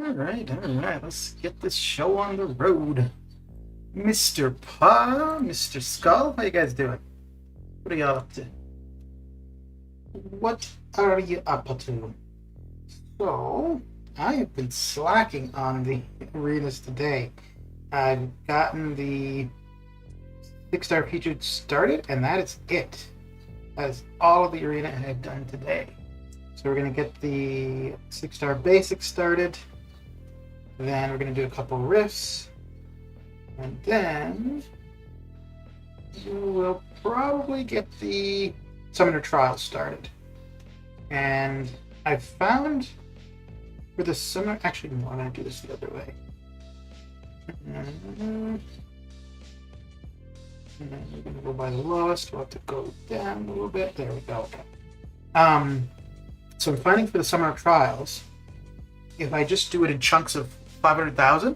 All right. Let's get this show on the road. Mr. Pa, Mr. Skull, how you guys doing? What are y'all up to? What are you up to? So, I have been slacking on the arenas today. I've gotten the 6-star feature started, and that is it. That is all of the arena I have done today. So we're going to get the 6-star basic started. Then we're going to do a couple riffs. And then we'll probably get the Summoner Trials started. And I found for the Summoner... Actually, no, I'm going to do this the other way. And then we're going to go by the lowest. We'll have to go down a little bit. There we go. Okay. So I'm finding for the Summoner Trials, if I just do it in chunks of 500,000,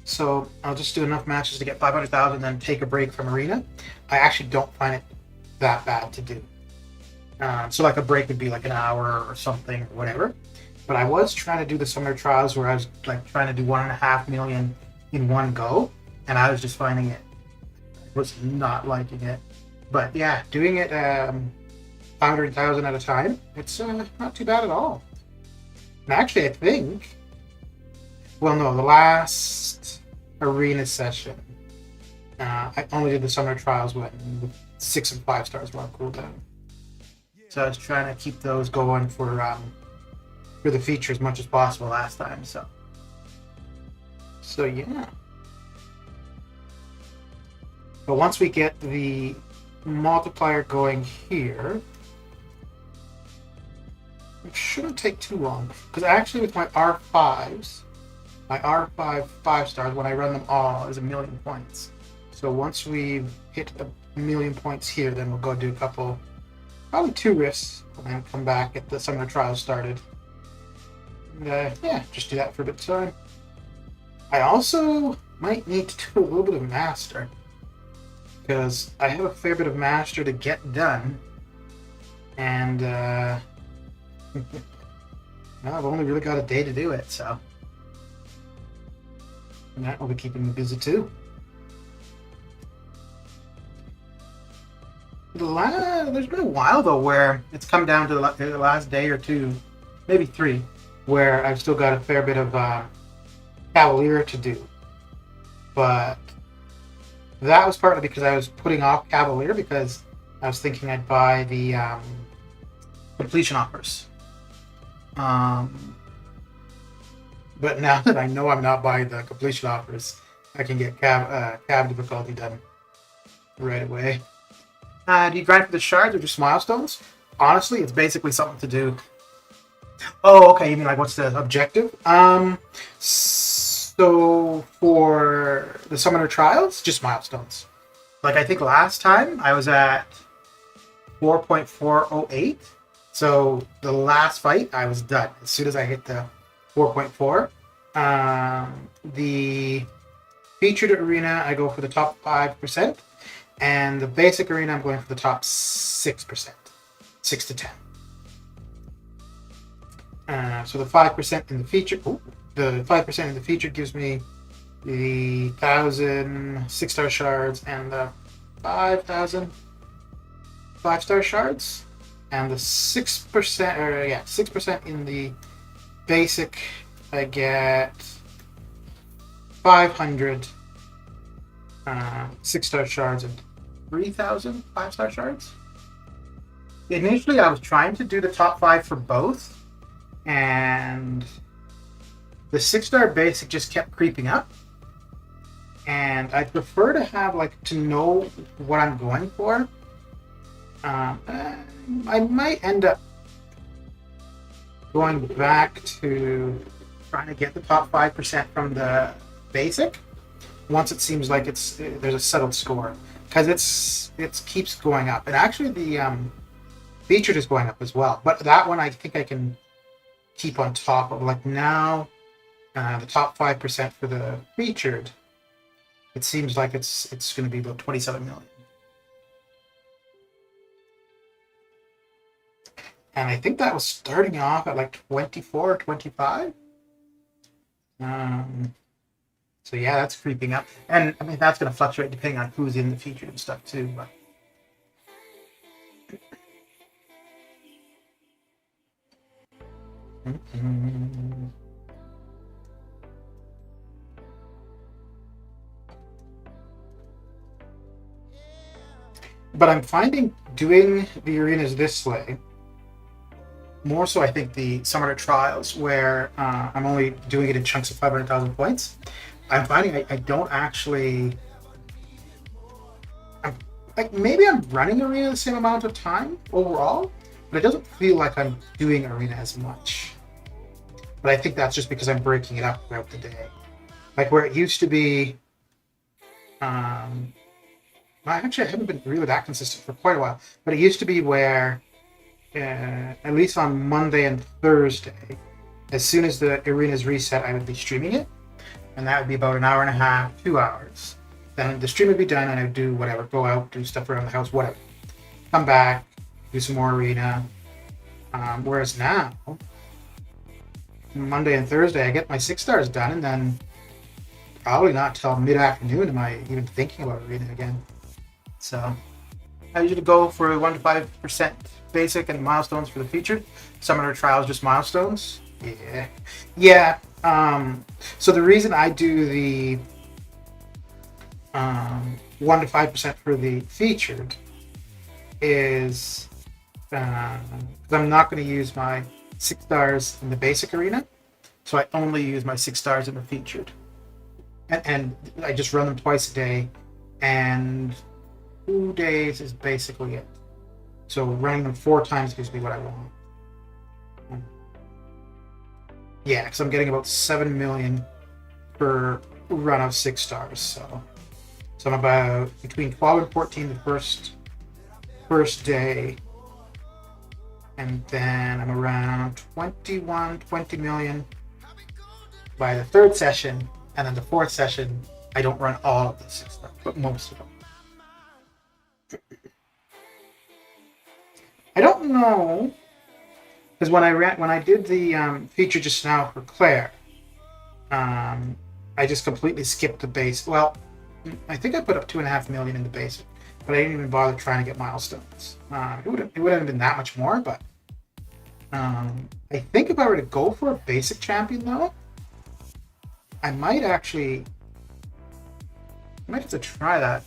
so I'll just do enough matches to get 500,000, then take a break from Arena, I actually don't find it that bad to do. So like a break would be like an hour or something, or whatever. But I was trying to do the Summoner Trials where I was like trying to do 1.5 million in one go, and I was just finding it, I was not liking it. But yeah, doing it 500,000 at a time, it's not too bad at all. And actually, I think, well, no, the last arena session, I only did the Summoner Trials when 6 and 5 stars were on cooldown. So I was trying to keep those going for the feature as much as possible last time. So yeah. But once we get the multiplier going here, it shouldn't take too long. Because actually with my R5s, my R5 5-stars, when I run them all, is 1,000,000 points. So once we've hit 1,000,000 points here, then we'll go do a couple, probably 2 rifts, and then come back, get the Summoner Trials started. And yeah, just do that for a bit of time. I also might need to do a little bit of Master, because I have a fair bit of Master to get done, and well, I've only really got a day to do it, so and that will be keeping me busy too. There's been a while though where it's come down to the last day or two, maybe 3, where I've still got a fair bit of Cavalier to do. But that was partly because I was putting off Cavalier because I was thinking I'd buy the completion offers. But now that I know I'm not buying the completion offers, I can get Cav difficulty done right away. Do you grind for the shards or just milestones? Honestly, it's basically something to do. Oh, okay. You mean like what's the objective? So for the Summoner Trials, just milestones. Like I think last time I was at 4.408. So the last fight I was done as soon as I hit the 4.4. The featured arena I go for the top 5%. And the basic arena, I'm going for the top 6%, 6 to 10. So the 5% in the feature, the 5% in the feature gives me the 1,000 6-star shards and the 5,000 5-star shards, and the 6% in the basic, I get 500 6-star shards and 3,000 5-star shards. Initially, I was trying to do the top 5 for both, and the 6-star basic just kept creeping up. And I prefer to have to know what I'm going for. I might end up going back to trying to get the top 5% from the basic. Once it seems like there's a settled score, because it keeps going up, and actually the featured is going up as well. But that one I think I can keep on top of. Like now, the top 5% for the featured, it seems like it's going to be about 27 million. And I think that was starting off at 24 or 25. So yeah, that's creeping up, and I mean that's going to fluctuate depending on who's in the feature and stuff too. But I'm finding doing the arenas this way more so. I think the summer trials where I'm only doing it in chunks of 500,000 points. I'm finding I don't actually. Like maybe I'm running arena the same amount of time overall, but it doesn't feel like I'm doing arena as much. But I think that's just because I'm breaking it up throughout the day. Like where it used to be, I haven't been really that consistent for quite a while, but it used to be where, at least on Monday and Thursday, as soon as the arena's reset, I would be streaming it, and that would be about an hour and a half, 2 hours. Then the stream would be done, and I would do whatever, go out, do stuff around the house, whatever. Come back, do some more arena. Whereas now, Monday and Thursday, I get my 6 stars done, and then probably not till mid-afternoon am I even thinking about arena again. So I usually go for 1 to 5% basic and milestones for the featured. Summoner trials just milestones. Yeah. So the reason I do the 1 to 5% for the featured is because I'm not going to use my 6 stars in the basic arena, so I only use my 6 stars in the featured, and I just run them twice a day, and 2 days is basically it. So running them 4 times gives me what I want. Yeah, because I'm getting about 7 million per run of 6 stars, so I'm about between 12 and 14 the first day, and then I'm around 20 million by the 3rd session, and then the 4th session I don't run all of the 6 stars, but most of them. I don't know, because when I did the feature just now for Claire, I just completely skipped the base. Well, I think I put up 2.5 million in the basic, but I didn't even bother trying to get milestones. It would have been that much more, but I think if I were to go for a basic champion though, I might have to try that.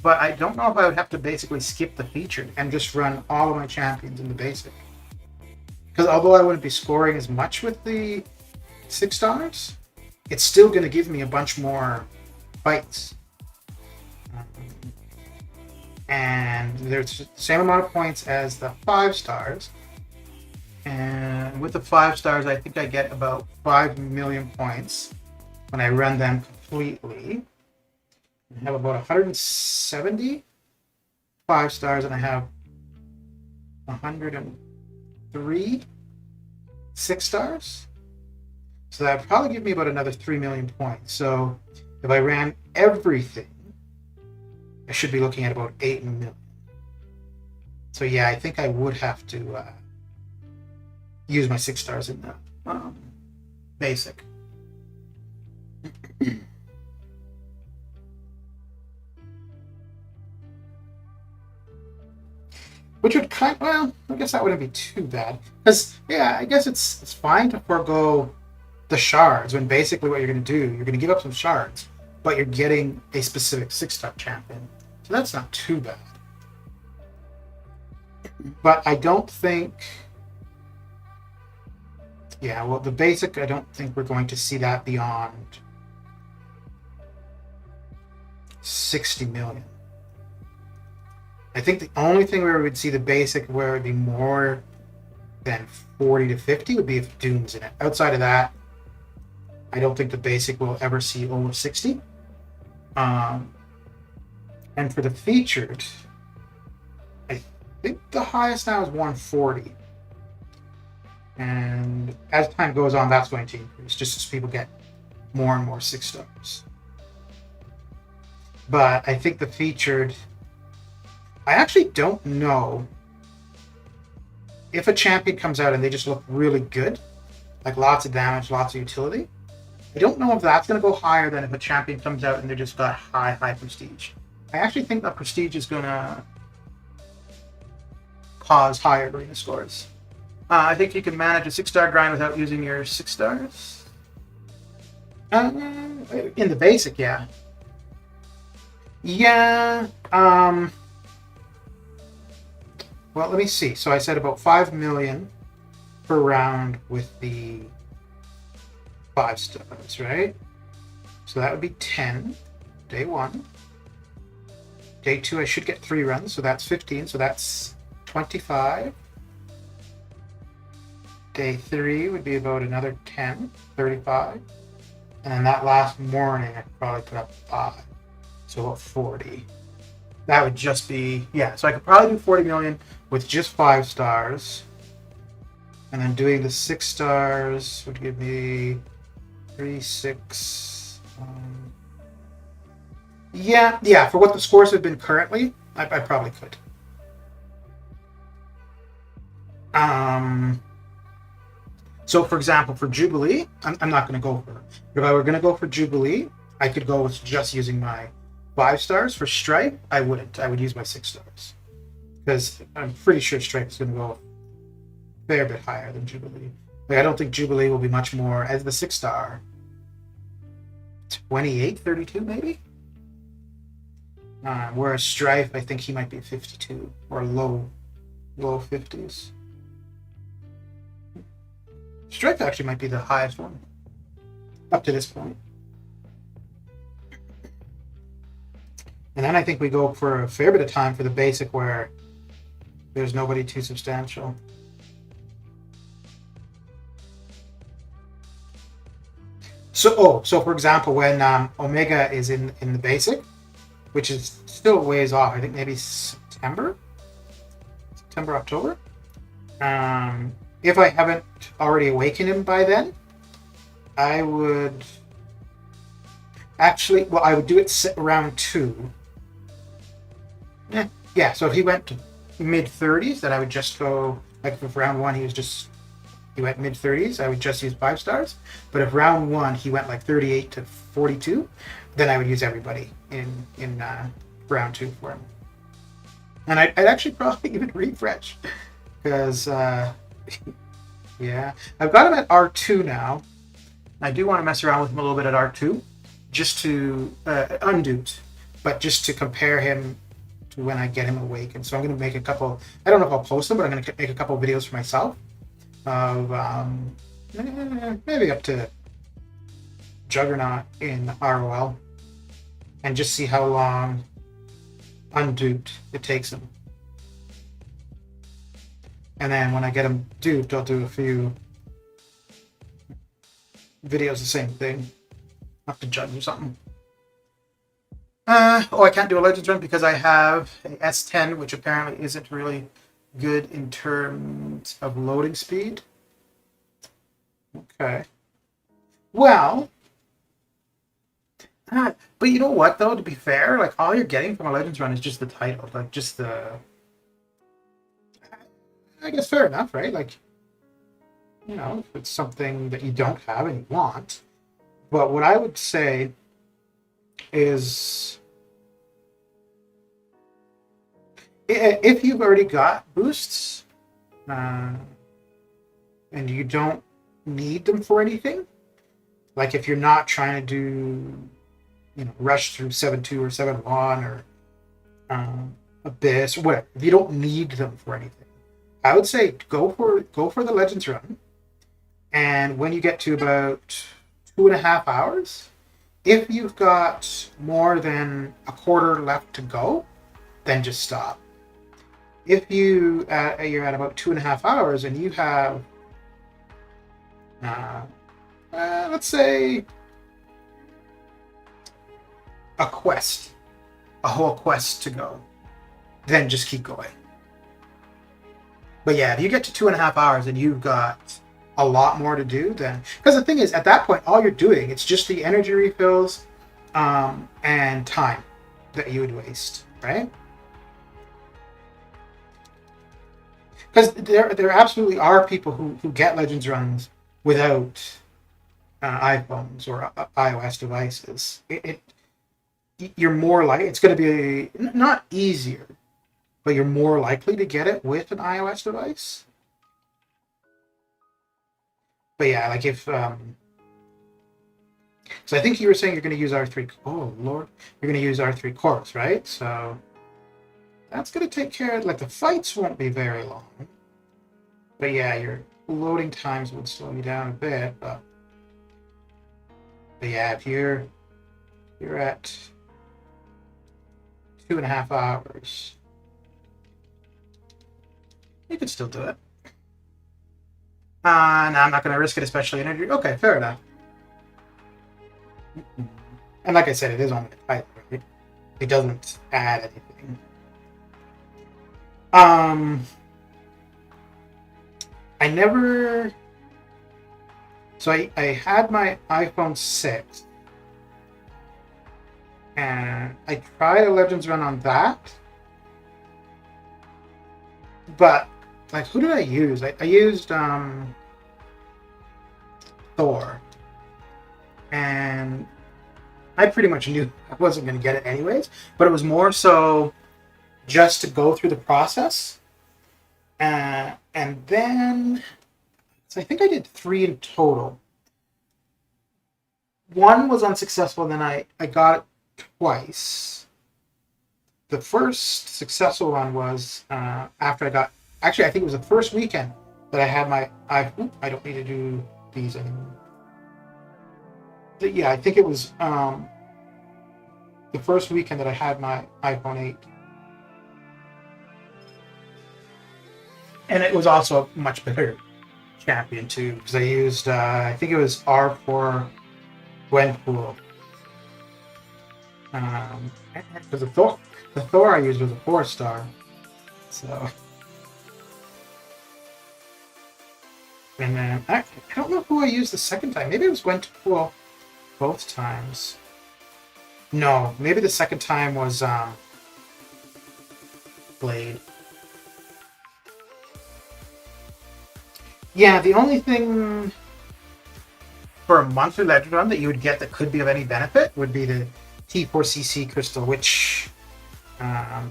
But I don't know if I would have to basically skip the featured and just run all of my champions in the basic. Because although I wouldn't be scoring as much with the 6 stars, it's still going to give me a bunch more fights. And there's the same amount of points as the 5 stars. And with the 5 stars, I think I get about 5 million points when I run them completely. I have about 170 5 stars, and I have 103 6 stars. So that would probably give me about another 3 million points. So if I ran everything, I should be looking at about 8 million. So yeah, I think I would have to use my 6 stars in the basic. Which would I guess that wouldn't be too bad. Because, yeah, I guess it's fine to forego the shards when basically what you're going to do, you're going to give up some shards, but you're getting a specific 6-star champion. So that's not too bad. But I don't think... Yeah, well, the basic, I don't think we're going to see that beyond 60 million. I think the only thing where we would see the basic where it would be more than 40 to 50 would be if Doom's in it. Outside of that, I don't think the basic will ever see over 60. And for the featured, I think the highest now is 140. And as time goes on, that's going to increase, just as people get more and more 6 stars. But I think the featured... I actually don't know if a champion comes out and they just look really good, like lots of damage, lots of utility. I don't know if that's going to go higher than if a champion comes out and they just got high prestige. I actually think that prestige is going to cause higher arena scores. I think you can manage a 6-star grind without using your 6 stars. In the basic, yeah. Yeah. Well, let me see. So I said about 5 million per round with the 5 stars, right? So that would be 10 day 1. Day 2 I should get 3 runs, so that's 15, so that's 25. Day 3 would be about another 10, 35. And then that last morning I could probably put up 5. So about 40. That would just be, yeah, so I could probably do 40 million with just 5 stars. And then doing the 6 stars would give me 3, 6. Yeah, for what the scores have been currently, I probably could. So for example, for Jubilee, I'm not going to go for it. If I were going to go for Jubilee, I could go with just using my 5 stars. For Stripe, I wouldn't. I would use my 6 stars. Because I'm pretty sure Stripe is going to go a fair bit higher than Jubilee. Like, I don't think Jubilee will be much more, as the 6 star, 28, 32 maybe? Whereas Strife, I think he might be 52 or low 50s. Strife actually might be the highest one up to this point. And then I think we go for a fair bit of time for the basic where there's nobody too substantial. So for example, when Omega is in the basic, which is still ways off, I think maybe September, October. If I haven't already awakened him by then, I would actually, well, I would do it round 2. Yeah, so if he went to mid-30s, then I would just go, like if round 1 he went mid-30s, I would just use 5 stars. But if round 1 he went like 38 to 42, then I would use everybody in round 2 for him. And I'd actually probably even refresh, because yeah, I've got him at R2 now. I do want to mess around with him a little bit at R2, just to unduped, but just to compare him to when I get him awakened. So I'm going to make a couple, I don't know if I'll post them, but I'm going to make a couple of videos for myself of maybe up to Juggernaut in ROL, and just see how long unduped it takes him. And then when I get him duped, I'll do a few videos, the same thing. Have to judge or something. I can't do a Legends run because I have a S10, which apparently isn't really good in terms of loading speed. Okay. Well, but you know what, though, to be fair, like, all you're getting from a Legends run is just the title, like, just the... I guess fair enough, right? Like, you know, if it's something that you don't have and you want. But what I would say is, if you've already got boosts and you don't need them for anything, like if you're not trying to do, you know, rush through 7-2 or 7-1 or Abyss, whatever, if you don't need them for anything, I would say go for the Legends run, and when you get to about 2.5 hours, if you've got more than a quarter left to go, then just stop. If you're at about 2.5 hours and you have, let's say, a whole quest to go, then just keep going. But yeah, if you get to 2.5 hours and you've got a lot more to do, then, because the thing is, at that point, all you're doing, it's just the energy refills and time that you would waste, right? Because there absolutely are people who get Legends runs without iPhones or iOS devices, you're more like it's going to be not easier, but you're more likely to get it with an iOS device. But yeah, like if so I think you were saying you're going to use R3. Oh Lord, you're going to use R3 cores, right? So that's going to take care of, like, the fights won't be very long. But yeah, your loading times would slow you down a bit. But yeah, if you're at 2.5 hours, you could still do it. No, I'm not going to risk it, especially energy. Okay, fair enough. And like I said, it is only a title, right? It doesn't add anything. I never. So I had my iPhone 6, and I tried a Legends run on that, but like, who did I use? I used Thor, and I pretty much knew I wasn't going to get it anyways, but it was more so just to go through the process. And then, so I think I did 3 in total. One was unsuccessful, then I got it twice. The first successful one was after I got, actually, I think it was the first weekend that I had my, I don't need to do these anymore. Yeah, I think it was the first weekend that I had my iPhone 8. And it was also a much better champion too, because I used, I think it was R4 Gwenpool. Because the Thor I used was a 4-star. So. And then, I don't know who I used the second time. Maybe it was Gwenpool both times. No, maybe the second time was Blade. Yeah, the only thing for a monthly legend run that you would get that could be of any benefit would be the T4CC crystal, which I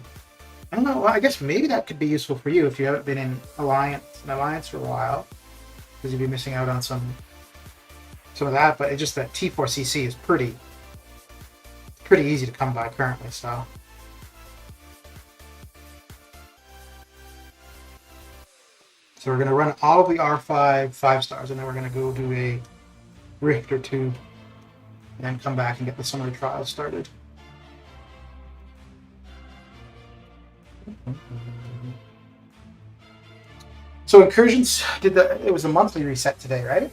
don't know. Well, I guess maybe that could be useful for you if you haven't been in Alliance for a while, because you'd be missing out on some of that. But it's just that T4CC is pretty easy to come by currently. So we're going to run all of the R5 5-stars, and then we're going to go do a Rift or 2, and then come back and get the summer trials started. So Incursions it was a monthly reset today, right?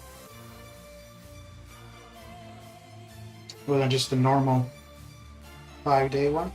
It wasn't just the normal 5-day one.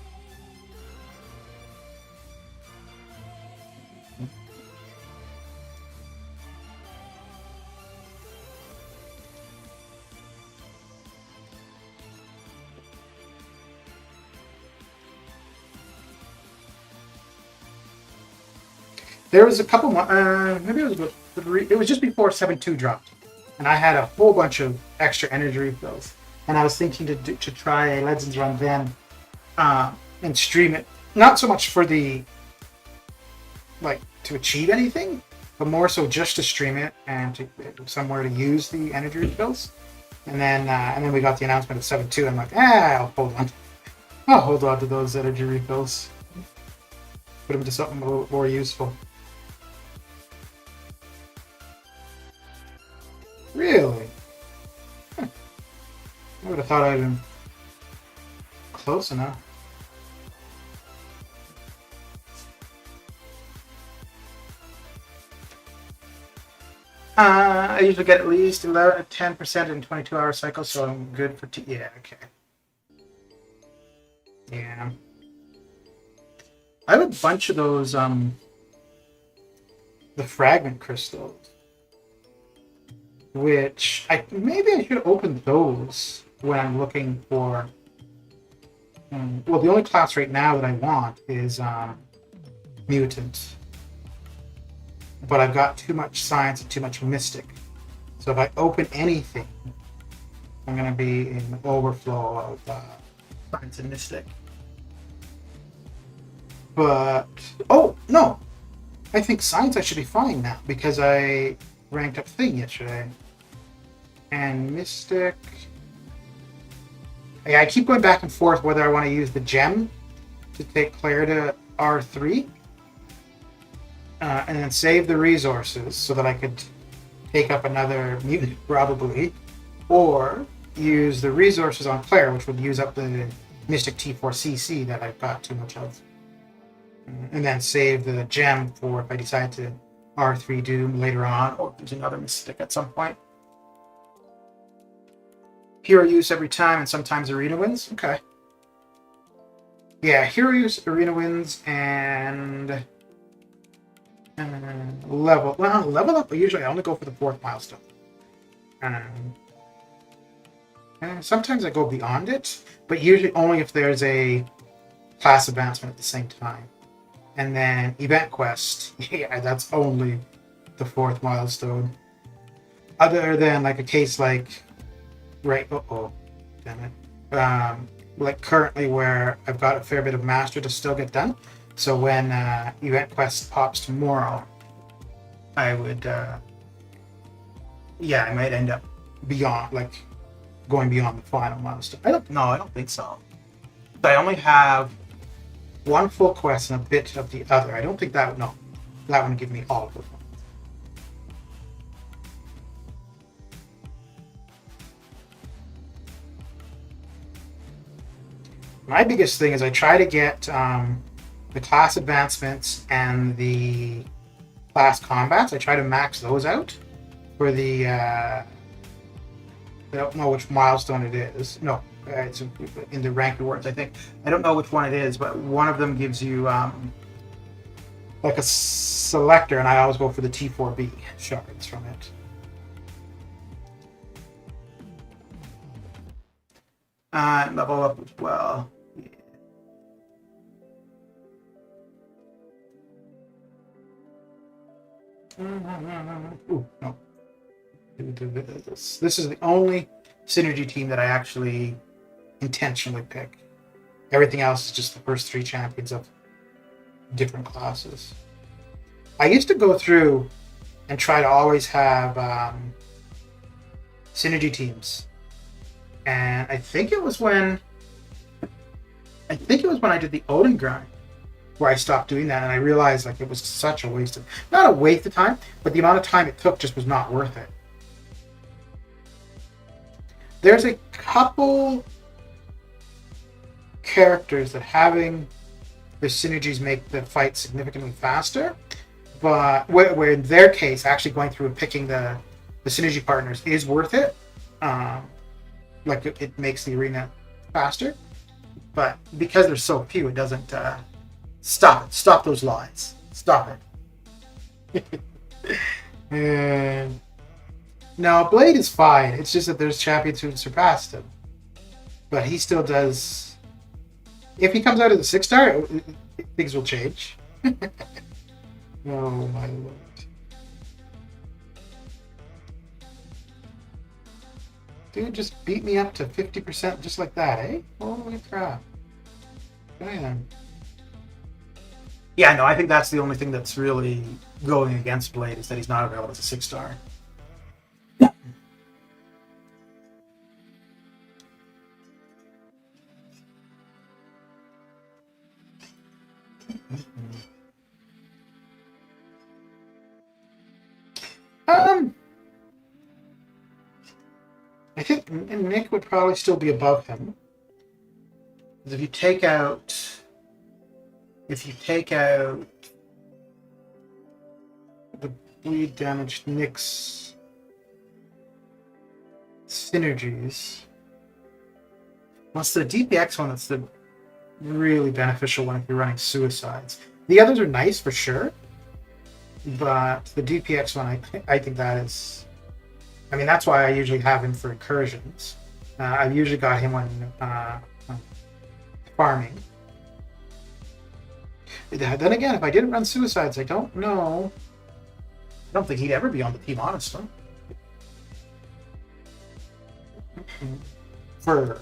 There was a couple, maybe it was about 3, it was just before 7.2 dropped, and I had a whole bunch of extra energy refills, and I was thinking to try a Legends run then, and stream it, not so much for the, like, to achieve anything, but more so just to stream it and to somewhere to use the energy refills, and then we got the announcement of 7.2, I'm like, I'll hold on to those energy refills, put them into something a little more useful. Really? Huh. I would have thought I'd been close enough. I usually get at least 10% in 22-hour cycles, so I'm good for yeah, okay. Yeah. I have a bunch of those, the fragment crystals, which maybe I should open those when I'm looking for. Well, the only class right now that I want is mutant, but I've got too much science and too much mystic. So if I open anything, I'm going to be in overflow of Science and Mystic. But, oh, no! I think Science I should be fine now, because I ranked up Thing yesterday. And Mystic... Yeah, I keep going back and forth whether I want to use the gem to take Claire to R3, and then save the resources so that I could take up another mutant, probably, or use the resources on Claire, which would use up the Mystic T4CC that I've got too much of, and then save the gem for if I decide to R3 Doom later on, or there's another Mystic at some point. Hero use every time, and sometimes Arena wins. Okay. Yeah, Hero use, Arena wins, and level. Well, level up, but usually I only go for the 4th milestone. And sometimes I go beyond it, but usually only if there's a class advancement at the same time. And then Event Quest, yeah, that's only the 4th milestone. Other than like a case like, right, damn it. Like currently where I've got a fair bit of Master to still get done. So when Event Quest pops tomorrow, I would, yeah, I might end up beyond, like, going beyond the final milestone. I don't think so. I only have one full quest and a bit of the other. I don't think that would give me all of them. My biggest thing is I try to get the class advancements and the class combats. I try to max those out for the I don't know which milestone it is. No, it's in the rank rewards, I think. I don't know which one it is, but one of them gives you like a selector, and I always go for the T4B shards from it. Level up as well. Ooh, no. This is the only synergy team that I actually intentionally pick. Everything else is just the first 3 champions of different classes. I used to go through and try to always have synergy teams. And I think it was when I did the Odin grind where I stopped doing that, and I realized like it was such a waste of, not a waste of time, but the amount of time it took just was not worth it. There's a couple characters that having the synergies make the fight significantly faster, but where in their case actually going through and picking the synergy partners is worth it. Like it makes the arena faster, but because there's so few, it doesn't. Stop those lies. Stop it. No, Blade is fine. It's just that there's champions who surpassed him, but he still does. If he comes out of the 6-star, things will change. Oh my lord. Dude just beat me up to 50% just like that, eh? Holy crap. Man. Yeah, no, I think that's the only thing that's really going against Blade is that he's not available as a 6-star. I think Nick would probably still be above him. Because if you take out the bleed damage Nick's synergies, well, it's the DPX one that's the really beneficial one if you're running suicides. The others are nice for sure, but the DPX one, I think that is. I mean, that's why I usually have him for incursions. I've usually got him when farming. Then again, if I didn't run suicides, I don't know. I don't think he'd ever be on the team, honestly. for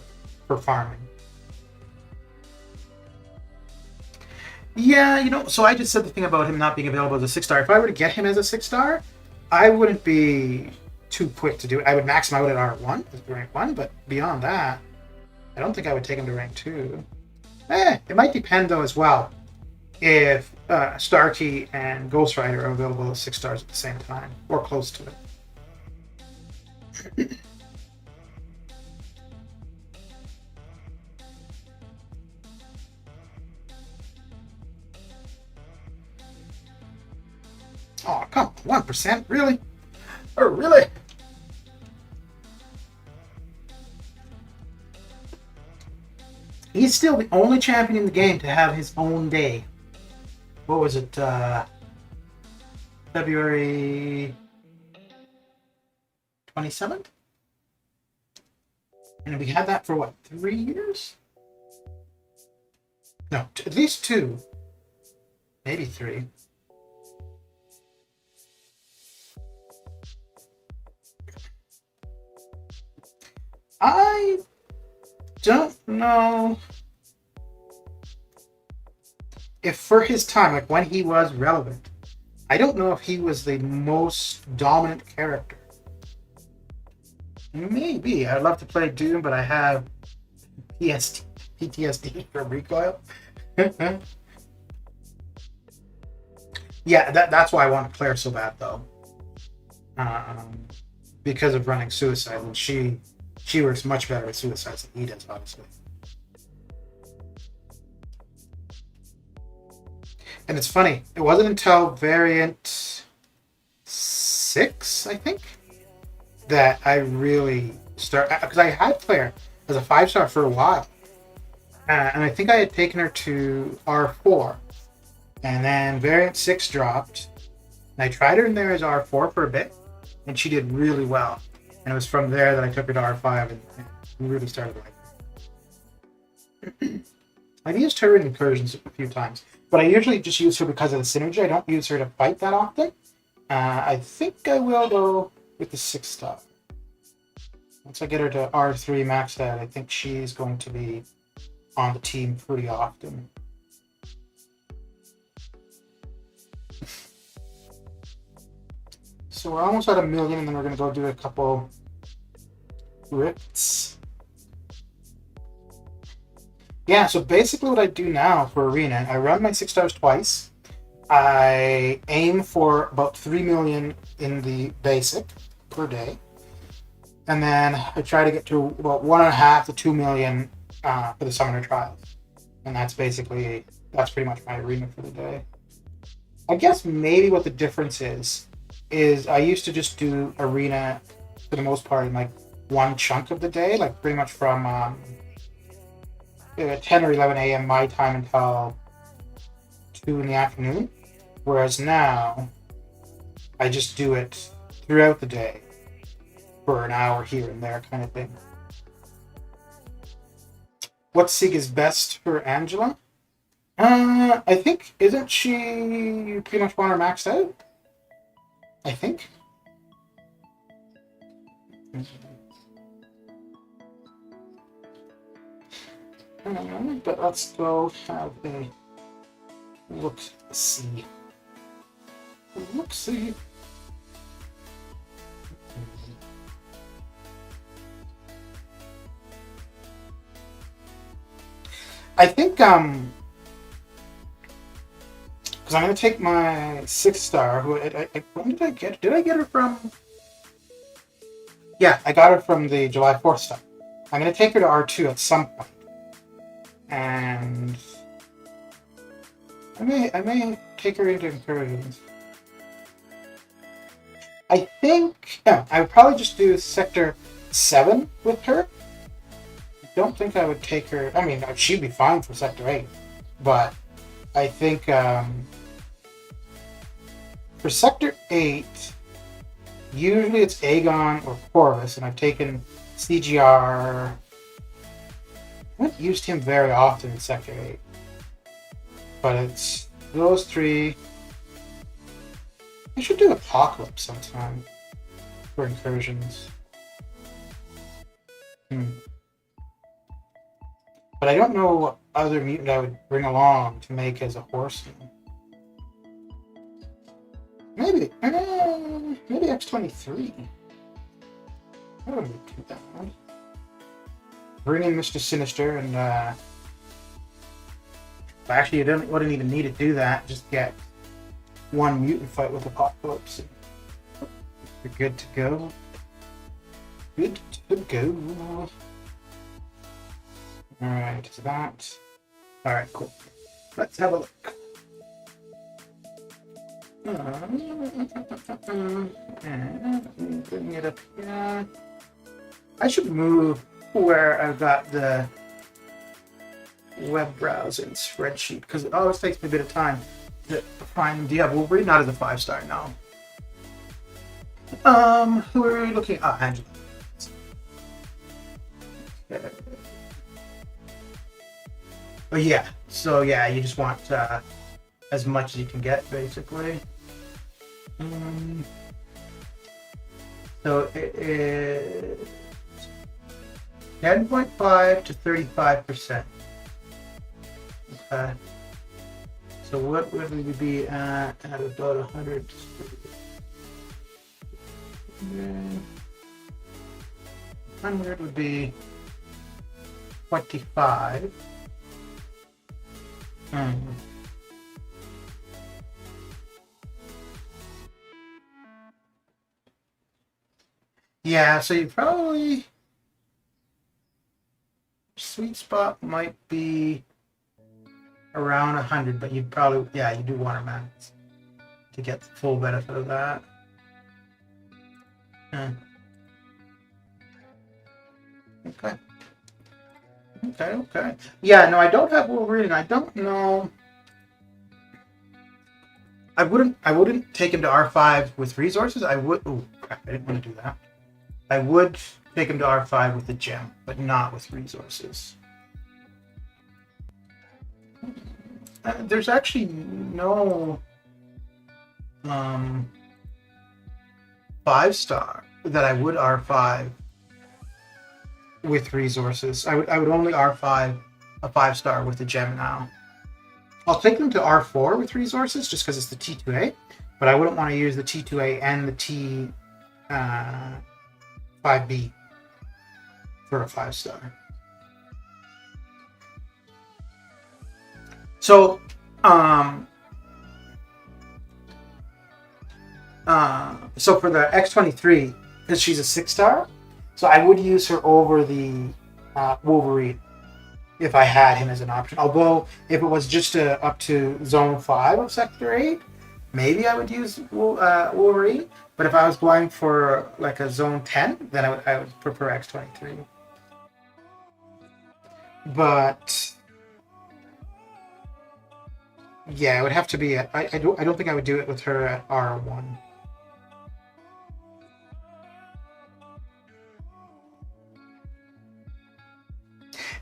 farming. Yeah, so I just said the thing about him not being available as a 6-star. If I were to get him as a 6-star, I wouldn't be too quick to do it. I would max him out at R1, as rank 1, but beyond that, I don't think I would take him to rank 2. It might depend, though, as well, if Starkey and Ghost Rider are available as 6 stars at the same time, or close to it. Oh, come on, 1%? Really? Oh, really? He's still the only champion in the game to have his own day. What was it? February 27th? And we had that for what, 3 years? No, at least 2. Maybe 3. I don't know if for his time, like when he was relevant, I don't know if he was the most dominant character. Maybe. I'd love to play Doom, but I have PTSD from Recoil. Yeah, that's why I want Claire so bad, though. Because of running Suicide, and she works much better with Suicides than he does, obviously. And it's funny, it wasn't until variant 6, I think, that I really started, because I had Claire as a 5-star for a while. And I think I had taken her to R4. And then variant 6 dropped. And I tried her in there as R4 for a bit. And she did really well. And it was from there that I took her to R5 and really started liking her. I've used her in incursions a few times. But I usually just use her because of the synergy. I don't use her to fight that often. I think I will go with the 6-star. Once I get her to R3 maxed out, I think she's going to be on the team pretty often. So we're almost at 1 million, and then we're going to go do a couple rifts. Yeah, so basically what I do now for Arena, I run my 6 stars twice. I aim for about 3 million in the basic per day. And then I try to get to about 1.5 to 2 million for the Summoner Trials. And that's pretty much my Arena for the day. I guess maybe what the difference is I used to just do Arena for the most part in like one chunk of the day, like pretty much from 10 or 11 a.m. my time until 2 in the afternoon. Whereas now, I just do it throughout the day for an hour here and there kind of thing. What Sig is best for Angela? I think, isn't she pretty much want her maxed out? I think. But let's go have a look-see. Look-see. I think, because I'm going to take my 6-star, who when did I get? Did I get her from? Yeah, I got her from the July 4th stuff. I'm going to take her to R2 at some point. And I may take her into incursions. I think I would probably just do Sector 7 with her. I don't think I would take her. I mean, she'd be fine for Sector 8, but I think for Sector 8, usually it's Aegon or Corvus, and I've taken CGR. I haven't used him very often in Sector 8. But it's those 3. I should do Apocalypse sometime for incursions. Hmm. But I don't know what other mutant I would bring along to make as a horseman. Maybe X23. That wouldn't be too bad. Bring in Mr. Sinister and actually, you wouldn't even need to do that. Just get one mutant fight with Apocalypse. You're good to go. Good to go. Alright, is that... Alright, cool. Let's have a look. Bring it up here. I should move where I've got the web browser and spreadsheet, because it always takes me a bit of time to find. Do you have Wolverine? Not as a 5-star, no. Who are we looking at? Ah, Angela. Okay. Oh yeah, so yeah, you just want as much as you can get, basically. So it is 10.5 to 35%. Okay. So what would we be at about 100? 100 would be 25. Yeah, so you probably sweet spot might be around 100, but you'd probably, yeah, you do want a max to get the full benefit of that. Okay. Yeah, no, I don't have Wolverine. I don't know. I wouldn't take him to R5 with resources. I would. Oh crap! I didn't want to do that. I would take him to R5 with the gem, but not with resources. There's actually no 5-star that I would R5 with resources. I would only R5 a 5-star with the gem now. I'll take them to R4 with resources just because it's the T2A, but I wouldn't want to use the T2A and the T5B for a 5-star. So, so for the X23, because she's a 6-star, so I would use her over the Wolverine if I had him as an option. Although, if it was just up to Zone 5 of Sector 8, maybe I would use Wolverine. But if I was going for like a Zone 10, then I would prefer X23. But yeah, it would have to be. I don't think I would do it with her at R1.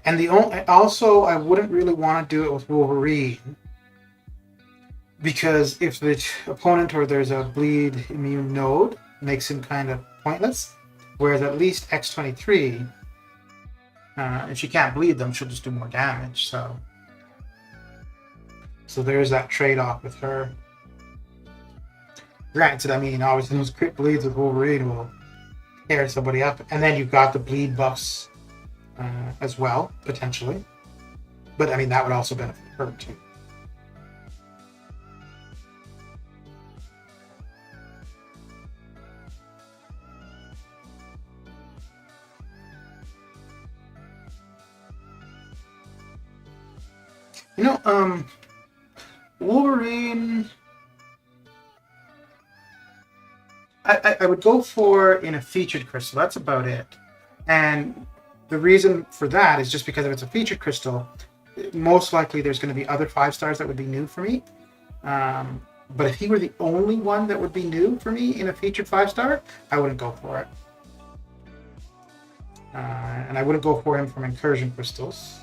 And also, I wouldn't really want to do it with Wolverine, because if the opponent or there's a bleed immune node, makes him kind of pointless. Whereas at least X23, if she can't bleed them, she'll just do more damage. So there's that trade-off with her. Granted, I mean, obviously those crit bleeds with Wolverine will tear somebody up, and then you've got the bleed buffs as well, potentially. But I mean, that would also benefit her too. You know, Wolverine, I would go for in a featured crystal. That's about it. And the reason for that is just because if it's a featured crystal, most likely there's going to be other 5-stars that would be new for me. But if he were the only one that would be new for me in a featured 5-star, I wouldn't go for it. And I wouldn't go for him from incursion crystals.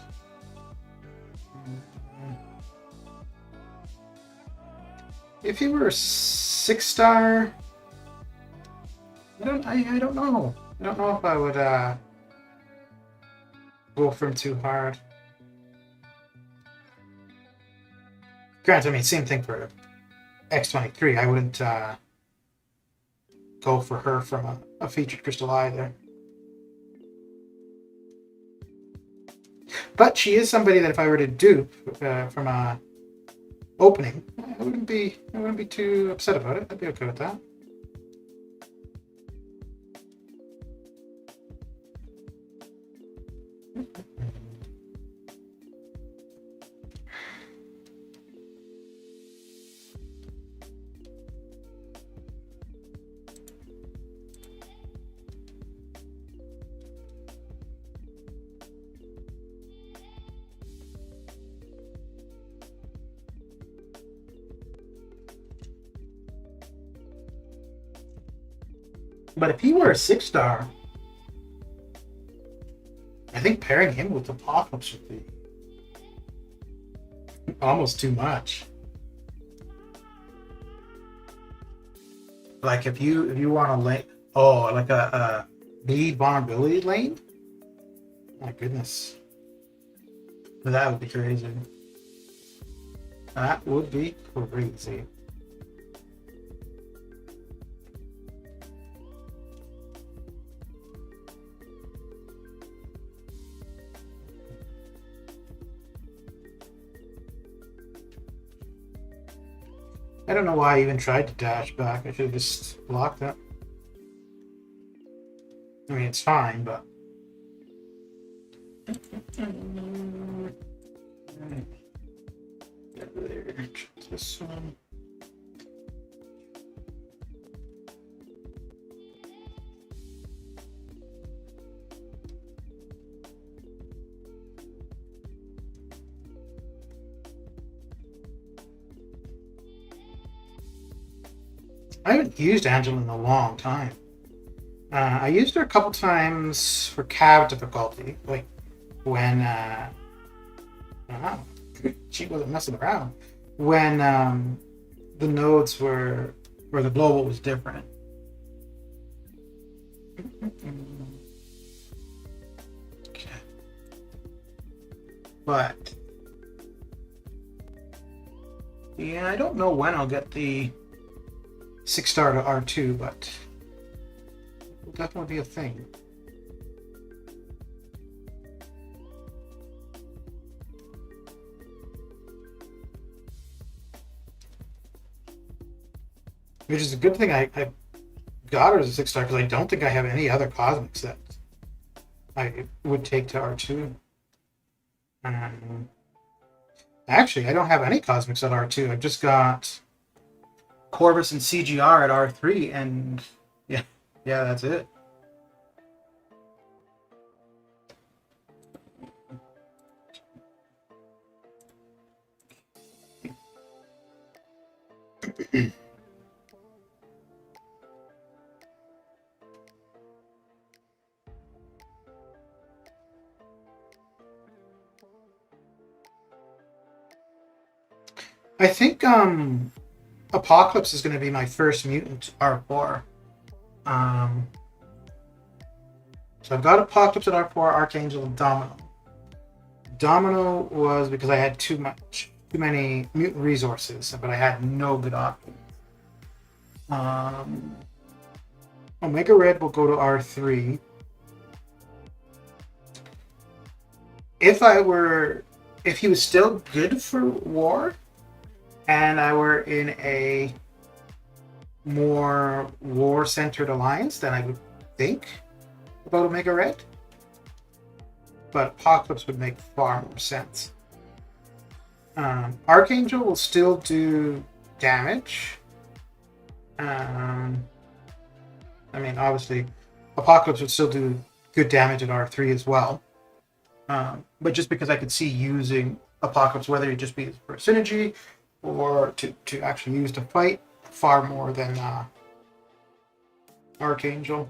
If he were a 6-star, I don't know. I don't know if I would go for him too hard. Granted, I mean, same thing for X23. I wouldn't go for her from a featured crystal either. But she is somebody that if I were to dupe from a opening, I wouldn't be too upset about it. I'd be okay with that. But if he were a 6-star, I think pairing him with Apocalypse would be almost too much. Like if you want to lane, like a bleed vulnerability lane. My goodness, that would be crazy. That would be crazy. I don't know why I even tried to dash back. I should have just blocked that. I mean, it's fine, but... There, this one. I haven't used Angela in a long time. I used her a couple times for cav difficulty, like when she wasn't messing around. When the nodes were where the global was different. Okay. But yeah, I don't know when I'll get the 6-star to R2, but it will definitely be a thing. Which is a good thing I got her as a 6-star, because I don't think I have any other cosmics that I would take to R2. Actually, I don't have any cosmics at R2. I've just got Corvus and CGR at R3, and yeah, that's it. I think Apocalypse is going to be my first mutant R4. So I've got Apocalypse at R4, Archangel, and Domino. Domino was because I had too many mutant resources, but I had no good options. Omega Red will go to R3. If he was still good for war, and I were in a more war-centered alliance, then I would think about Omega Red. But Apocalypse would make far more sense. Archangel will still do damage. I mean, obviously, Apocalypse would still do good damage at R3 as well. But just because I could see using Apocalypse, whether it just be for synergy or to actually use to fight, far more than Archangel.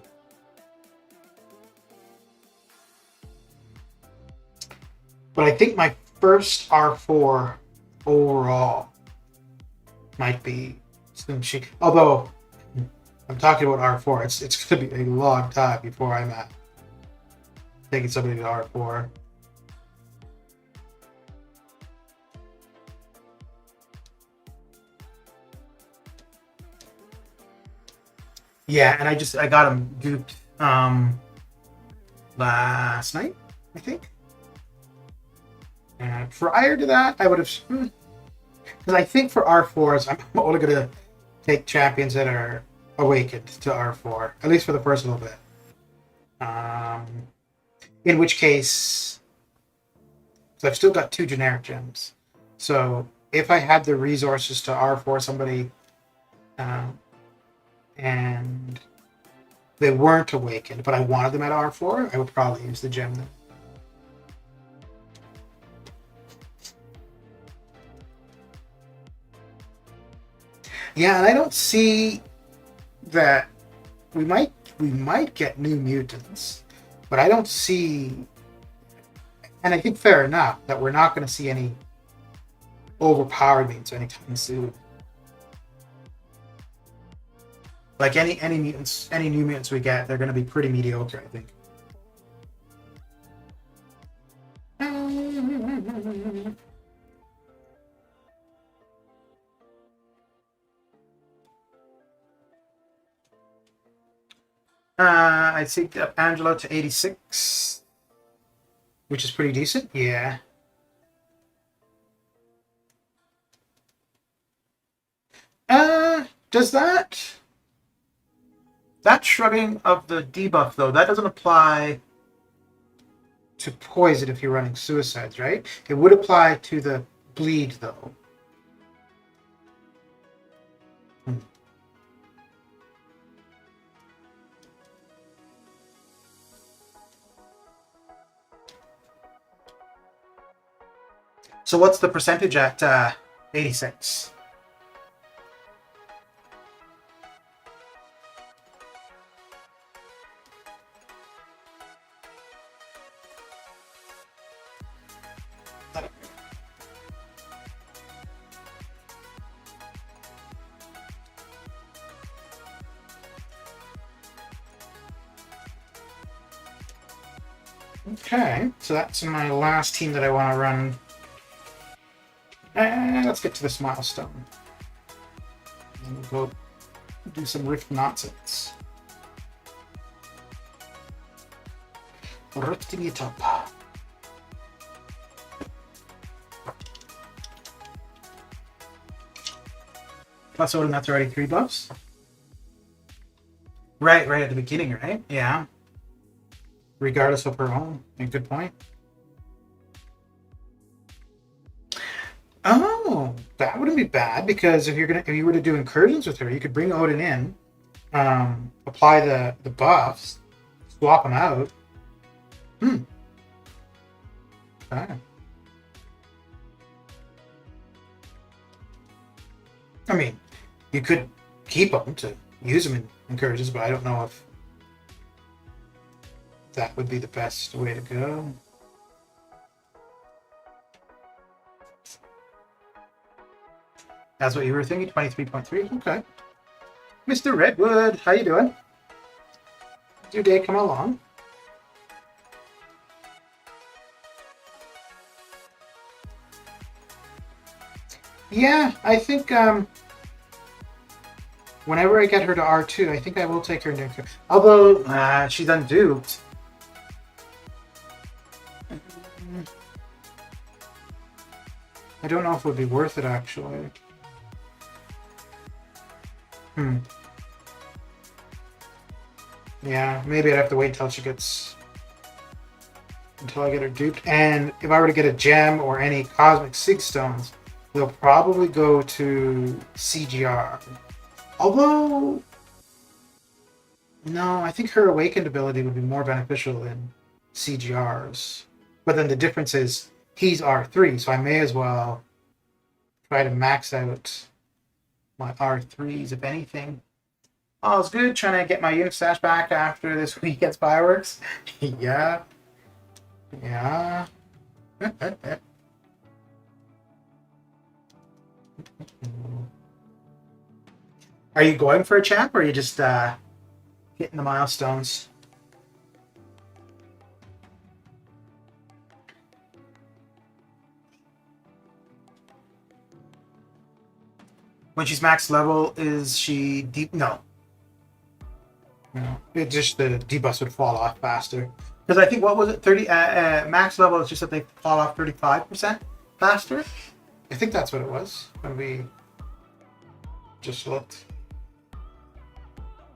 But I think my first R4 overall might be Snoopy. Although I'm talking about R4, it's going to be a long time before I'm taking somebody to R4. Yeah, and I got him duped last night, I think. Prior to that, I would have, because I think for R4s, I'm only gonna take champions that are awakened to R4, at least for the first little bit. Um, in which case, so I've still got 2 generic gems. So if I had the resources to R4 somebody, um, and they weren't awakened, but I wanted them at R4, I would probably use the gem then. Yeah, and I don't see that we might get new mutants, but I don't see, and I think fair enough that we're not going to see any overpowered mutants anytime soon. Like any mutants, any new mutants we get, they're going to be pretty mediocre, I think. I think up Angelo to 86, which is pretty decent. Yeah. Does that shrugging of the debuff though? That doesn't apply to poison if you're running suicides, right? It would apply to the bleed though. Hmm. So what's the percentage at 86? Okay, so that's my last team that I want to run. And let's get to this milestone. And we'll go do some rift nonsense. Rifting it up. Plus Odin, that's already 3 buffs. Right at the beginning, right? Yeah. Regardless of her own. Good point. Oh, that wouldn't be bad because if you were to do incursions with her, you could bring Odin in, apply the buffs, swap them out. Okay. I mean, you could keep them to use them in incursions, but I don't know if that would be the best way to go. That's what you were thinking? 23.3? Okay. Mr. Redwood, how you doing? How's your day come along? Yeah, I think whenever I get her to R2, I think I will take her into incursions. Although, she's unduped. I don't know if it would be worth it, actually. Yeah, maybe I'd have to wait until until I get her duped. And if I were to get a gem or any cosmic sig stones, they'll probably go to CGR. Although, no, I think her awakened ability would be more beneficial than CGR's. But then the difference is he's R3, so I may as well try to max out my R3s, if anything. Oh, it's good trying to get my unit stash back after this weekend's fireworks. Yeah. Yeah. Are you going for a champ or are you just hitting the milestones? When she's max level, is she deep? No. You know, it just the debus would fall off faster. Because I think what was it, 30 max level is just that they fall off 35% faster. I think that's what it was when we just looked.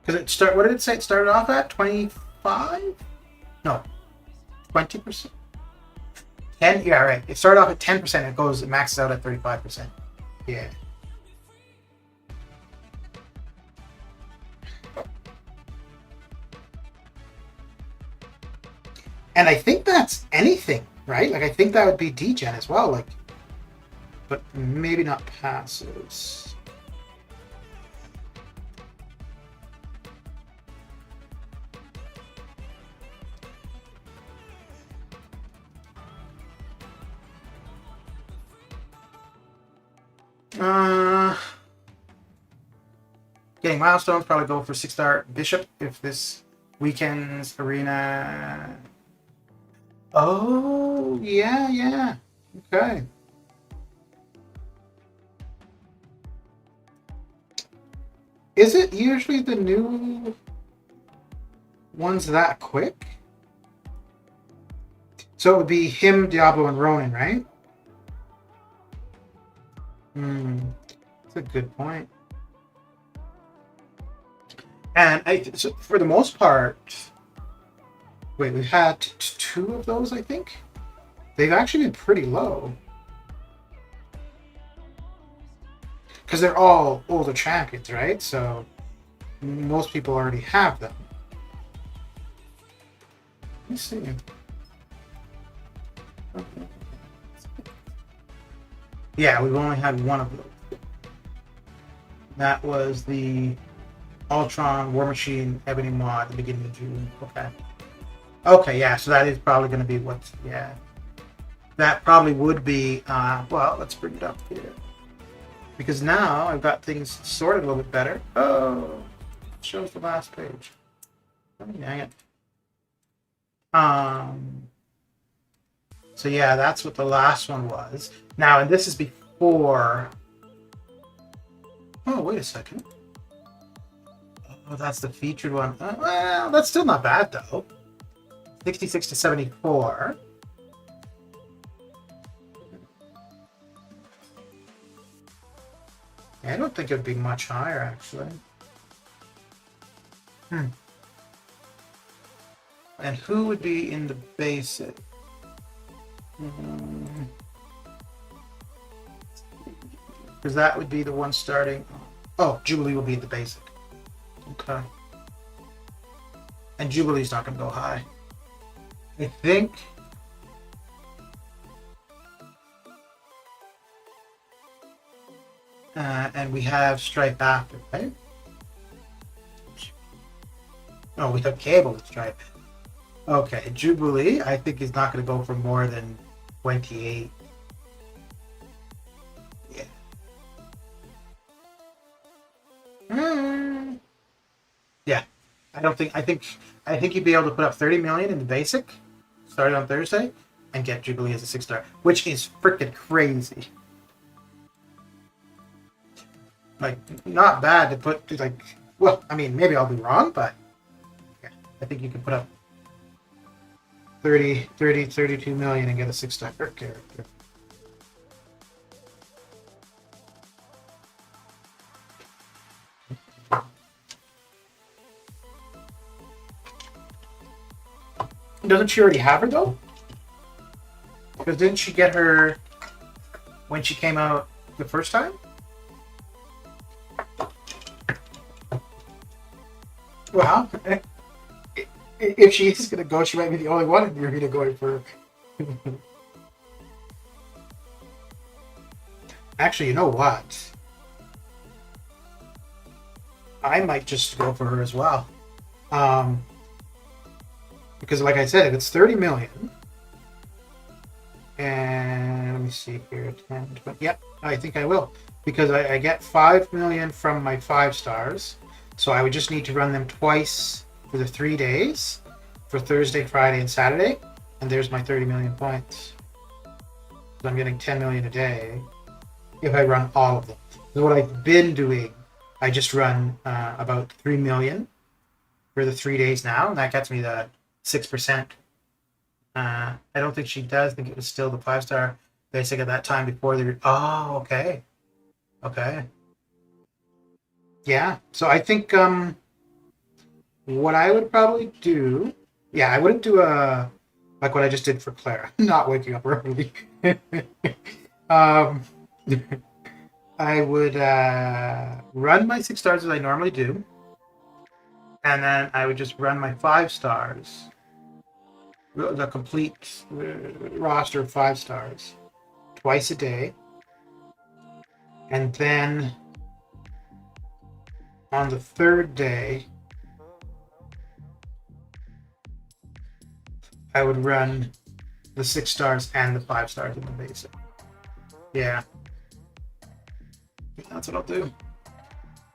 Because what did it say? It started off at 25? No, 20%. 10? Yeah, right. It started off at 10%. It maxes out at 35%. Yeah. And I think that's anything, right? Like I think that would be degen as well. Like, but maybe not passes. Getting milestones, probably go for 6-star Bishop if this weekend's arena. Oh, yeah, yeah. Okay. Is it usually the new ones that quick? So it would be him, Diablo, and Ronin, right? That's a good point. And so for the most part, wait, we've had 2 of those, I think. They've actually been pretty low. Because they're all older champions, right? So most people already have them. Let me see. Yeah, we've only had one of those. That was the Ultron War Machine Ebony mod at the beginning of June. Okay. Okay, yeah, so that is probably going to be what's, yeah. That probably would be, well, let's bring it up here. Because now I've got things sorted a little bit better. Oh, it shows the last page. Let me hang it. So yeah, that's what the last one was. Now, and this is before. Oh, wait a second. Oh, that's the featured one. Well, that's still not bad though. 66 to 74. I don't think it'd be much higher, actually. And who would be in the basic? Because that would be the one starting. Oh, Jubilee will be in the basic. Okay. And Jubilee's not going to go high. I think. And we have Stripe after, right? Oh, we have Cable with Stripe. Okay, Jubilee, I think is not going to go for more than 28. Yeah. Yeah. I think you'd be able to put up 30 million in the basic, started on Thursday, and get Jubilee as a 6-star, which is freaking crazy. Like, not bad to put, like, well, I mean, maybe I'll be wrong, but yeah, I think you can put up 32 million and get a 6-star character. Doesn't she already have her, though? Because didn't she get her when she came out the first time? Well, if she is going to go, she might be the only one in the arena going for her. Actually, you know what? I might just go for her as well. Because like I said, if it's 30 million, and let me see here, 10, 20, yep, I think I will. Because I get 5 million from my 5 stars, so I would just need to run them twice for the 3 days, for Thursday, Friday, and Saturday, and there's my 30 million points. So I'm getting 10 million a day if I run all of them. So what I've been doing, I just run about 3 million for the 3 days now, and that gets me the 6%. I don't think she does. I think it was still the 5-star basic at that time before the. Oh, okay. Okay. Yeah. So I think what I would probably do. Yeah, I wouldn't do a like what I just did for Clara, not waking up early. um, I would run my 6-stars as I normally do, and then I would just run my 5-stars, the complete roster of 5-stars, twice a day, and then on the third day, I would run the 6-stars and the 5-stars in the basic. Yeah. That's what I'll do.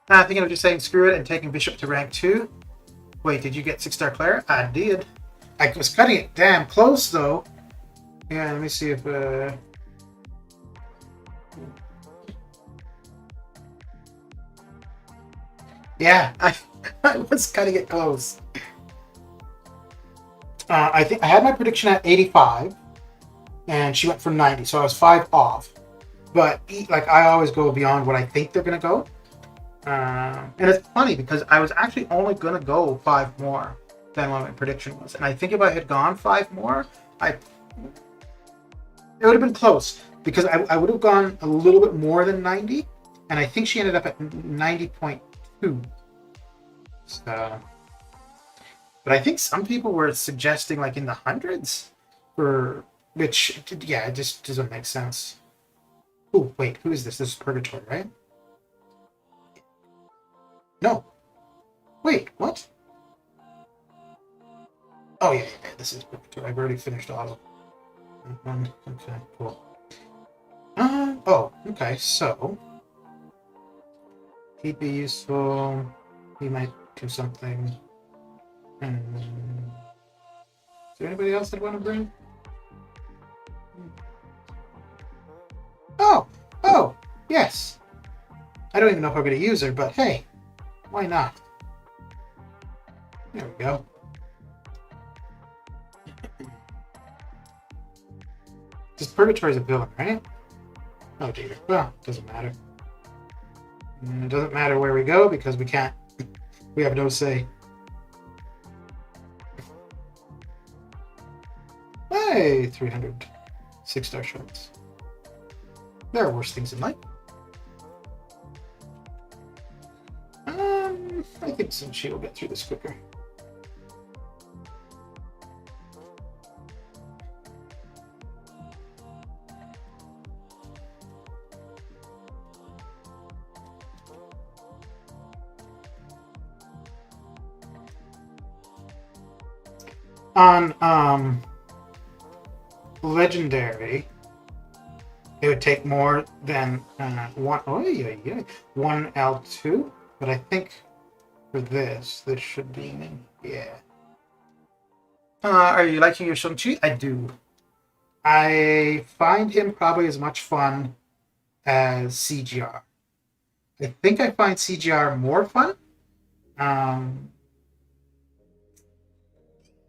I think I'm just saying screw it and taking Bishop to rank 2. Wait, did you get 6-star Clara? I did. I was cutting it damn close though. Yeah, let me see if yeah, I was cutting it close. I think I had my prediction at 85, and she went for 90, so I was 5 off. But like I always go beyond what I think they're gonna go, and it's funny because I was actually only gonna go 5 more than what my prediction was, and I think if I had gone 5 more, it would have been close because I would have gone a little bit more than 90, and I think she ended up at 90.2. So, but I think some people were suggesting like in the hundreds, for which yeah, it just doesn't make sense. Oh, wait, who is this? This is Purgatory, right? No. Wait, what? Oh, yeah, this is Purgatory. I've already finished auto. Okay, cool. Oh, okay, so. He'd be useful. He might do something. Is there anybody else I'd want to bring? Oh, yes. I don't even know if I'm going to use her, but hey, why not? There we go. This Purgatory is a villain, right? Oh dear. Well, it doesn't matter. It doesn't matter where we go because we can't. We have no say. Hey, 300 6-star shorts. There are worse things in life. I think she will get through this quicker. On Legendary, it would take more than one L2, but I think for this should be yeah. Are you liking your Shang-Chi? I do. I find him probably as much fun as CGR. I think I find CGR more fun,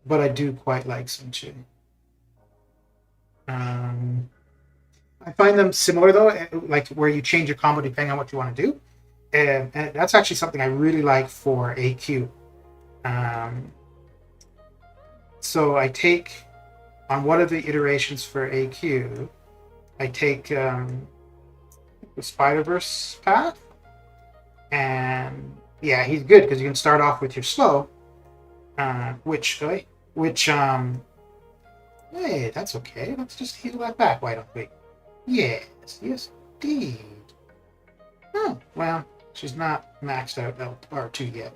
but I do quite like Shang-Chi. I find them similar though, like where you change your combo depending on what you want to do, and that's actually something I really like for AQ. So I take on one of the iterations for AQ, I take the Spider-Verse path, and yeah, he's good because you can start off with your slow, which hey, that's okay. Let's just heal that back, why don't we? Yes, indeed. Oh, well, she's not maxed out R2 yet.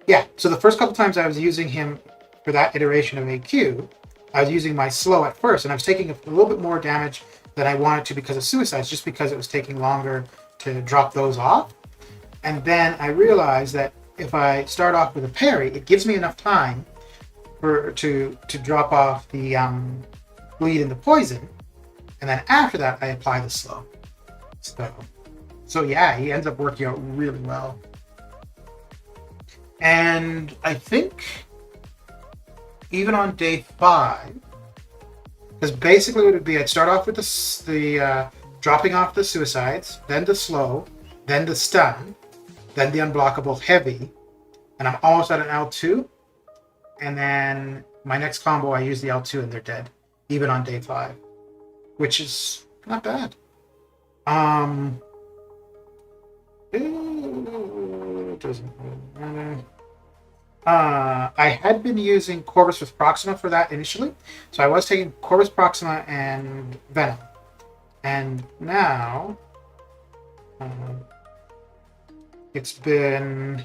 Yeah, so the first couple times I was using him for that iteration of AQ, I was using my slow at first, and I was taking a little bit more damage than I wanted to because of suicides, just because it was taking longer to drop those off. And then I realized that if I start off with a parry, it gives me enough time to drop off the bleed and the poison, and then after that I apply the slow. So yeah, he ends up working out really well. And I think even on day 5, because basically what it would be, I'd start off with the dropping off the suicides, then the slow, then the stun, then the unblockable heavy, and I'm almost at an L2. And then my next combo, I use the L2 and they're dead, even on day 5, which is not bad. It doesn't matter. I had been using Corvus with Proxima for that initially, so I was taking Corvus, Proxima, and Venom. And now, it's been...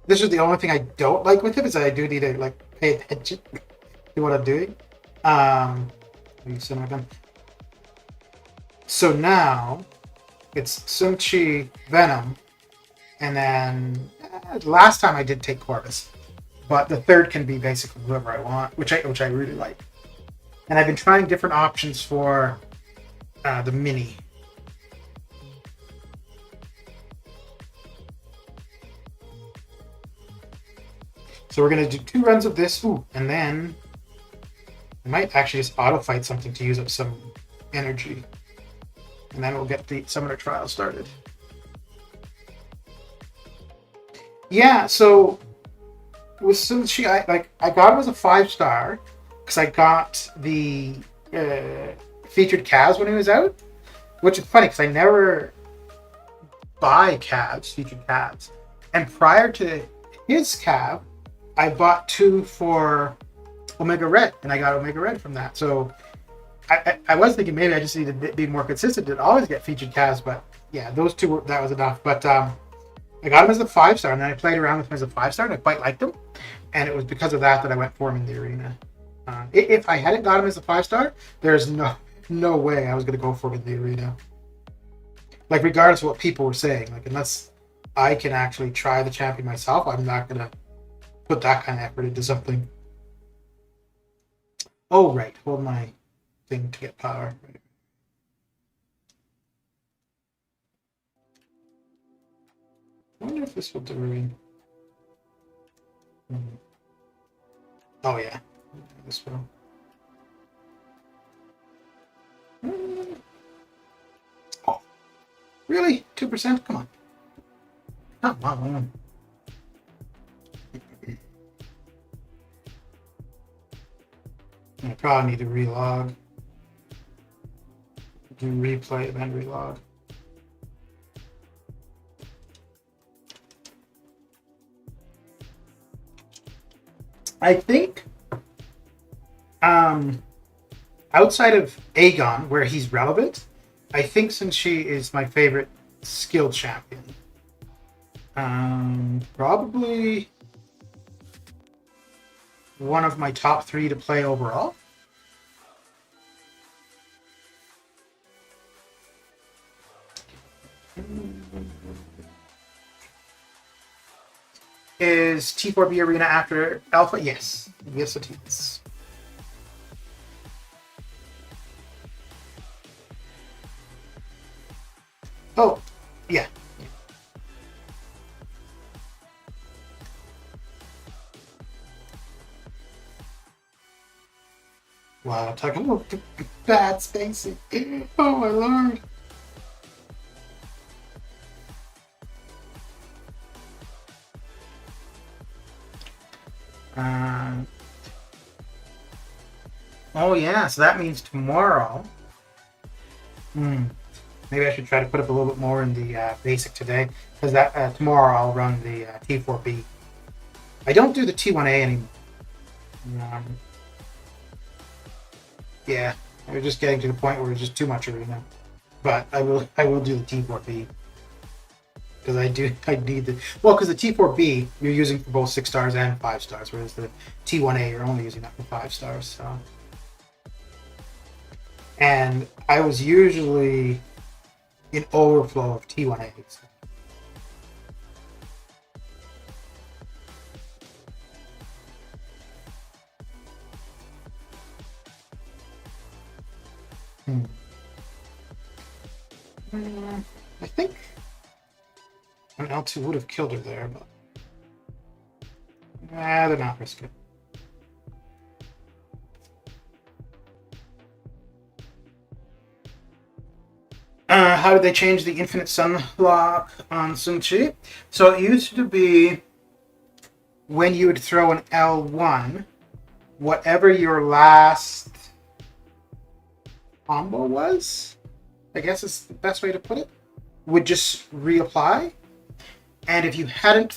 This is the only thing I don't like with it, is that I do need to like pay attention to what I'm doing. So now, it's Sun Chi, Venom, and then last time I did take Corvus, but the third can be basically whoever I want, which I really like. And I've been trying different options for the mini. So we're gonna do 2 runs of this, and then I might actually just auto fight something to use up some energy, and then we'll get the summoner trial started. Yeah, so with Sun Chi, I got him as a 5-star because I got the featured calves when he was out, which is funny because I never buy featured calves, and prior to his calf, I bought 2 for Omega Red, and I got Omega Red from that. So I was thinking maybe I just need to be more consistent and always get featured calves, but yeah, those 2 that was enough. But I got him as a 5-star, and then I played around with him as a 5-star, and I quite liked him. And it was because of that I went for him in the arena. If I hadn't got him as a 5-star, there's no way I was going to go for him in the arena. Like, regardless of what people were saying, like, unless I can actually try the champion myself, I'm not going to put that kind of effort into something. Oh, right. Hold my thing to get power. Right. I wonder if this will do. Oh, yeah. This will. Oh, really? 2%? Come on. Come on. I probably need to relog. Do replay and then relog. I think outside of Aegon, where he's relevant, I think Sun Chi is my favorite skill champion. Probably one of my top 3 to play overall. Is T4B Arena after Alpha? Yes. Yes, it is. Oh, yeah. Wow, talking about bad spacing. Oh my lord. Oh yeah, so that means tomorrow. Maybe I should try to put up a little bit more in the basic today, because that tomorrow I'll run the T4B. I don't do the T1A anymore. Yeah, we're just getting to the point where it's just too much arena. But I will do the T4B. Because I need the... Well, because the T4B you're using for both 6 stars and 5 stars, whereas the T1A you're only using that for 5 stars, so... And I was usually in overflow of T1As. I think an L2 would have killed her there, but They're not risky. How did they change the infinite sun block on Sun Chi? So it used to be when you would throw an L1, whatever your last combo was, I guess is the best way to put it, would just reapply. And if you hadn't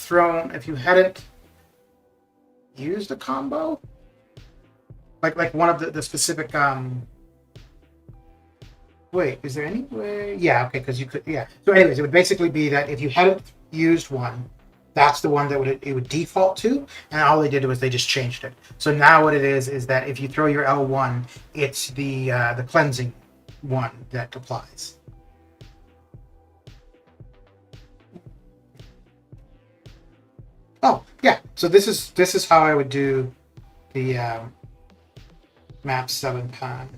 used a combo, like one of the specific wait, is there any way? Yeah, okay, because you could, yeah. So anyways, it would basically be that if you hadn't used one, that's the one that it would default to, and all they did was they just changed it. So now what it is that if you throw your L1, it's the cleansing one that applies. Oh, yeah. So this is how I would do the map 7 pan.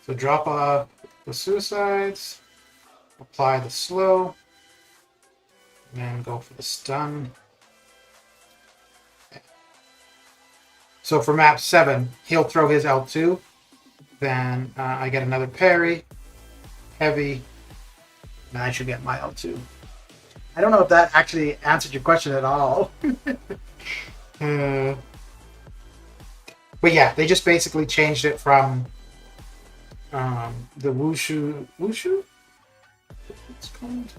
So drop off the suicides, apply the slow, and then go for the stun. Okay. So for map 7, he'll throw his L2, then I get another parry, heavy, and I should get my L2. I don't know if that actually answered your question at all. But yeah, they just basically changed it from the wushu. What's it called?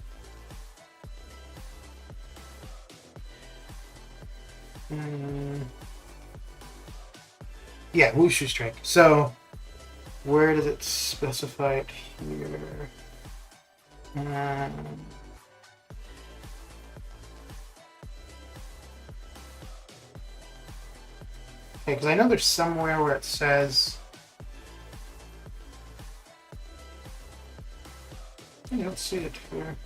Yeah, wushu strike. So where does it specify it here? Okay, because I know there's somewhere where it says. I don't see it here.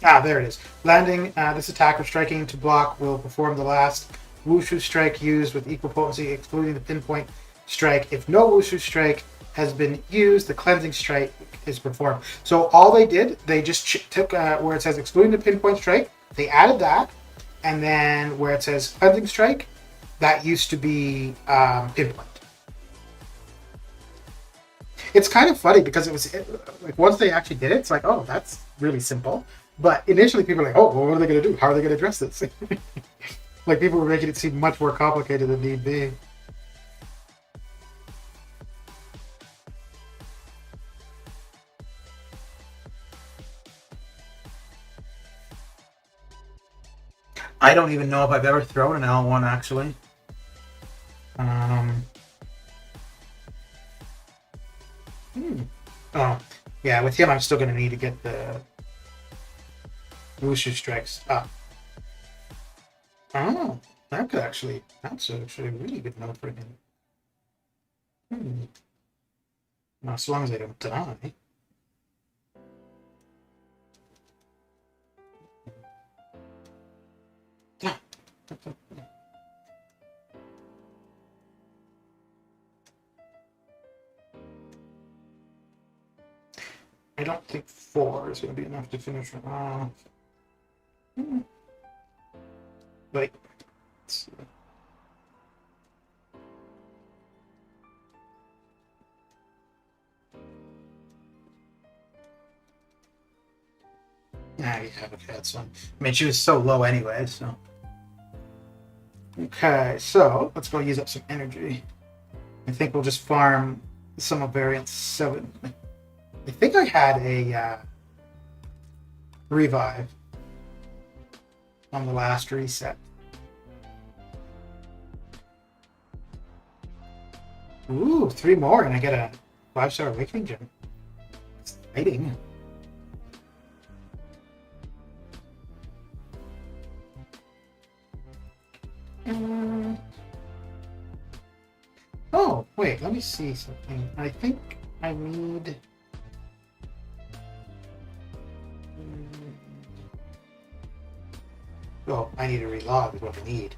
Ah, there it is. Landing, this attack or striking to block will perform the last wushu strike used with equal potency, excluding the pinpoint strike. If no wushu strike has been used, the cleansing strike is performed. So all they did, they just took where it says excluding the pinpoint strike, they added that, and then where it says cleansing strike, that used to be pinpoint. It's kind of funny because it was like once they actually did it, it's like, oh, that's really simple. But initially, people were like, oh, well, what are they going to do? How are they going to address this? Like people were making it seem much more complicated than need be. I don't even know if I've ever thrown an L1 actually. Oh, yeah, with him I'm still going to need to get the wushu strikes up. Oh, that's actually a really good note for him. Well, as long as I don't die. Yeah. I don't think 4 is going to be enough to finish it off. Wait. Yeah, okay, that's fine. I mean, she was so low anyway, so. Okay, so let's go use up some energy. I think we'll just farm some of variant 7. I think I had a revive on the last reset. Ooh, 3 more and I get a 5-star awakening gem. Exciting. Oh, wait, let me see something. I think I need... Oh, I need to relog is what I need.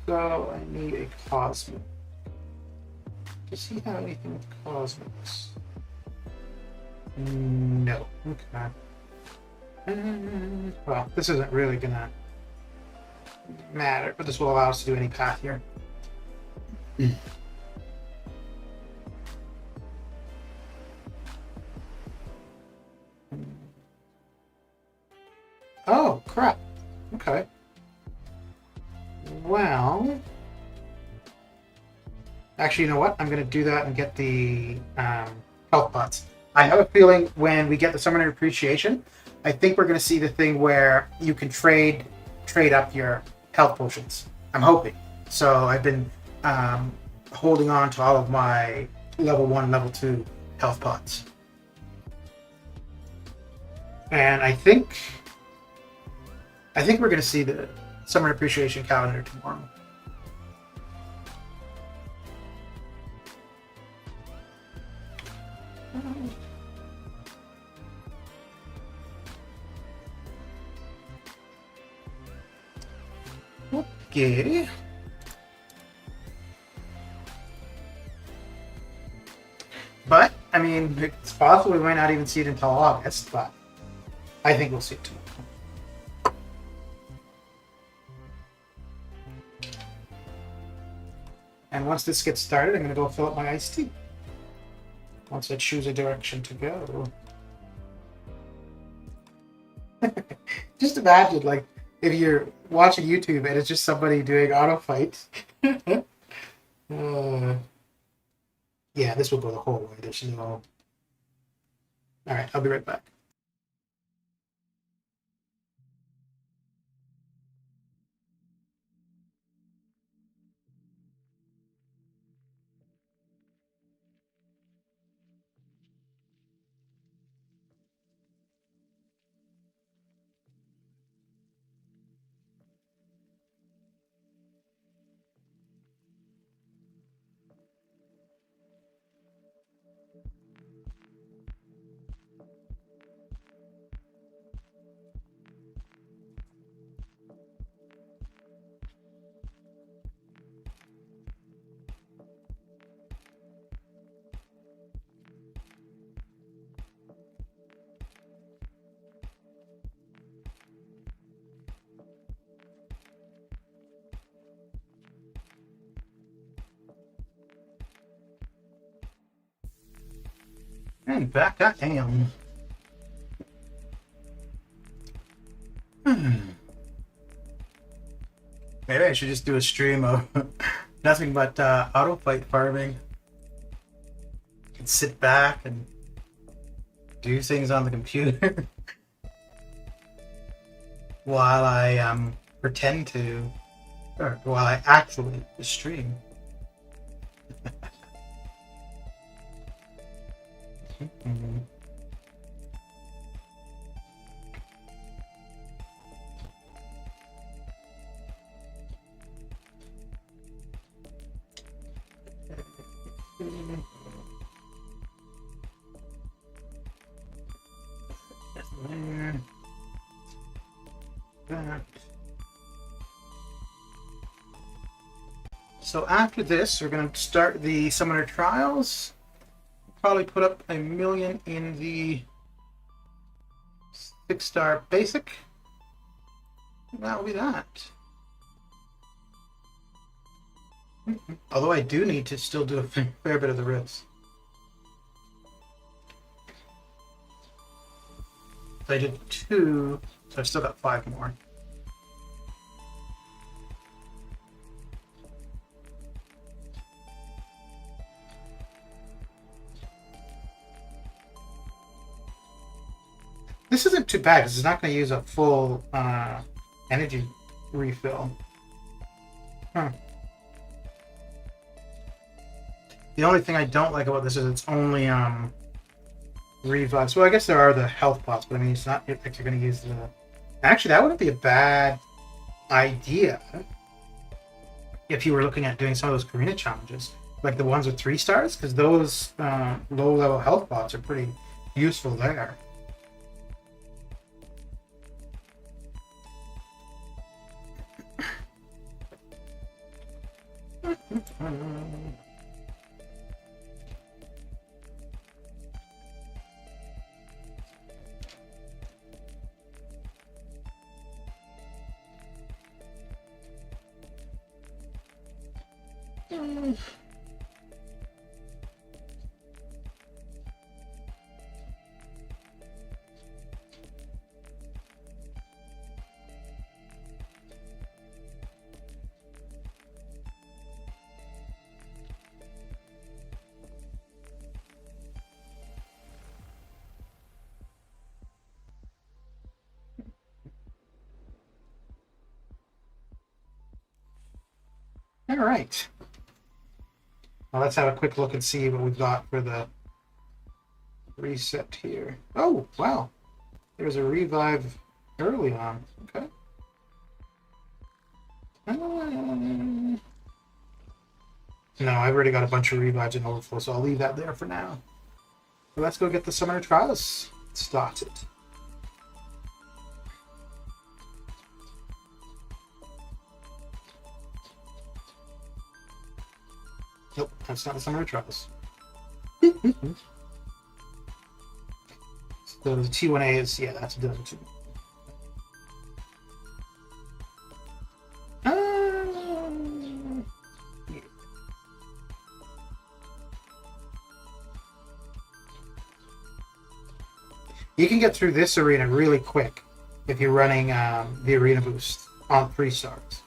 So I need a cosmic. Does he have anything with cosmics? No. Okay. Well, this isn't really gonna matter, but this will allow us to do any path here. Oh, crap. Okay. Well, actually, you know what? I'm going to do that and get the health pots. I have a feeling when we get the Summoner Appreciation, I think we're going to see the thing where you can trade up your health potions. I'm hoping. So I've been holding on to all of my level 1, level 2 health pots. And I think we're going to see the Summer Appreciation calendar tomorrow. Okay. But, I mean, it's possible we might not even see it until August, but I think we'll see it tomorrow. And once this gets started, I'm going to go fill up my iced tea. Once I choose a direction to go. Just imagine, like, if you're watching YouTube and it's just somebody doing auto fight. Yeah, this will go the whole way. There's no... Alright, I'll be right back. And back I am. Maybe I should just do a stream of nothing but auto fight farming. And sit back and do things on the computer while I pretend to, or while I actually stream. So after this, we're going to start the Summoner Trials. Probably put up 1 million in the 6-star basic. That will be that. Although I do need to still do a fair bit of the rifts. So I did 2, so I've still got 5 more. This isn't too bad because it's not going to use a full energy refill. Huh. The only thing I don't like about this is it's only revives. Well, I guess there are the health pots, but I mean, it's not like you're going to use the... Actually, that wouldn't be a bad idea if you were looking at doing some of those Karina challenges, like the ones with 3 stars, because those low-level health pots are pretty useful there. All right. Well, let's have a quick look and see what we've got for the reset here. Oh, wow. There's a revive early on. Okay. No, I've already got a bunch of revives in overflow, so I'll leave that there for now. So let's go get the Summoner Trials started. Nope, that's not the Summoner Trials. So the T1A is, yeah, that's a dozen too. Yeah. You can get through this arena really quick if you're running the arena boost on 3 stars.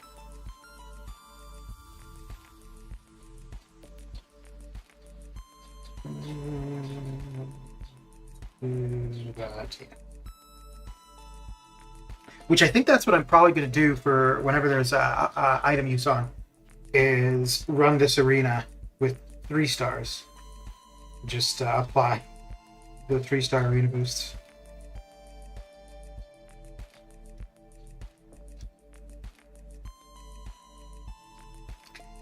Which I think that's what I'm probably going to do for whenever there's a item use on, is run this arena with 3 stars. Just apply the 3-star arena boosts.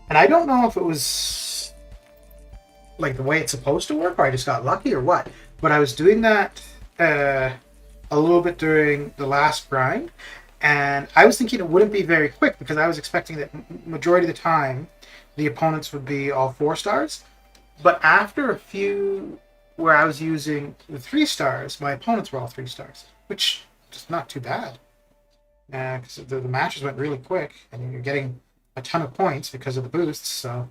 And I don't know if it was like the way it's supposed to work, or I just got lucky, or what. But I was doing that a little bit during the last grind, and I was thinking it wouldn't be very quick because I was expecting that majority of the time the opponents would be all 4 stars. But after a few where I was using the 3 stars, my opponents were all 3 stars, which is not too bad. Because the matches went really quick, and you're getting a ton of points because of the boosts, so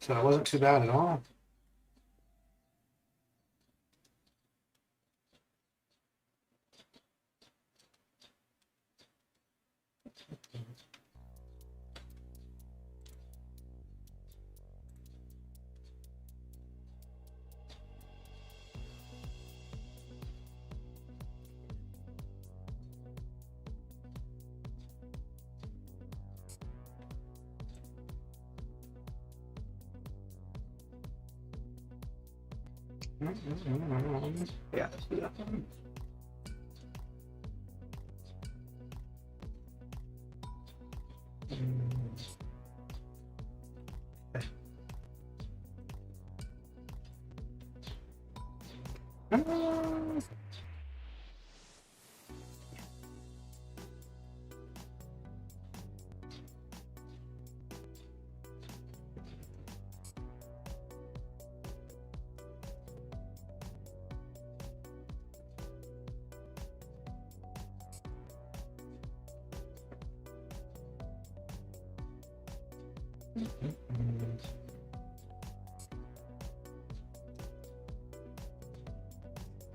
it wasn't too bad at all. Yeah, let's do that one.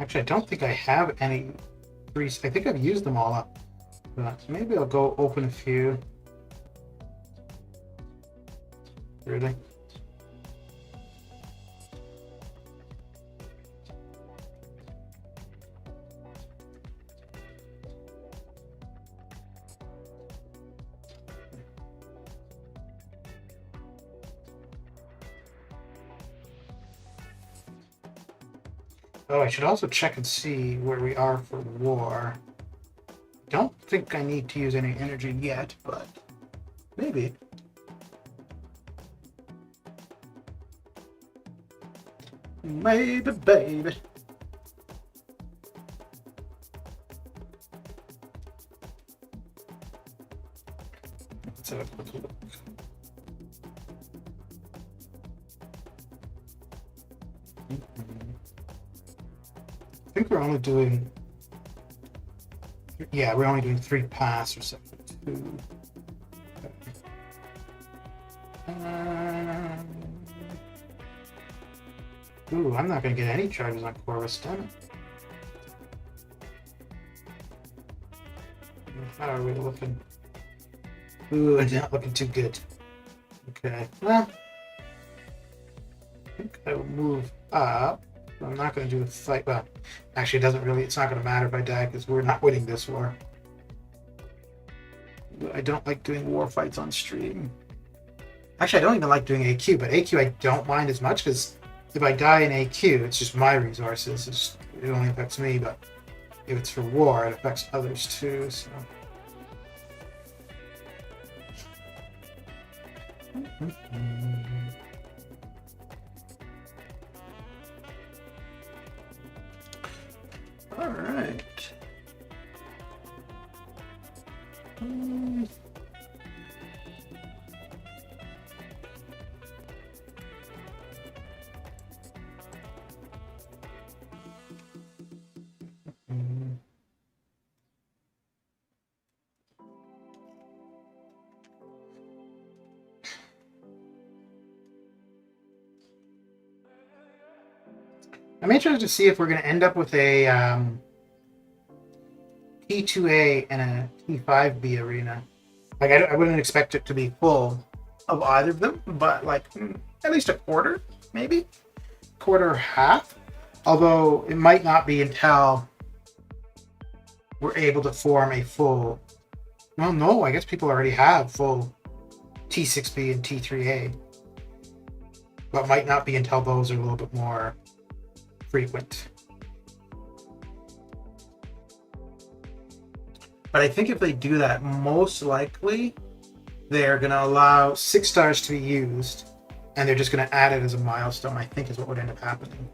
Actually, I don't think I have any 3. I think I've used them all up. But maybe I'll go open a few. Really? Oh, I should also check and see where we are for war. Don't think I need to use any energy yet, but maybe. Maybe, baby. Let's have a quick look. I think we're only doing. Yeah, we're only doing 3 pass or something. 2. Ooh, I'm not going to get any charges on Corvus, damn it. How are we looking? Ooh, it's not looking too good. Okay, well, I think I will move up. I'm not going to do a fight. Well, actually, it doesn't really. It's not going to matter if I die because we're not winning this war. I don't like doing war fights on stream. Actually, I don't even like doing AQ, but AQ I don't mind as much because if I die in AQ, it's just my resources. It only affects me, but if it's for war, it affects others too. So. All right. I'm interested to see if we're going to end up with a T2A and a T5B arena. Like, I wouldn't expect it to be full of either of them, but like at least a quarter, maybe quarter or half. Although it might not be until we're able to form a full. Well, no, I guess people already have full T6B and T3A, but might not be until those are a little bit more frequent. But I think if they do that, most likely they're going to allow 6 stars to be used, and they're just going to add it as a milestone, I think is what would end up happening.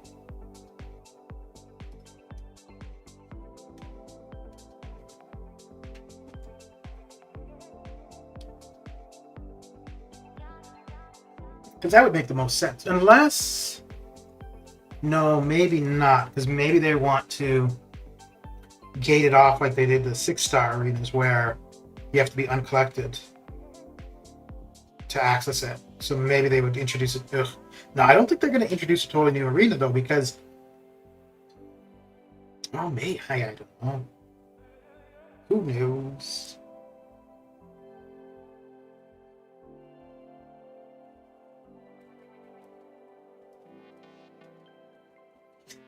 Because that would make the most sense. Unless... No, maybe not. Because maybe they want to gate it off like they did the 6-star arenas where you have to be uncollected to access it. So maybe they would introduce it. Ugh. No, I don't think they're going to introduce a totally new arena though, because oh, maybe I don't know. Who knows?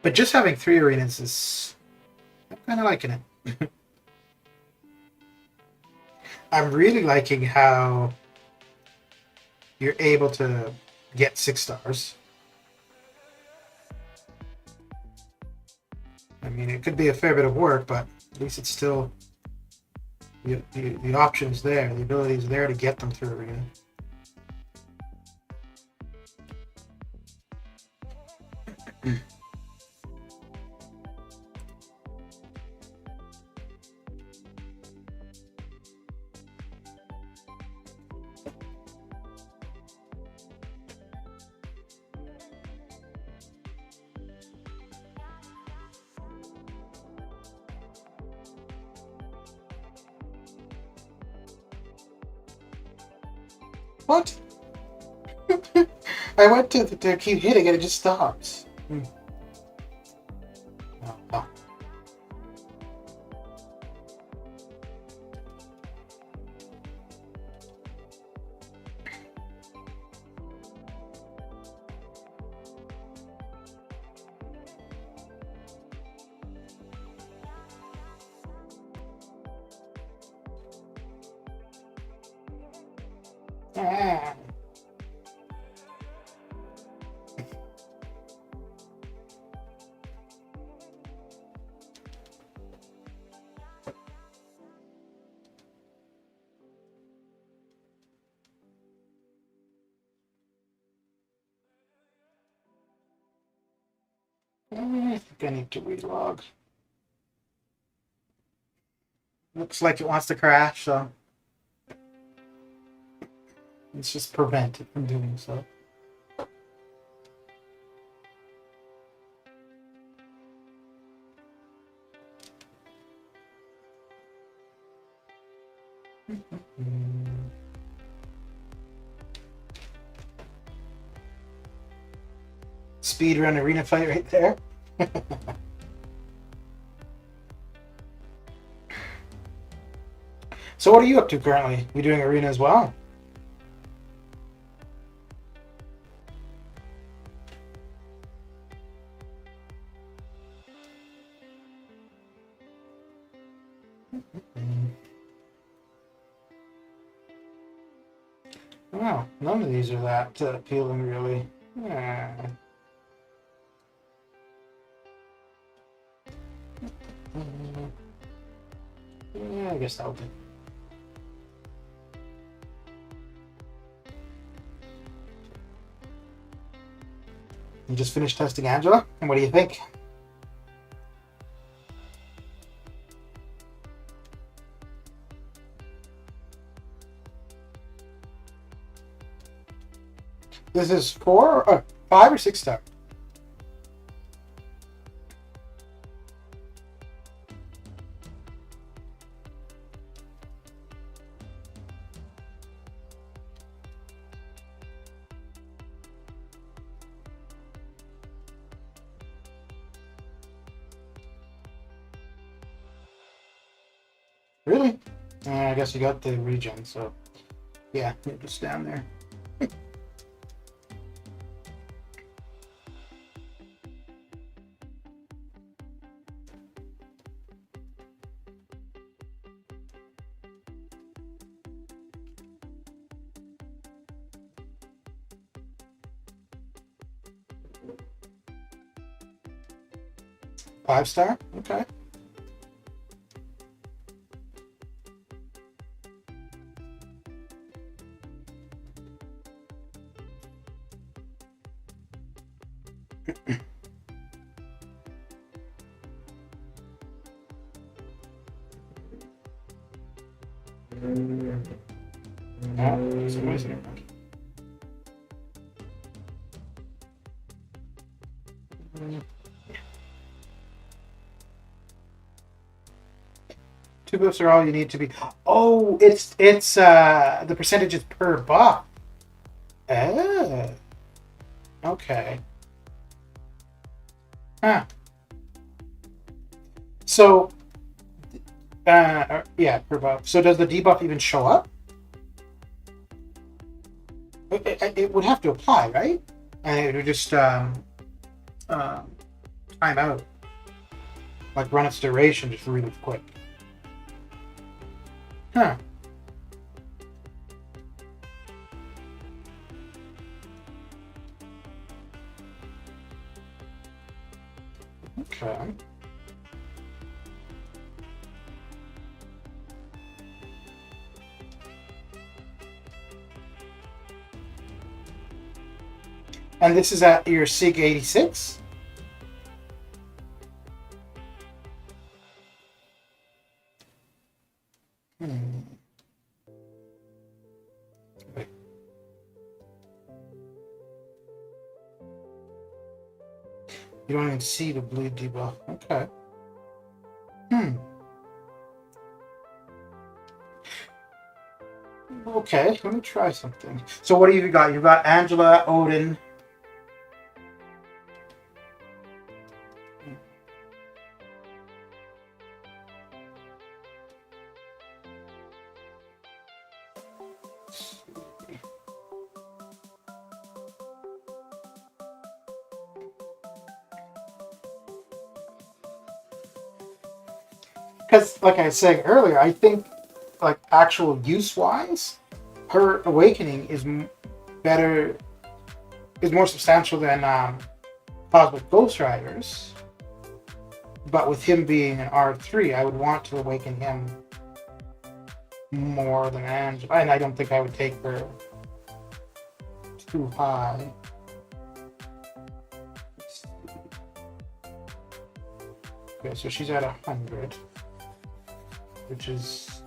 But just having 3 arenas is, I'm kind of liking it. I'm really liking how you're able to get 6 stars. I mean, it could be a fair bit of work, but at least it's still the options there, the abilities there to get them through arena. What? I went to keep hitting it, it just stops. Oh. Ah. I think I need to relog. Looks like it wants to crash, so. It's just prevent it from doing so. Speedrun arena fight right there. So what are you up to currently? You doing arena as well? Wow, none of these are that appealing, really. Yeah, I guess that'll do. You just finished testing Angela, and what do you think? This is 5 or 6 star. Really? I guess you got the regen, so yeah, you're just down there. 5 star? Okay. There's a noise in your back. Two buffs are all you need to be. Oh, it's the percentage is per buff. Oh. Okay. Huh. So, yeah, per buff. So does the debuff even show up? It would have to apply, right? And it would just time out, like run its duration just really quick. Huh. Okay. And this is at your SIG 86? Wait. You don't even see the bleed debuff. Okay. Okay, let me try something. So what do you got? You've got Angela, Odin. Because, like I was saying earlier, I think, like, actual use-wise, her awakening is better, is more substantial than Cosmic Ghost Riders. But with him being an R3, I would want to awaken him more than Angela. And I don't think I would take her too high. Okay, so she's at 100. Which is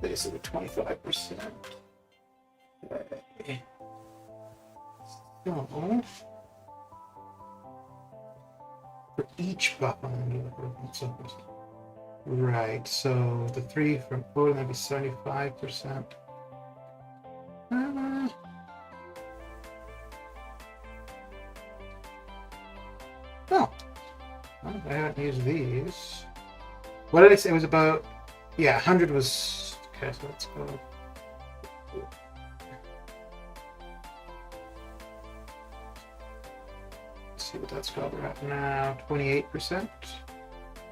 basically 25%. So, for each buff on the right, so the 3 from Odin, that'd be 75%. No. Well, I haven't used these. What did I say? It was about, yeah, 100 was, okay, so let's go. Let's see what that's got. We're at now 28%.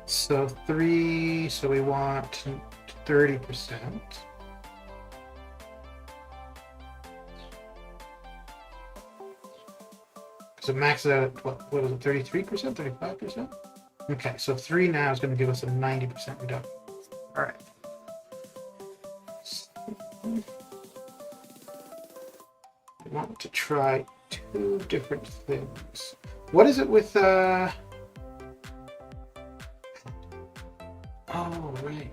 So 3, so we want 30%. So max out at, what was it, 33%, 35%? Okay, so 3 now is going to give us a 90% reduction. All right. I want to try 2 different things. What is it with, oh, right.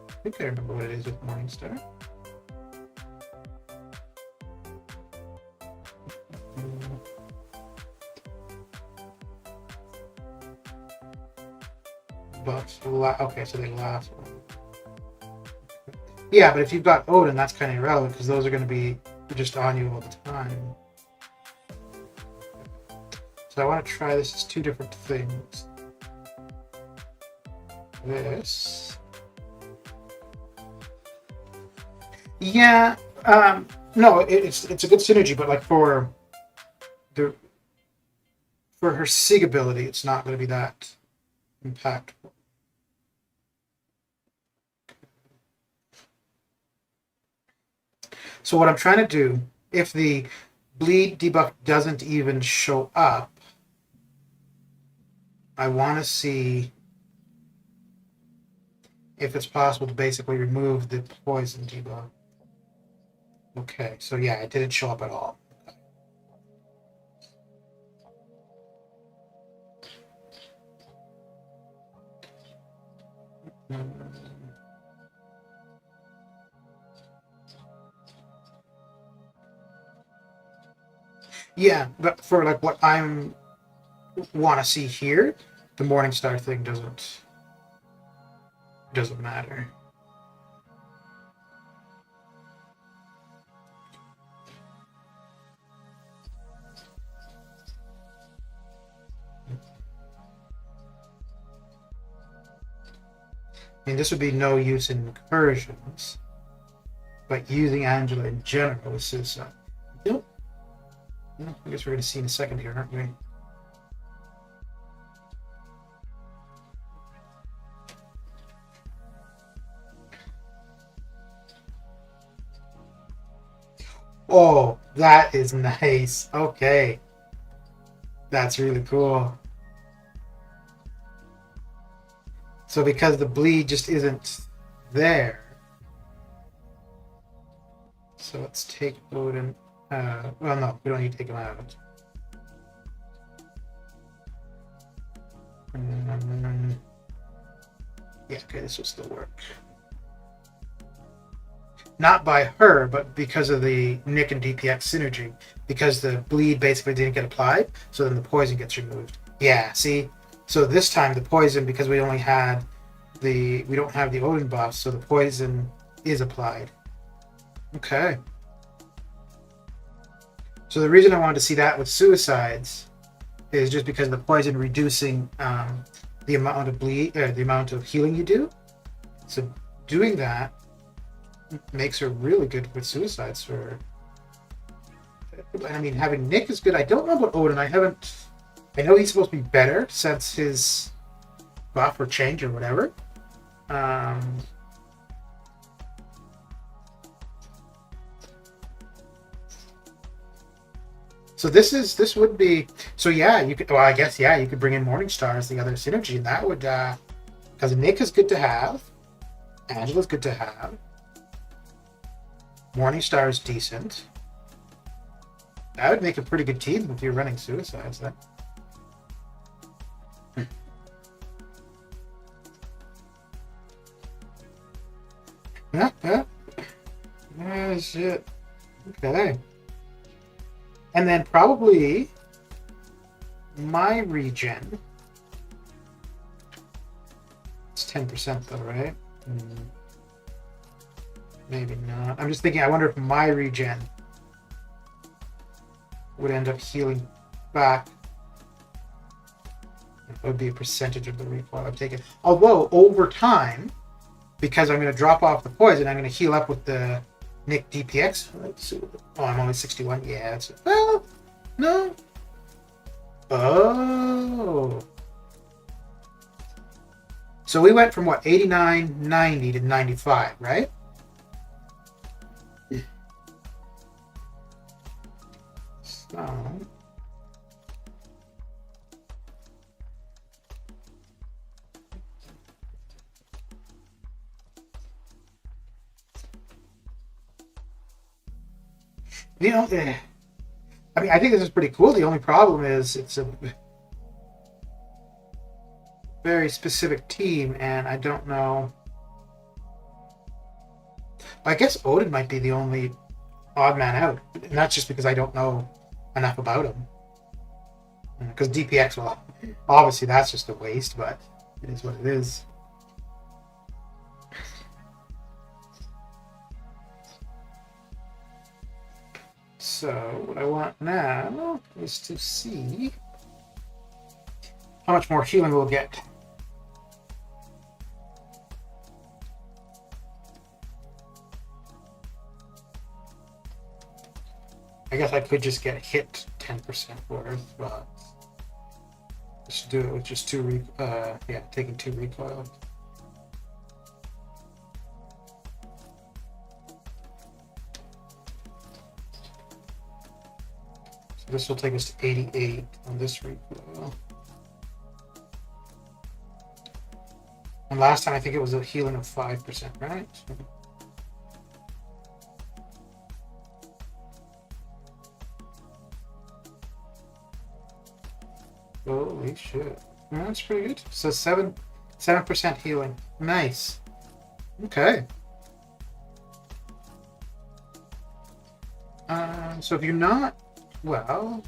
I think I remember what it is with Morningstar. Buffs. Okay, so they last one. Yeah, but if you've got Odin, that's kind of irrelevant because those are going to be just on you all the time. So I want to try this as 2 different things. This. Yeah. No, it's a good synergy, but like for her Sig ability, it's not going to be that impactful. So what I'm trying to do, if the bleed debuff doesn't even show up, I want to see if it's possible to basically remove the poison debuff. Okay, so yeah, it didn't show up at all. Yeah, but for like what I'm want to see here, the Morningstar thing doesn't matter. I mean, this would be no use in incursions, but using Angela in general is suicide. Nope. No, I guess we're going to see in a second here, aren't we? Oh, that is nice. Okay. That's really cool. So because the bleed just isn't there, so let's take Odin. Well, no, we don't need to take him out. Yeah, okay, this will still work. Not by her, but because of the Nick and DPX synergy. Because the bleed basically didn't get applied, so then the poison gets removed. Yeah, see? So this time the poison, because we only had we don't have the Odin buff, so the poison is applied. Okay. So the reason I wanted to see that with suicides is just because the poison reducing the amount of the amount of healing you do. So doing that makes her really good with suicides. For I mean, having Nick is good. I don't know about Odin. I know he's supposed to be better since his buff or change or whatever. So this would be, so yeah, you could, well, I guess, yeah, you could bring in Morningstar as the other synergy, and that would, because Nick is good to have, Angela's good to have, Morningstar is decent. That would make a pretty good team if you're running suicides then. Oh, shit. Okay. And then probably my regen. It's 10% though, right? Maybe not. I'm just thinking, I wonder if my regen would end up healing back. It would be a percentage of the recoil I've taken. Although, over time, because I'm going to drop off the poison, I'm going to heal up with the Nick DPX. Let's see. Oh, I'm only 61. Yeah, that's it. Well, no. Oh. So we went from what, 89, 90 to 95, right? So. You know, I mean, I think this is pretty cool. The only problem is it's a very specific team, and I don't know. I guess Odin might be the only odd man out, and that's just because I don't know enough about him. Because DPX, well, obviously that's just a waste, but it is what it is. So what I want now is to see how much more healing we'll get. I guess I could just get hit 10% worth, but just do it with just taking 2 recoil. So this will take us to 88 on this recoil. And last time I think it was a healing of 5%, right? Holy shit. That's pretty good. So 7% healing. Nice. Okay. So if you're not, well,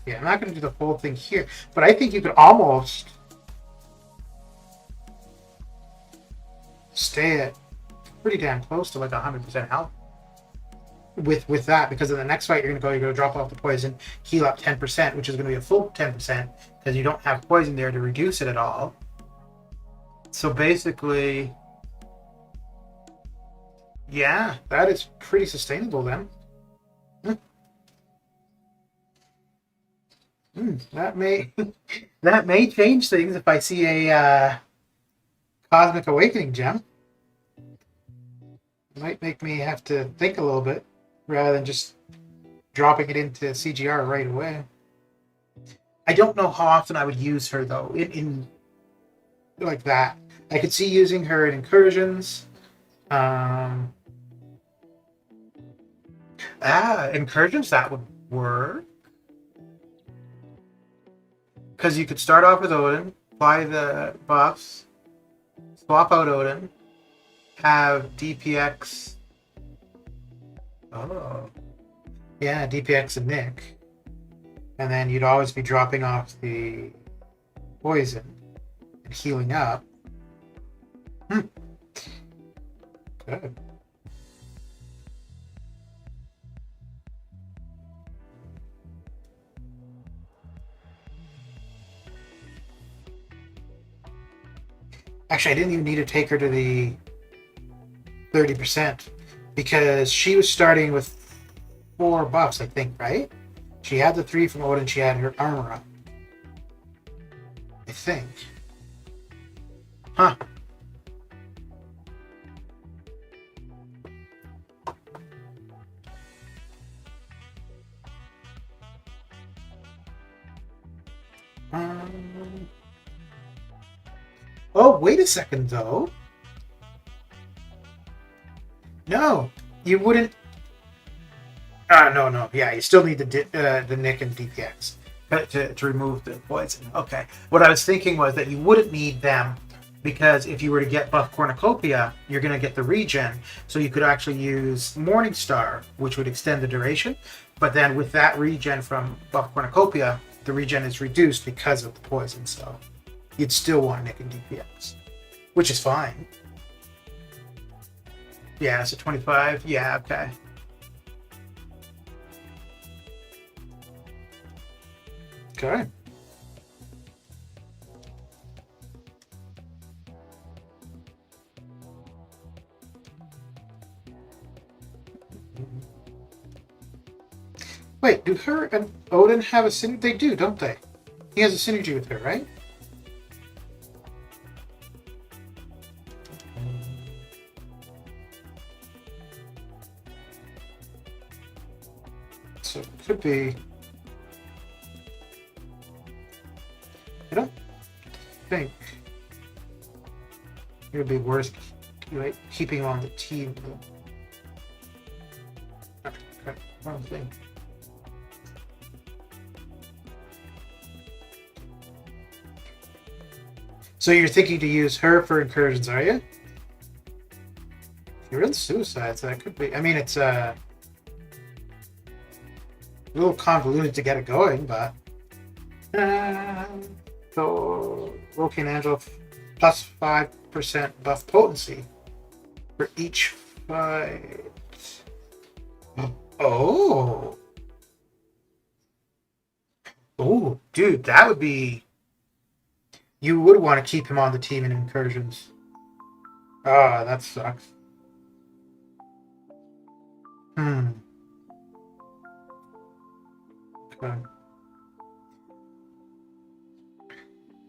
yeah, I'm not going to do the whole thing here, but I think you could almost stay at pretty damn close to like 100% health with that, because in the next fight you're going to drop off the poison, heal up 10%, which is going to be a full 10% because you don't have poison there to reduce it at all. So basically, yeah, that is pretty sustainable then. That may change things if I see a Cosmic Awakening gem. It might make me have to think a little bit rather than just dropping it into CGR right away. I don't know how often I would use her though in like that. I could see using her in incursions. Incursions, that would work. Because you could start off with Odin, apply the buffs, swap out Odin, have DPX. Oh. Yeah, DPX and Nick. And then you'd always be dropping off the poison and healing up. Good. Actually, I didn't even need to take her to the 30% because she was starting with 4 buffs, I think, right? She had the 3 from Odin, she had her armor up. I think. Huh. Um, oh, wait a second, though. No, you wouldn't. No. Yeah, you still need the Nick and DPX to remove the poison. Okay. What I was thinking was that you wouldn't need them because if you were to get buff cornucopia, you're going to get the regen. So you could actually use Morningstar, which would extend the duration. But then with that regen from buff cornucopia, the regen is reduced because of the poison. So you'd still want Nick and DPX, which is fine. Yeah, so 25. Yeah, okay. Okay. Wait, do her and Odin have a synergy? They do, don't they? He has a synergy with her, right? So it could be. I don't think it would be worth keeping him on the team. Okay, wrong thing. So you're thinking to use her for incursions, are you? You're in suicide, so that could be. I mean, it's a little convoluted to get it going, but. So, Loki and Angel plus 5% buff potency for each fight. Oh. Oh, dude, that would be. You would want to keep him on the team in incursions. Ah, that sucks. Okay.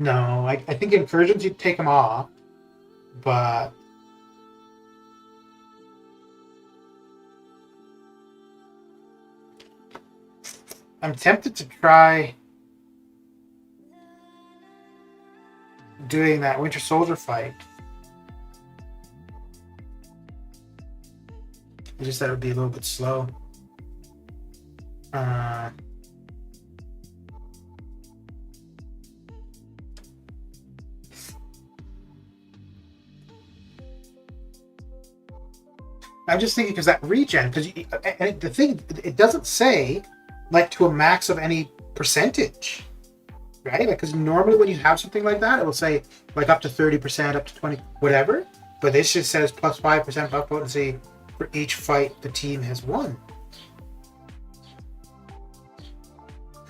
No, I think incursions you'd take him off, but I'm tempted to try doing that Winter Soldier fight. I just thought it would be a little bit slow. I'm just thinking because that regen, and the thing, it doesn't say like to a max of any percentage, right? Like, because normally when you have something like that, it will say like up to 30%, up to 20, whatever. But this just says plus 5% buff potency for each fight the team has won.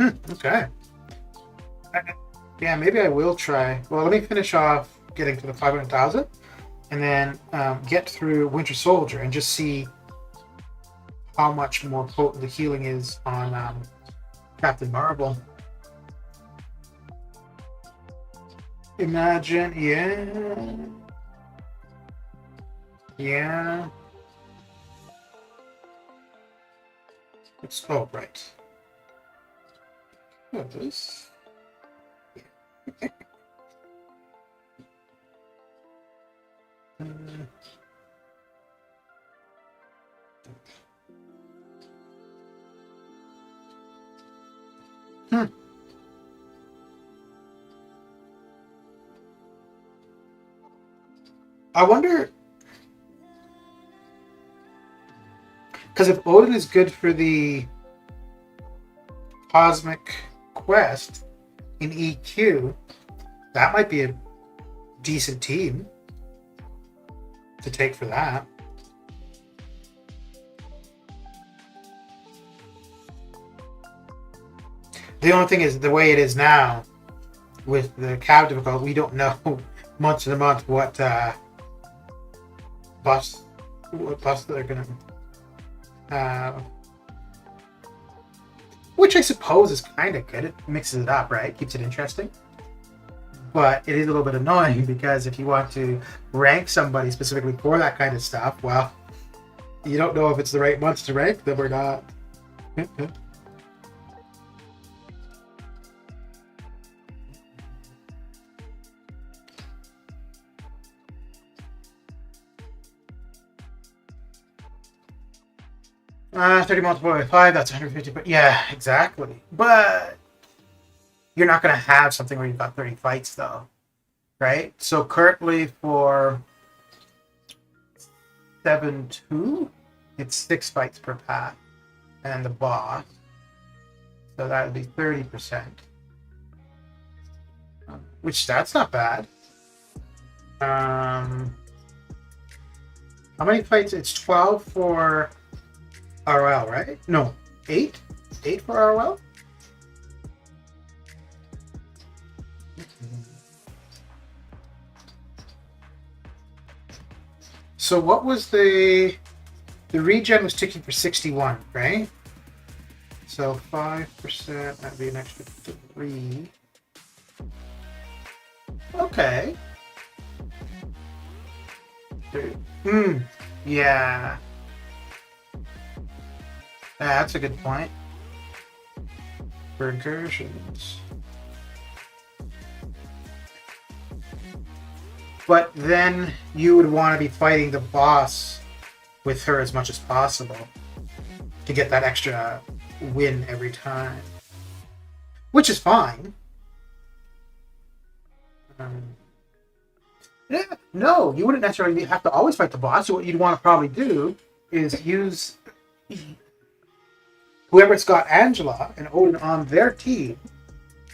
Okay. Yeah, maybe I will try. Well, let me finish off getting to the 500,000. And then get through Winter Soldier and just see how much more potent the healing is on Captain Marvel. Imagine, yeah. It's right. What is this? I wonder, because if Odin is good for the Cosmic Quest in EQ, that might be a decent team to take for that. The only thing is the way it is now with the cab difficulty, we don't know month to month what buffs they're gonna which I suppose is kind of good. It mixes it up, right? Keeps it interesting. But it is a little bit annoying because if you want to rank somebody specifically for that kind of stuff, well, you don't know if it's the right months to rank them or not. 30 multiplied by 5, that's 150. But yeah, exactly. But you're not going to have something where you've got 30 fights, though. Right? So currently for 7-2, it's 6 fights per path. And the boss. So that would be 30%. Which, that's not bad. How many fights? It's 12 for RL, right? No, 8? 8 for RL? So what was the regen was ticking for 61, right? So 5%, that'd be an extra 3. Okay. Yeah. That's a good point. For incursions. But then you would want to be fighting the boss with her as much as possible to get that extra win every time. Which is fine. Yeah, no, you wouldn't necessarily have to always fight the boss. So what you'd want to probably do is use whoever's got Angela and Odin on their team,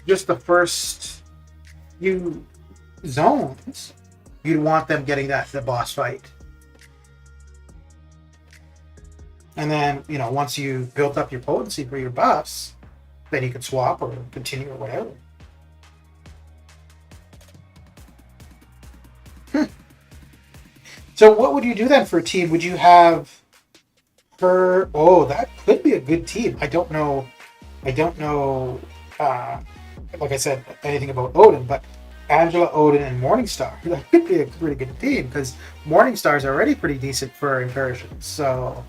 just the first few zones, you'd want them getting the boss fight. And then, once you've built up your potency for your buffs, then you can swap or continue or whatever. So what would you do then for a team? Would you have her? Oh, that could be a good team. I don't know. Like I said, anything about Odin, but Angela, Odin, and Morningstar. That could be a pretty good team because Morningstar is already pretty decent for incursions. So,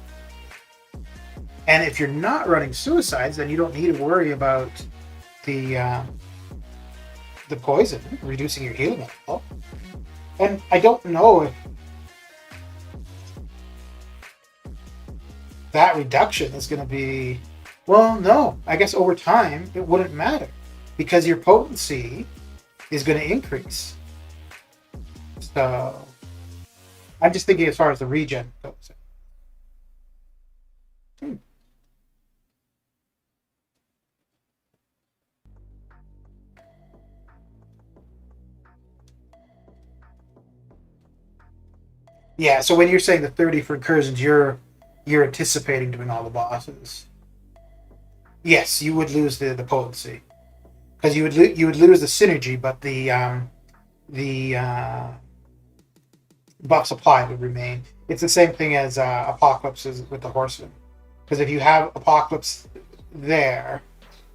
and if you're not running suicides, then you don't need to worry about the poison reducing your healing level. And I don't know if that reduction is going to be, well, no, I guess over time it wouldn't matter because your potency is going to increase. So I'm just thinking as far as the regen goes. Yeah, so when you're saying the 30 for incursions, you're anticipating doing all the bosses. Yes, you would lose the potency because you would lose the synergy, but the buff supply would remain. It's the same thing as Apocalypse is with the Horseman, because if you have Apocalypse there,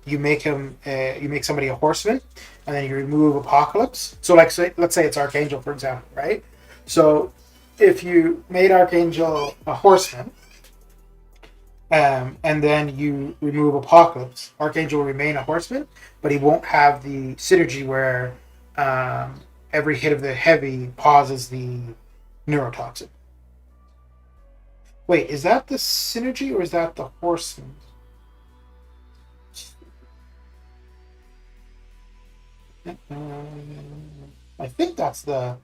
you make somebody a Horseman, and then you remove Apocalypse. So let's say it's Archangel, for example, right? So if you made Archangel a Horseman, and then you remove Apocalypse, Archangel will remain a Horseman, but he won't have the synergy where every hit of the heavy pauses the neurotoxin. Wait, is that the synergy or is that the Horseman? I think that's the...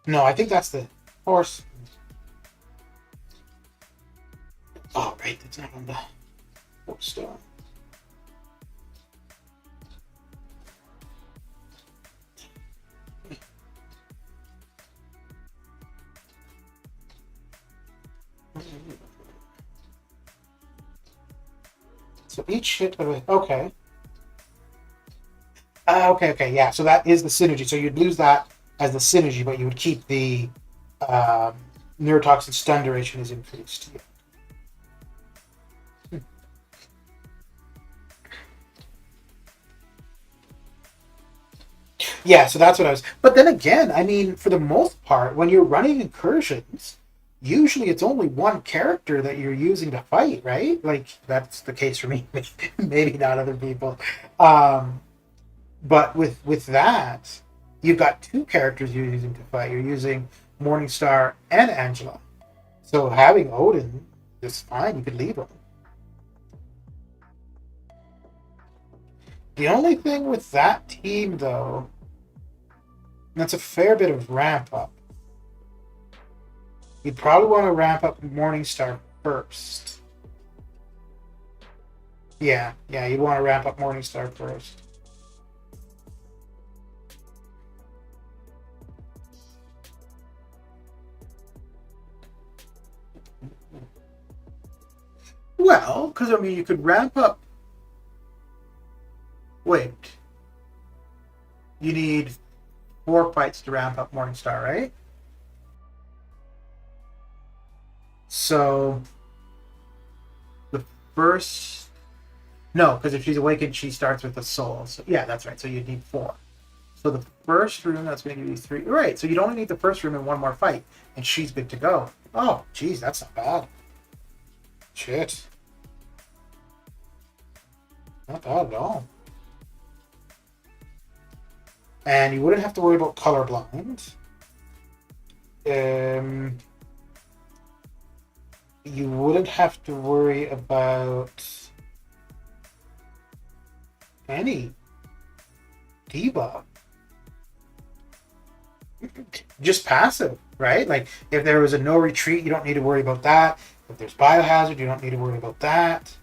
No, I think that's the Horseman. Oh, right, that's not on the bookstore. So each hit of it, okay. Okay, yeah, so that is the synergy. So you'd lose that as the synergy, but you would keep the neurotoxin stun duration is increased. Yeah. Yeah, so that's what I was. But then again, I mean, for the most part, when you're running incursions, usually it's only one character that you're using to fight, right? Like, that's the case for me. Maybe not other people. But with that, you've got two characters you're using to fight. You're using Morningstar and Angela. So having Odin is fine. You could leave him. The only thing with that team, though, that's a fair bit of ramp up. You'd probably want to ramp up Morningstar first. Yeah, you'd want to ramp up Morningstar first. Well, because I mean, you could ramp up. Wait, you need 4 fights to ramp up Morningstar, right? So the first, no, because if she's awakened, she starts with a soul. So yeah, that's right. So you need 4. So the first room, that's going to give you 3. Right. So you'd only need the first room and 1 more fight, and she's good to go. Oh, geez, that's not bad. Shit. Not bad at all. And you wouldn't have to worry about colorblind. You wouldn't have to worry about any debuff. Just passive, right? Like if there was a no retreat, you don't need to worry about that. If there's biohazard, you don't need to worry about that.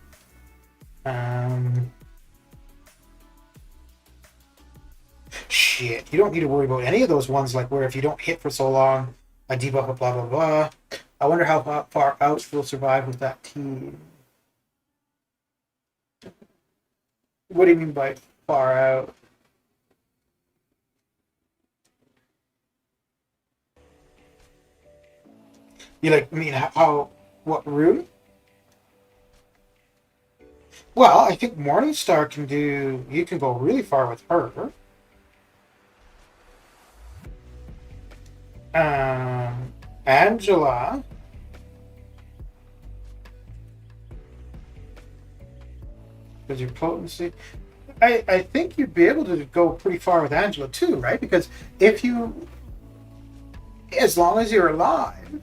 Shit, you don't need to worry about any of those ones, like where if you don't hit for so long, a debuff, blah blah blah. I wonder how far out we'll survive with that team. What do you mean by far out? You like mean how what room? Well, I think Morningstar can do. You can go really far with her. Angela. Because your potency. I think you'd be able to go pretty far with Angela too, right? Because if you, as long as you're alive,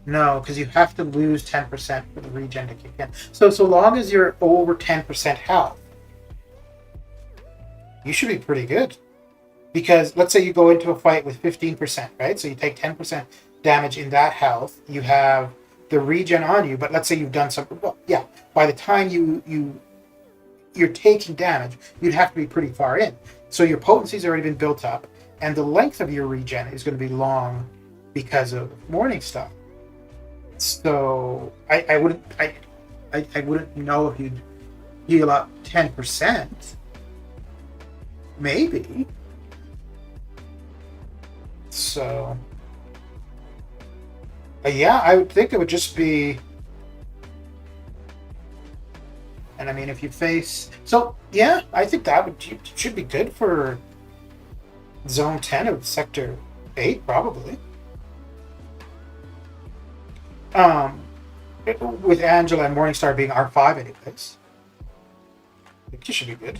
no, because you have to lose 10% for the regen to kick in. So long as you're over 10% health, you should be pretty good. Because let's say you go into a fight with 15%, right? So you take 10% damage in that health. You have the regen on you, but let's say you've done something. Well, yeah, by the time you're taking damage, you'd have to be pretty far in. So your potency's already been built up, and the length of your regen is going to be long because of Morningstar. So I wouldn't know if you'd heal up 10%. Maybe. So yeah, I would think it would just be. And I mean, if you face, so yeah, I think that should be good for Zone 10 of Sector 8, probably. With Angela and Morningstar being R5 anyways. I think you should be good.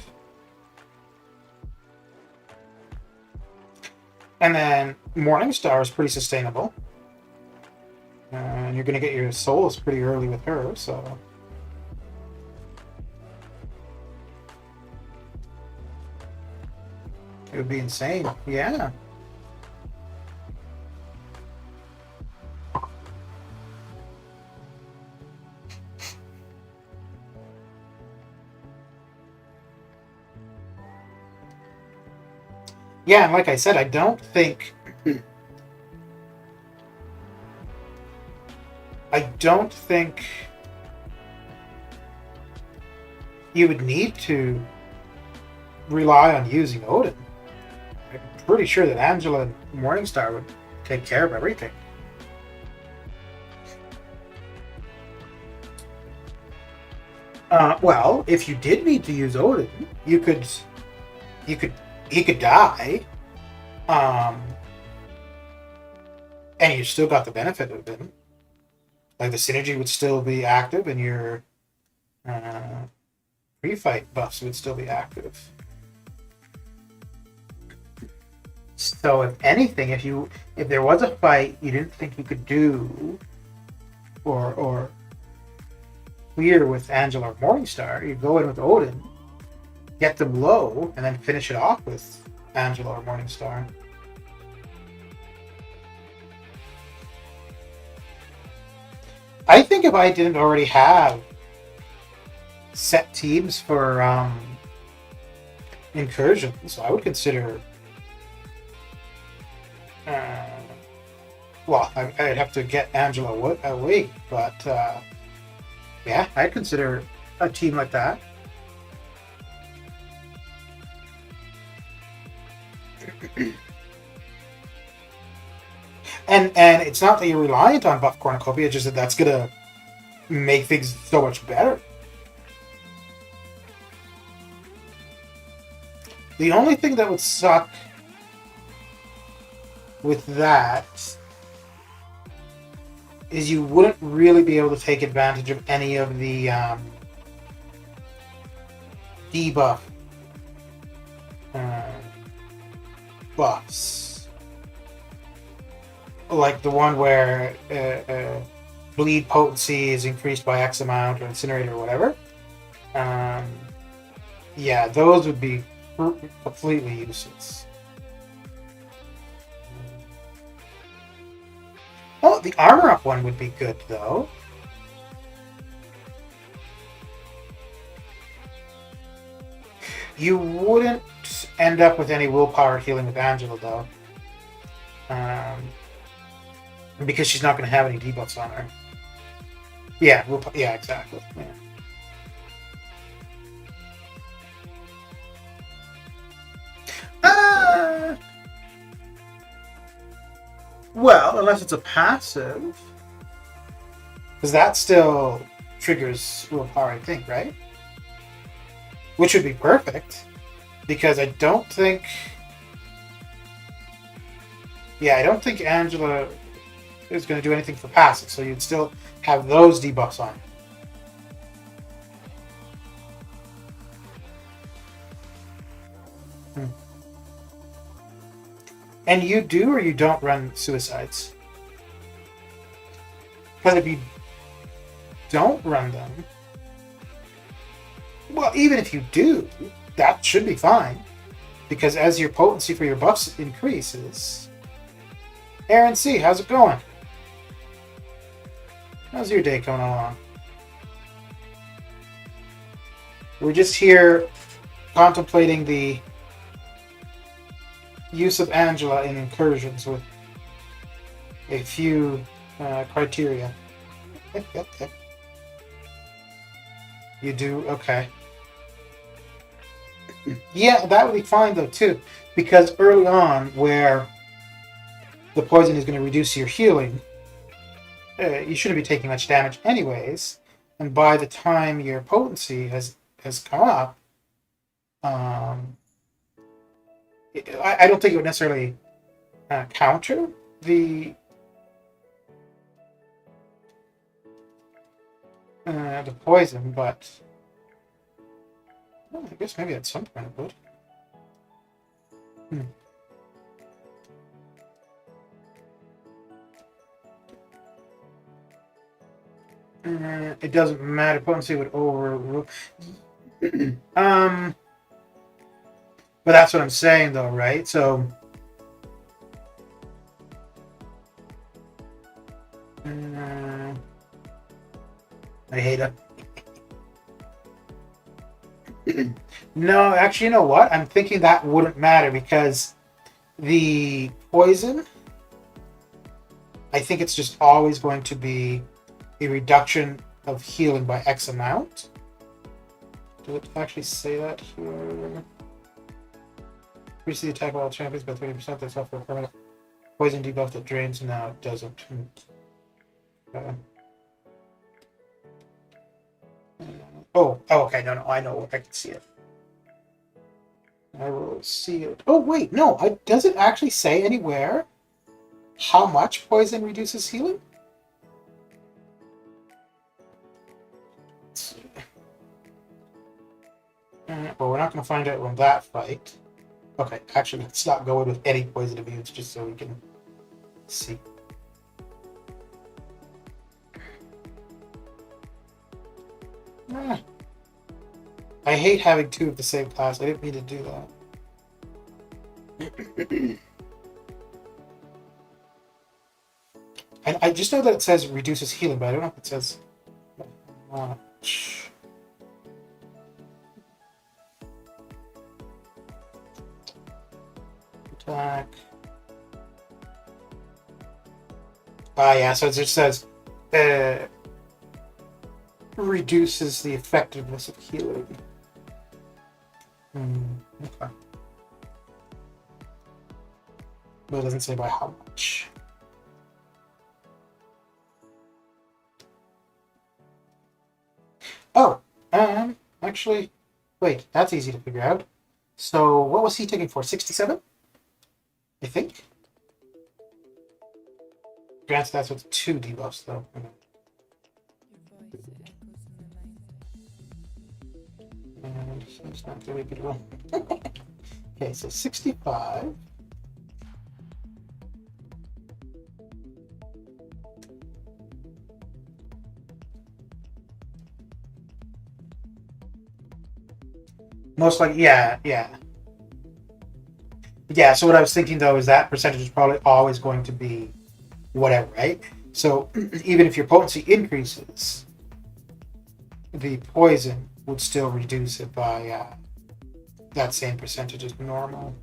And then Morningstar is pretty sustainable. And you're going to get your souls pretty early with her, so. It would be insane. Yeah. Yeah, and like I said, I don't think you would need to rely on using Odin. I'm pretty sure that Angela and Morningstar would take care of everything. Well, if you did need to use Odin, he could die, and you still got the benefit of him. Like the synergy would still be active, and your pre-fight buffs would still be active. So, if anything, if there was a fight you didn't think you could do, or clear with Angela or Morningstar, you go in with Odin, get them low and then finish it off with Angela or Morningstar. I think if I didn't already have set teams for incursions, I would consider. Well, I'd have to get Angela away, but yeah, I'd consider a team like that. And it's not that you're reliant on buff cornucopia, it's just that that's gonna make things so much better. The only thing that would suck with that is you wouldn't really be able to take advantage of any of the debuff buffs. Like the one where bleed potency is increased by X amount, or incinerator, or whatever. Yeah, those would be completely useless. Oh, the armor up one would be good, though. You wouldn't end up with any willpower healing with Angela, though. Because she's not going to have any debuffs on her. Yeah, yeah, exactly. Yeah. Well, unless it's a passive. Because that still triggers willpower, I think, right? Which would be perfect. Because I don't think... Yeah, I don't think Angela is going to do anything for passive, so you'd still have those debuffs on. And you do or you don't run suicides? Because if you don't run them, well, even if you do, that should be fine. Because as your potency for your buffs increases... Aaron C., how's it going? How's your day coming along? We're just here contemplating the use of Angela in incursions with a few criteria. You do? Okay. Yeah, that would be fine though too, because early on where the poison is going to reduce your healing, you shouldn't be taking much damage anyways, and by the time your potency has come up, I don't think it would necessarily counter the poison, but well, I guess maybe at some point it would. It doesn't matter. Potency would overrule. But that's what I'm saying, though, right? So, I hate it. No, actually, you know what? I'm thinking that wouldn't matter because the poison, I think it's just always going to be a reduction of healing by X amount. Did it actually say that here? Increase the attack of all champions by 30%. They suffer a permanent poison debuff that drains. Now it doesn't. Oh, okay. No, I know. I can see it. I will see it. Oh, wait. No, does it actually say anywhere how much poison reduces healing? Well, we're not going to find out on that fight. Okay, actually, let's not go in with any poison immunes just so we can see. I hate having two of the same class. I didn't mean to do that. And I just know that it says reduces healing, but I don't know if it says much. Attack. Yeah, so it just says reduces the effectiveness of healing. Okay. But it doesn't say by how much. Oh, actually, wait, that's easy to figure out. So, what was he taking for? 67? I think. Granted, that's with 2 debuffs, though. And he's not doing a good one. Okay, so 65. Most likely, yeah. Yeah, so what I was thinking, though, is that percentage is probably always going to be whatever, right? So even if your potency increases, the poison would still reduce it by that same percentage as normal.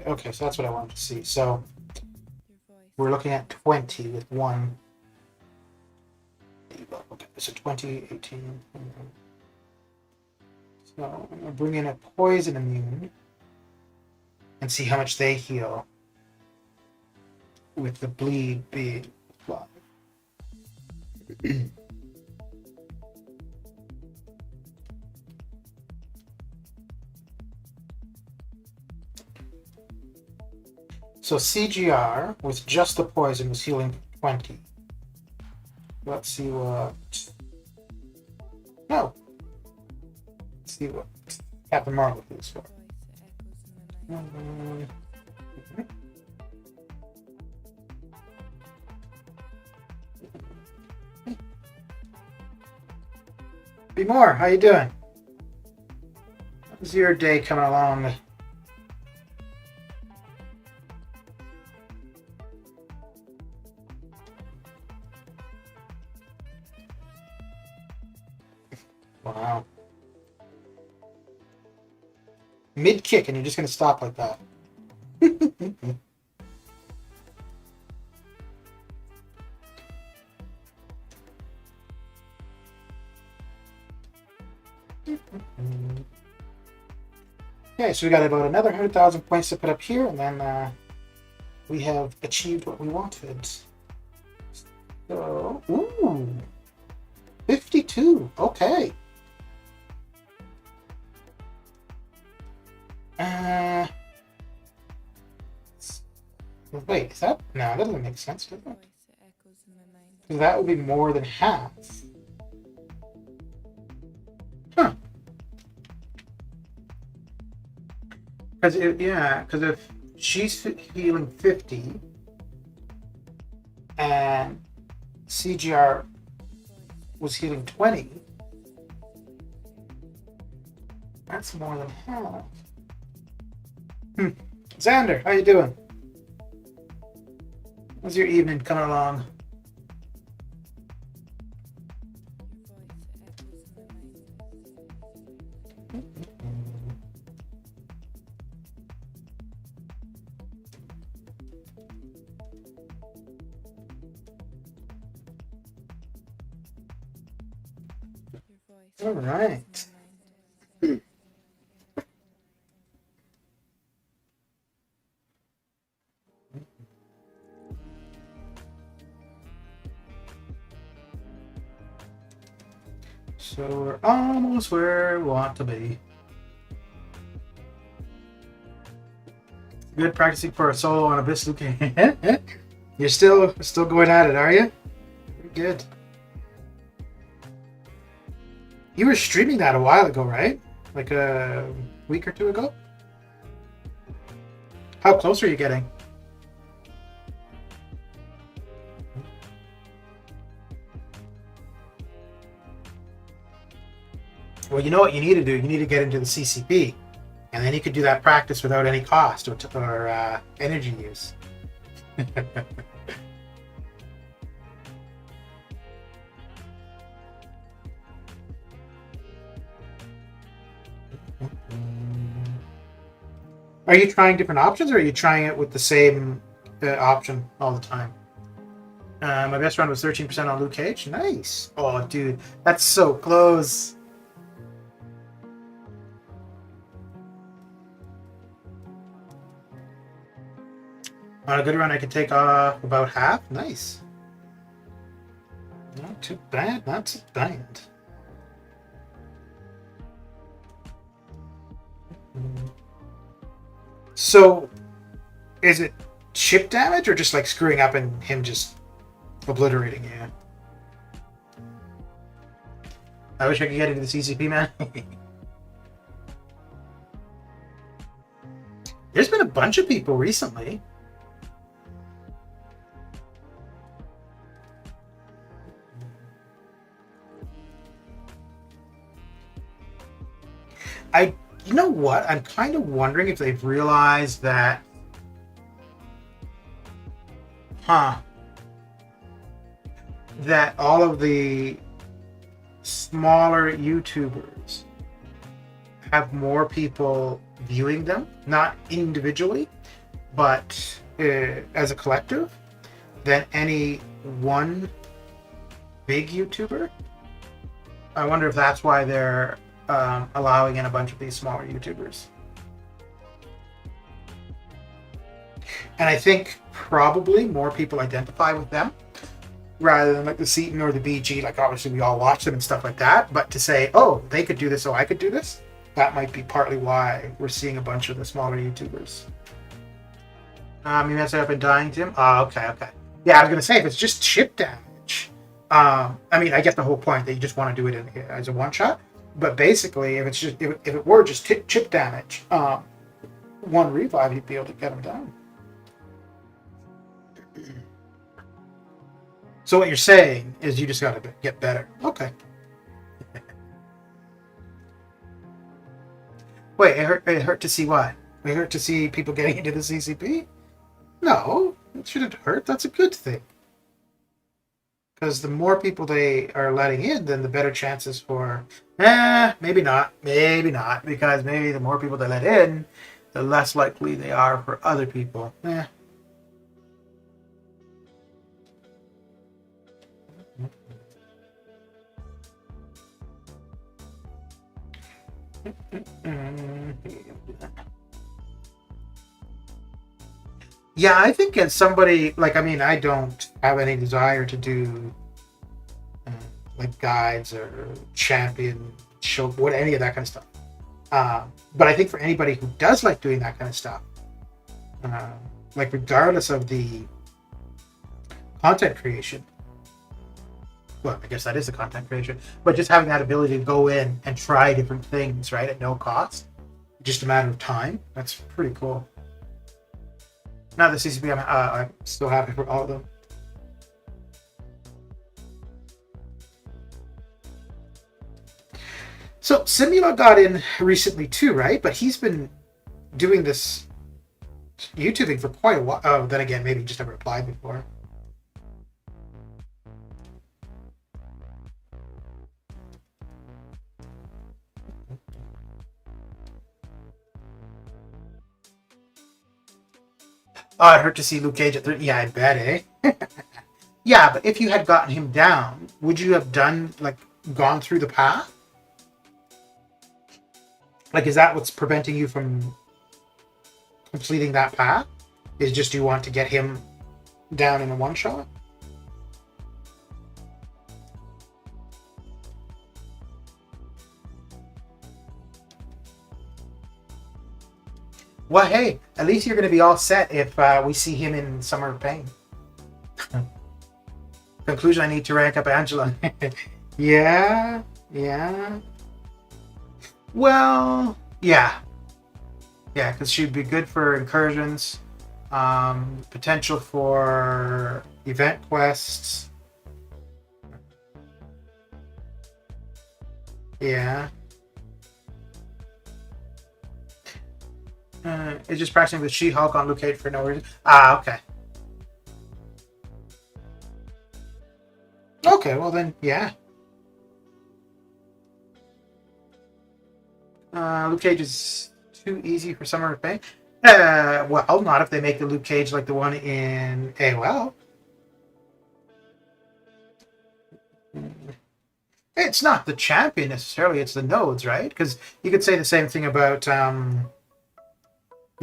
Okay, so that's what I wanted to see. So we're looking at 20 with 1 debuff. Okay, so 20, 18. So I'm going to bring in a poison immune and see how much they heal with the bleed being applied. So CGR with just the poison was healing 20. Let's see what. No. Let's see what Captain Marvel is for. Be more. How you doing? How's your day coming along? Wow. Mid kick, and you're just going to stop like that. Okay, so we got about another 100,000 points to put up here, and then we have achieved what we wanted. So, ooh, 52. Okay. Wait, is that? No, that doesn't make sense, does it? That would be more than half. Huh. Because if she's healing 50 and CGR was healing 20, that's more than half. Xander, how you doing? How's your evening coming along? All right. So we're almost where we want to be. Good practicing for a solo on Abyss Luke. You're still going at it, are you? Very good. You were streaming that a while ago, right? Like a week or two ago? How close are you getting? Well, you know what you need to do? You need to get into the CCP, and then you could do that practice without any cost or energy use. Are you trying different options, or are you trying it with the same option all the time? My best round was 13% on Luke Cage. Nice. Oh, dude, that's so close. On a good run, I could take off about half. Nice. Not too bad. Not too bad. So, is it chip damage or just like screwing up and him just obliterating you? I wish I could get into the CCP, man. There's been a bunch of people recently. You know what? I'm kind of wondering if they've realized that, that all of the smaller YouTubers have more people viewing them, not individually, but as a collective, than any one big YouTuber. I wonder if that's why they're allowing in a bunch of these smaller YouTubers. And I think probably more people identify with them rather than like the Seaton or the BG. Like obviously we all watch them and stuff like that, but to say, oh, they could do this, so I could do this, that might be partly why we're seeing a bunch of the smaller YouTubers. You messed up and dying, Tim? Oh, okay. Yeah, I was gonna say, if it's just chip damage, I mean, I get the whole point that you just want to do it as a one shot. But basically, if it were just chip damage, one revive, you'd be able to get him down. So what you're saying is you just got to get better. Okay. Wait, it hurt to see what? It hurt to see people getting into the CCP? No, it shouldn't hurt. That's a good thing. Because the more people they are letting in, then the better chances for, maybe not, because maybe the more people they let in, the less likely they are for other people. Yeah, I think as somebody, like, I mean, I don't have any desire to do like guides or champion show, what any of that kind of stuff. But I think for anybody who does like doing that kind of stuff, like regardless of the content creation, well, I guess that is the content creation, but just having that ability to go in and try different things, right, at no cost, just a matter of time, that's pretty cool. Now the CCP, I'm still happy for all of them. So Simula got in recently too, right? But he's been doing this YouTubing for quite a while. Oh, then again, maybe he just never applied before. Oh, it hurt to see Luke Cage at 30. Yeah, I bet, eh? Yeah, but if you had gotten him down, would you have gone through the path? Like, is that what's preventing you from completing that path? Is just you want to get him down in a one shot? Well, hey, at least you're going to be all set if we see him in Summer of Pain. Conclusion, I need to rank up Angela. Yeah. Well, yeah, because she'd be good for incursions, potential for event quests. Yeah. It's just practicing with She-Hulk on Luke Cage for no reason. Ah, okay. Okay, well then, yeah. Luke Cage is too easy for Summer of Pain. Well, not if they make the Luke Cage like the one in AOL. It's not the champion necessarily, it's the nodes, right? Because you could say the same thing about, well,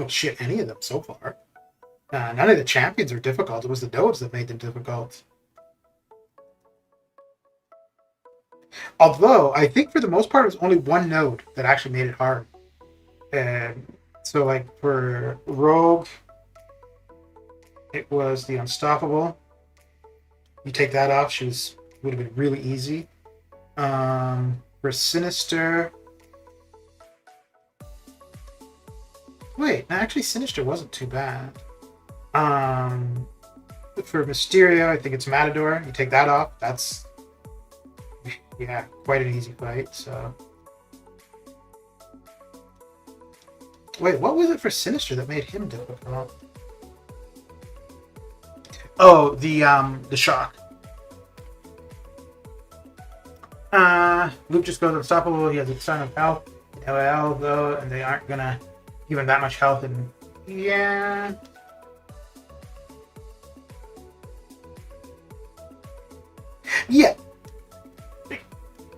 shit, any of them so far. None of the champions are difficult. It was the nodes that made them difficult. Although, I think for the most part, it was only one node that actually made it hard. So, like, for Rogue, it was the Unstoppable. You take that off, would have been really easy. For Sinister... Wait, actually, Sinister wasn't too bad. For Mysterio, I think it's Matador. You take that off, that's... Yeah, quite an easy fight, so... Wait, what was it for Sinister that made him difficult? Oh, the shock. Luke just goes unstoppable. He has a ton of health. LL though, and they aren't gonna give him that much health. And yeah, yeah.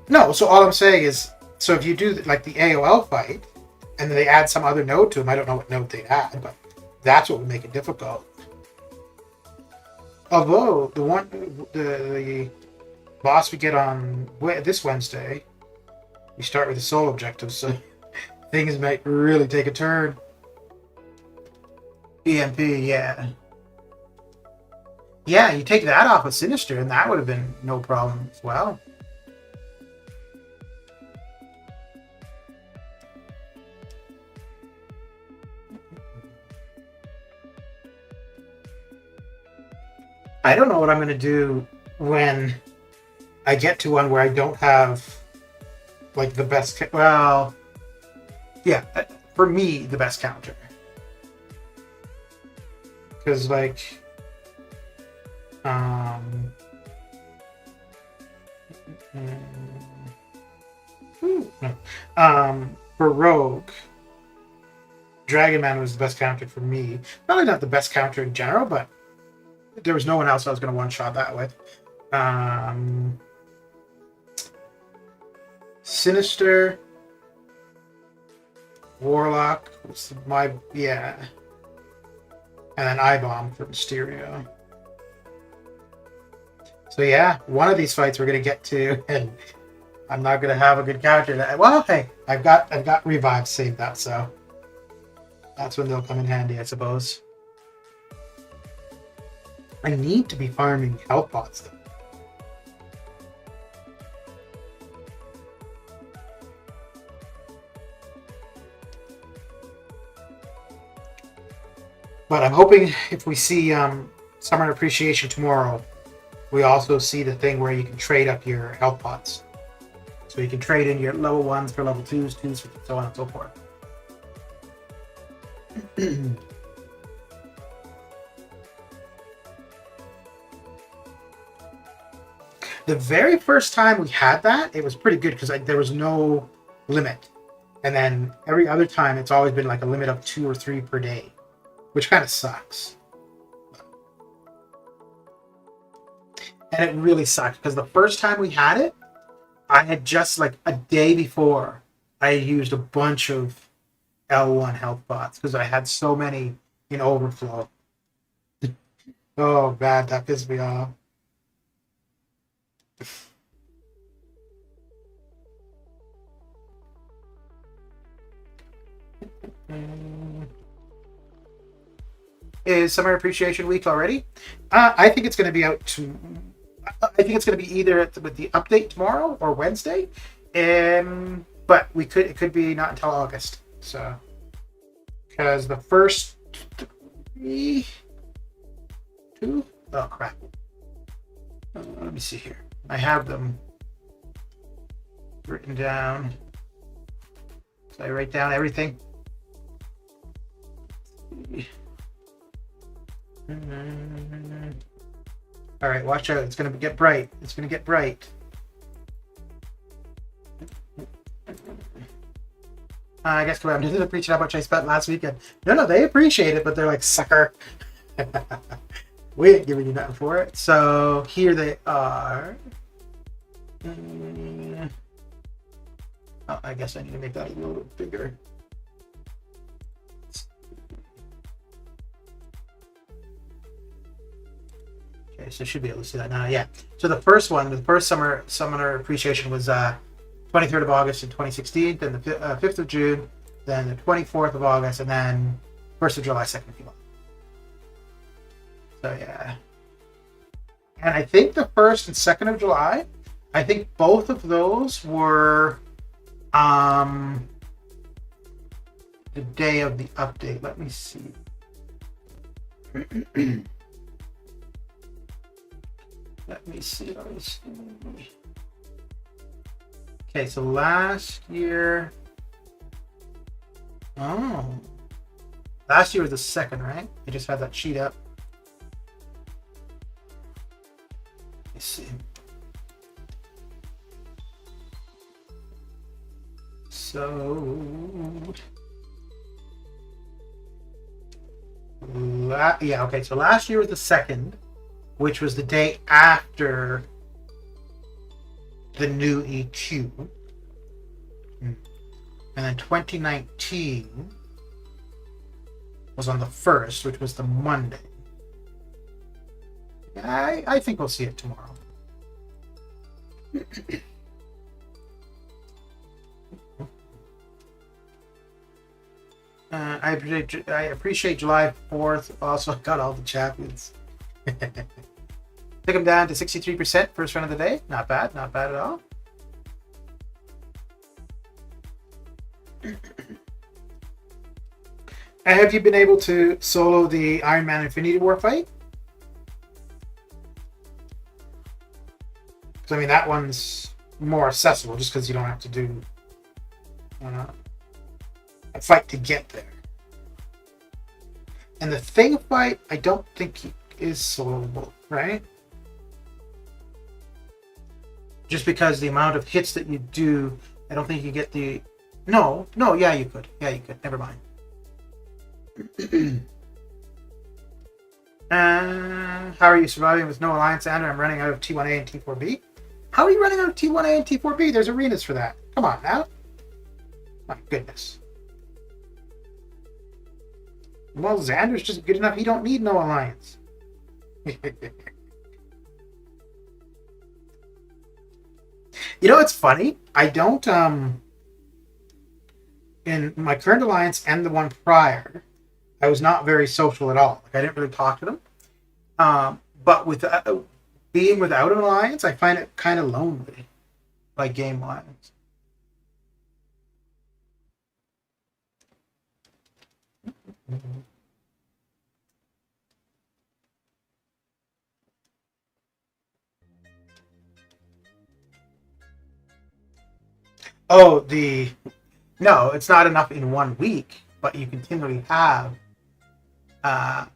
No, so all I'm saying is, so if you do like the AOL fight, and then they add some other node to him, I don't know what node they'd add, but that's what would make it difficult. Although the boss we get on this Wednesday, we start with the solo objective, so things might really take a turn. EMP, yeah. Yeah, you take that off of Sinister, and that would have been no problem as well. I don't know what I'm going to do when I get to one where I don't have, like, the best... Well, yeah, for me, the best counter. Because, like... for Rogue, Dragon Man was the best counter for me. Probably not the best counter in general, but there was no one else I was going to one-shot that with. Sinister, Warlock, yeah. And then I-Bomb for Mysterio. So yeah, one of these fights we're going to get to, and I'm not going to have a good counter. Well, hey, I've got Revive saved up, so that's when they'll come in handy, I suppose. I need to be farming health pots, though. But I'm hoping if we see Summer Appreciation tomorrow, we also see the thing where you can trade up your health pots. So you can trade in your level 1s for level 2s, 2s, for so on and so forth. The very first time we had that, it was pretty good because there was no limit. And then every other time, it's always been like a limit of 2 or 3 per day, which kind of sucks. And it really sucked because the first time we had it, I had just like a day before, I used a bunch of L1 health pots because I had so many in overflow. Oh, bad. That pissed me off. Is Summer Appreciation Week already? I think it's going to be out to... I think it's going to be either with the update tomorrow or Wednesday. But it could be not until August. So, because the first 2... Oh, crap. Let me see here. I have them written down. So I write down everything. All right, watch out. It's going to get bright. It's going to get bright. I guess I'm just preaching how much I spent last weekend. No, they appreciate it, but they're like, sucker. We ain't giving you nothing for it. So here they are. Oh, I guess I need to make that a little bit bigger. Okay, so I should be able to see that now. Yeah. So the first one, the first summoner appreciation was 23rd of August in 2016, then the 5th of June, then the 24th of August, and then 1st of July, 2nd of July. So yeah. And I think the 1st and 2nd of July, I think both of those were the day of the update. Let me see. Let me see. Okay, so last year. Oh. Last year was the 2nd, right? I just had that sheet up. Let's see. So. Yeah, okay, so last year was the 2nd, which was the day after the new EQ. And then 2019 was on the 1st, which was the Monday. I think we'll see it tomorrow. I appreciate July 4th. Also got all the champions. Took them down to 63% first run of the day. Not bad at all. Have you been able to solo the Iron Man Infinity War fight? Because I mean that one's more accessible, just because you don't have to do a fight to get there. And the Thing fight, I don't think is soloable, right? Just because the amount of hits that you do, I don't think you get the... No, yeah, you could. Never mind. How are you surviving with no alliance, Andrew? I'm running out of T1A and T4B. How are you running out of T1A and T4B? There's arenas for that. Come on now. My goodness. Well, Xander's just good enough. He don't need no alliance. You know, it's funny. I don't, in my current alliance and the one prior, I was not very social at all. Like, I didn't really talk to them. But with being without an alliance, I find it kind of lonely, like game-wise. Oh, no, it's not enough in 1 week, but you continually have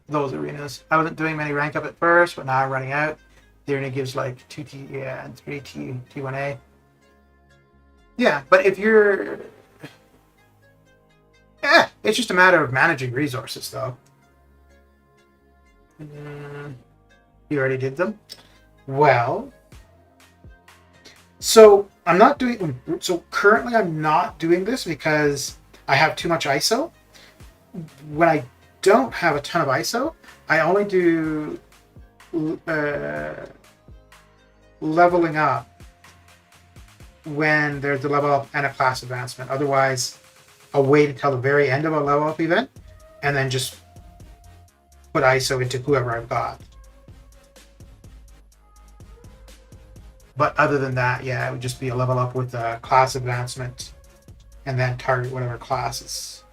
those arenas. I wasn't doing many rank up at first, but now I'm running out. The arena gives like 2T and 3T T1A. Yeah, but if you're... Yeah, it's just a matter of managing resources, though. You already did them? Well... So I'm not doing. So currently, I'm not doing this because I have too much ISO. When I don't have a ton of ISO, I only do leveling up when there's a level up and a class advancement. Otherwise, I'll wait until the very end of a level up event and then just put ISO into whoever I've got. But other than that, yeah, it would just be a level up with a class advancement and then target whatever class is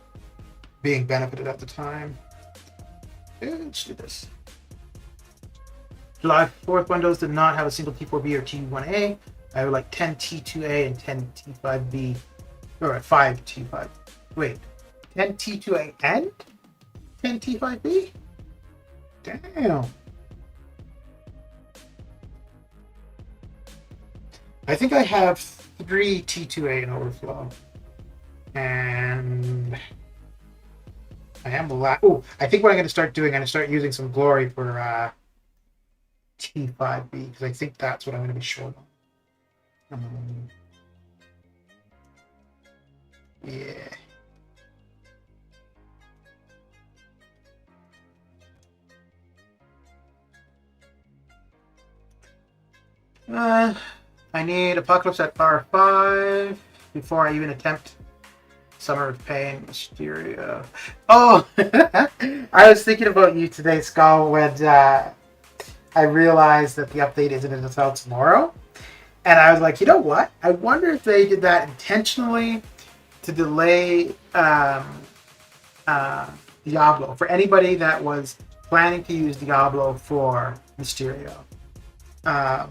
being benefited at the time. Yeah, let's do this. July 4th windows did not have a single T4B or T1A. I have like 10 T2A and 10 T5B, or 5 T5. Wait, 10 T2A and 10 T5B? Damn. I think I have 3 T2A in overflow. And I am oh, I think what I'm going to start doing, I'm going to start using some glory for T5B, because I think that's what I'm going to be short on. Yeah. I need Apocalypse at R5 before I even attempt Summer of Pain, Mysterio. Oh! I was thinking about you today, Skull, when I realized that the update isn't until tomorrow. And I was like, you know what? I wonder if they did that intentionally to delay Diablo. For anybody that was planning to use Diablo for Mysterio. I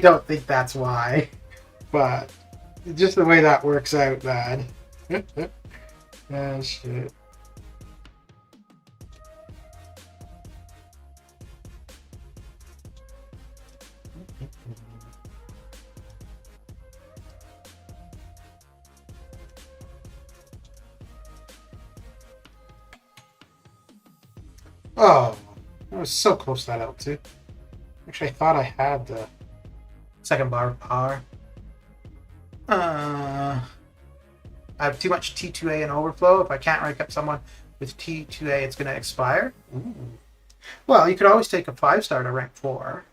don't think that's why, but just the way that works out, man. Oh, shit. Oh, I was so close to that L2. Actually, I thought I had the second bar of power. I have too much T2A in overflow. If I can't rank up someone with T2A, it's going to expire. Ooh. Well, you could always take a 5-star to rank 4.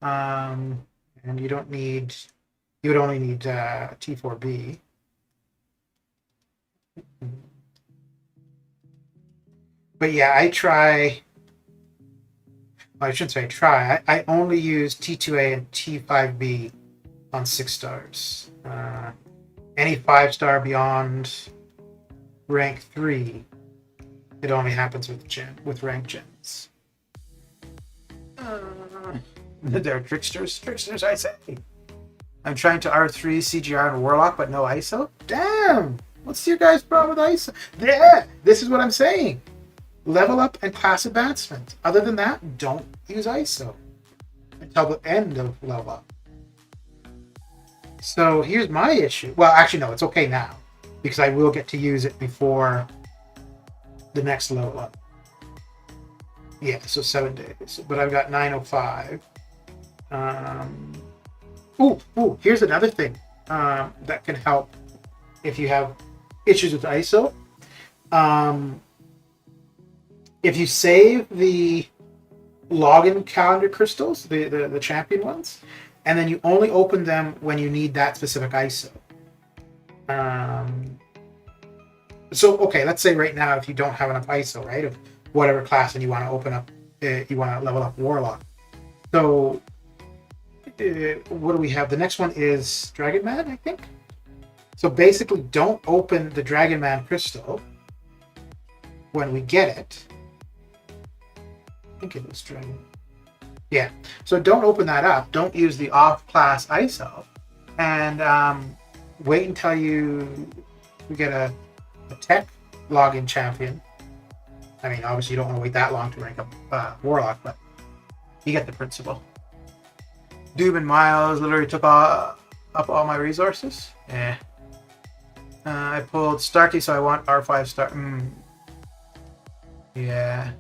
And you don't need... You would only need T4B. But yeah, I try... Well, I shouldn't say try. I only use T2A and T5B on 6 stars. Any 5-star beyond rank 3, it only happens with rank gens. They're tricksters, I say. I'm trying to R3 CGR and Warlock, but no ISO. Damn! What's your guys' problem with ISO? Yeah, this is what I'm saying. Level up and class advancement. Other than that, don't use ISO until the end of level up. So here's my issue. Well, actually, no, it's okay now because I will get to use it before the next level up. Yeah, so 7 days. But I've got 905. Ooh, here's another thing that can help if you have issues with ISO. If you save the login calendar crystals, the champion ones, and then you only open them when you need that specific ISO. So, okay, let's say right now if you don't have enough ISO, right, of whatever class, and you want to open up, you want to level up Warlock. So, what do we have? The next one is Dragon Man, I think. So basically, don't open the Dragon Man crystal when we get it. I think it was Dragon. Yeah. So don't open that up. Don't use the off-class ISO, and wait until you get a tech login champion. I mean, obviously you don't want to wait that long to rank up Warlock, but you get the principle. Doob and Miles literally took up all my resources. Yeah. I pulled Starkey, so I want R5 star. Yeah.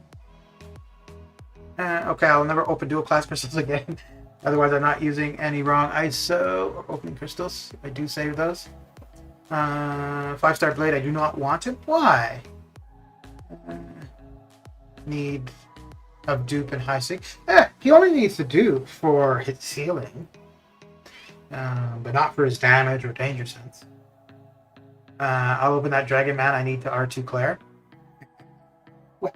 Okay, I'll never open dual class crystals again. Otherwise, I'm not using any wrong ISO or opening crystals. I do save those. 5-star blade, I do not want it. Why? Need of dupe and high sync. He only needs the dupe for his healing, but not for his damage or danger sense. I'll open that Dragon Man. I need to R2 Claire. Well,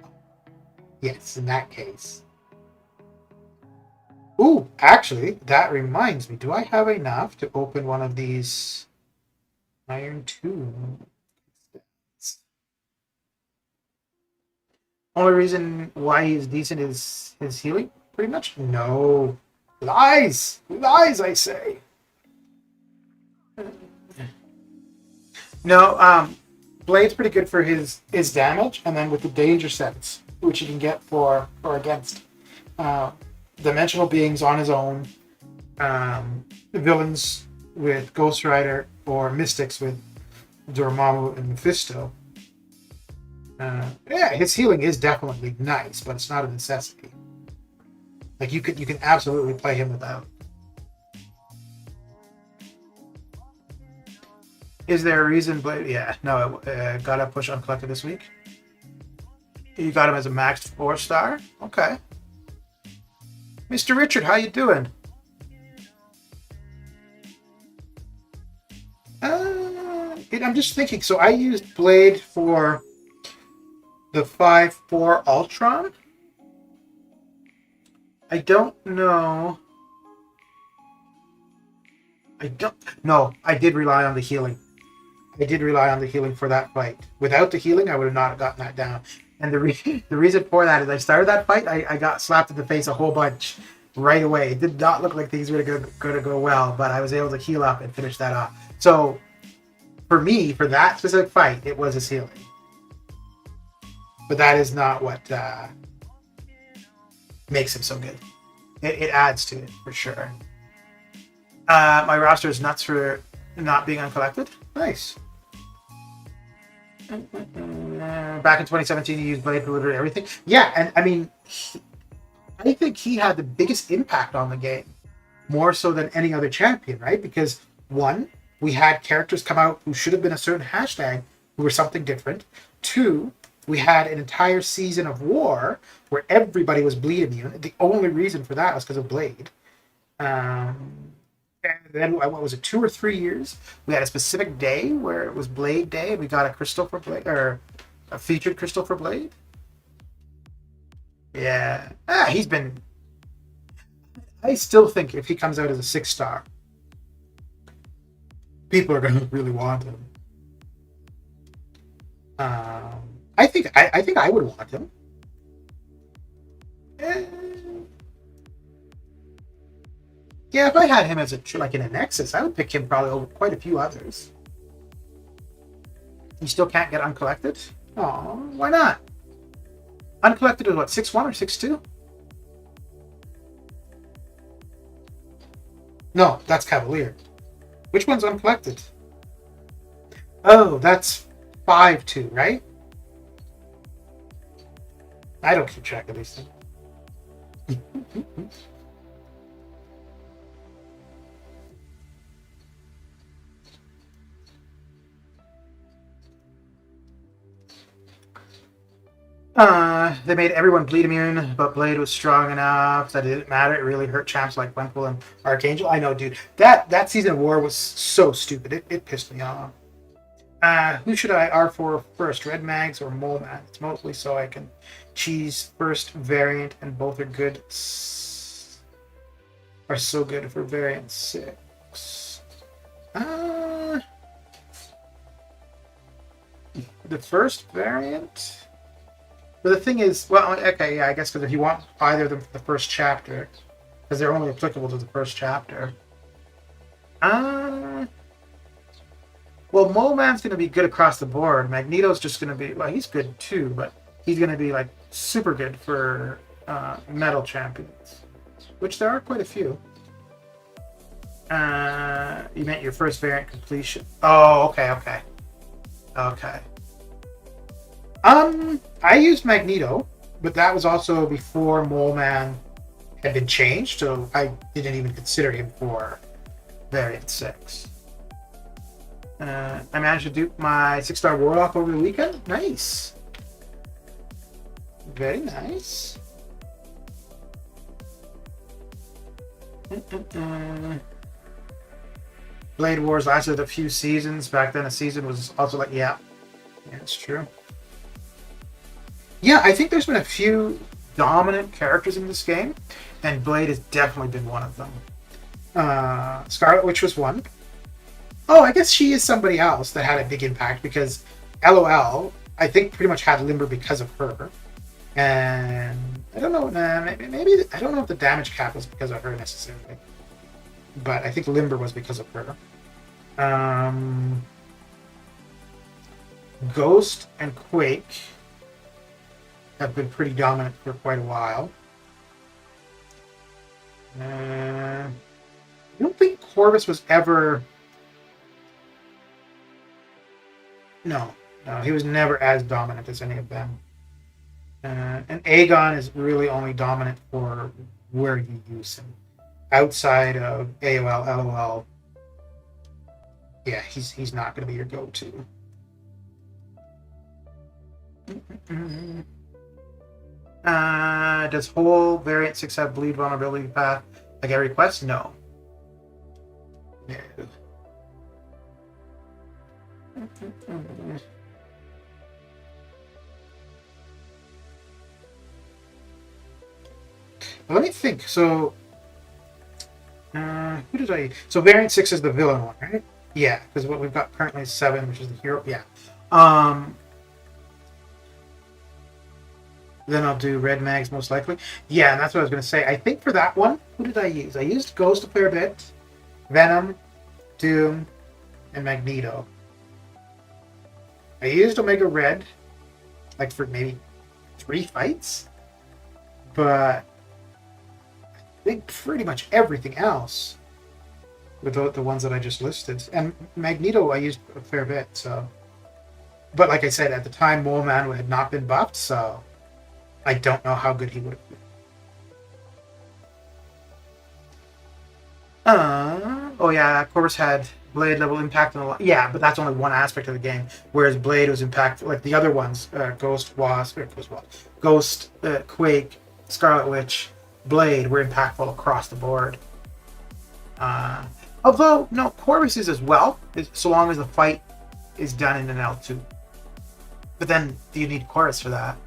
yes, in that case. Ooh, actually, that reminds me. Do I have enough to open one of these Iron 2? Only reason why he's decent is his healing, pretty much? No. Lies! Lies, I say! No, Blade's pretty good for his damage, and then with the danger sense, which you can get for or against dimensional beings on his own, villains with Ghost Rider, or mystics with Dormammu and Mephisto. Yeah, his healing is definitely nice, but it's not a necessity. Like you can absolutely play him without. Is there a reason Blade? Yeah, no, got a push uncollected this week. You got him as a maxed 4-star? Okay. Mr. Richard, how you doing? I'm just thinking, so I used Blade for the 5-4 Ultron. I don't know. No, I did rely on the healing. I did rely on the healing for that fight. Without the healing, I would have not gotten that down. And the reason for that is I started that fight, I got slapped in the face a whole bunch right away. It did not look like things were going to go well, but I was able to heal up and finish that off. So, for me, for that specific fight, it was his healing. But that is not what makes him so good. It adds to it, for sure. My roster is nuts for not being uncollected. Nice. Back in 2017, he used Blade for literally everything. Yeah, and I mean, I think he had the biggest impact on the game, more so than any other champion, right? Because one, we had characters come out who should have been a certain hashtag who were something different. Two, we had an entire season of war where everybody was bleed immune. The only reason for that was because of Blade. And then, what was it, 2 or 3 years? We had a specific day where it was Blade Day, and we got a crystal for Blade, or a featured crystal for Blade. Yeah. He's been... I still think if he comes out as a 6-star, people are going to really want him. I think I would want him. Yeah, if I had him as like in a Nexus, I would pick him probably over quite a few others. You still can't get uncollected? Oh, why not? Uncollected is what, 6-1 or 6-2? No, that's Cavalier. Which one's uncollected? Oh, that's 5-2, right? I don't keep track of these things. They made everyone bleed immune, but Blade was strong enough that it didn't matter. It really hurt champs like Gwenpool and Archangel. I know, dude. That season of War was so stupid. It pissed me off. Who should I R4 first? Red Mags or Mole Man? It's mostly so I can cheese first variant, and both are good. Are so good for variant 6. The first variant. But the thing is, well, okay, yeah, I guess because if you want either of them for the first chapter, because they're only applicable to the first chapter. Well, Mole Man's going to be good across the board. Magneto's just going to be, well, he's good too, but he's going to be like super good for metal champions, which there are quite a few. You meant your first variant completion. Oh, okay. I used Magneto, but that was also before Mole Man had been changed, so I didn't even consider him for variant 6. I managed to dupe my 6-star Warlock over the weekend. Nice. Very nice. Blade Wars lasted a few seasons. Back then, a season was also like, yeah, it's true. Yeah, I think there's been a few dominant characters in this game, and Blade has definitely been one of them. Scarlet Witch was one. Oh, I guess she is somebody else that had a big impact, because LOL, I think, pretty much had Limber because of her. And I don't know, maybe I don't know if the damage cap was because of her necessarily, but I think Limber was because of her. Ghost and Quake have been pretty dominant for quite a while. I don't think Corvus was ever... No, he was never as dominant as any of them. And Aegon is really only dominant for where you use him. Outside of AOL, LOL, yeah, he's not going to be your go-to. Does whole variant 6 have bleed vulnerability path like every quest? No. Let me think. So, who did I... So variant 6 is the villain one, right? Yeah, because what we've got currently is 7, which is the hero. Yeah. Then I'll do red mags most likely. Yeah, and that's what I was going to say. I think for that one, who did I use? I used Ghost a fair bit, Venom, Doom, and Magneto. I used Omega Red, like for maybe 3 fights, but I think pretty much everything else with the ones that I just listed. And Magneto I used a fair bit, so. But like I said, at the time, Mole Man had not been buffed, so I don't know how good he would have been. Oh yeah, Corvus had Blade level impact on a lot. Yeah, but that's only one aspect of the game. Whereas Blade was impactful, like the other ones, Ghost, Quake, Scarlet Witch, Blade were impactful across the board. Although, no, Corvus is as well, so long as the fight is done in an L2. But then, do you need Chorus for that?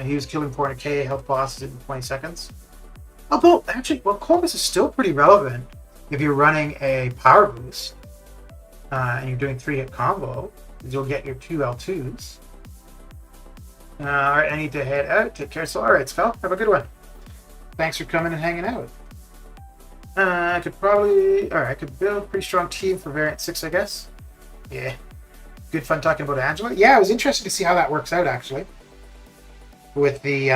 He was killing 400k health bosses in 20 seconds. Although, actually, well, Corvus is still pretty relevant if you're running a power boost and you're doing 3-hit combo. You'll get your 2 L2s. Alright, I need to head out. Take care. So, alright, Spell, have a good one. Thanks for coming and hanging out. I could build a pretty strong team for Variant 6, I guess. Yeah. Good fun talking about Angela. Yeah, I was interested to see how that works out, actually. With the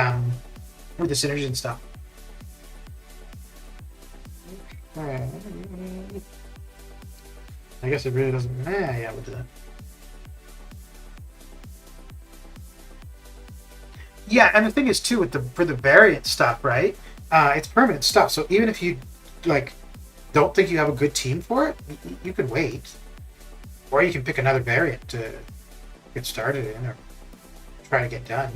synergy and stuff. I guess it really doesn't matter. Yeah, we'll do that. Yeah, and the thing is too for the variant stuff, right? It's permanent stuff. So even if you don't think you have a good team for it, you can wait, or you can pick another variant to get started in or try to get done.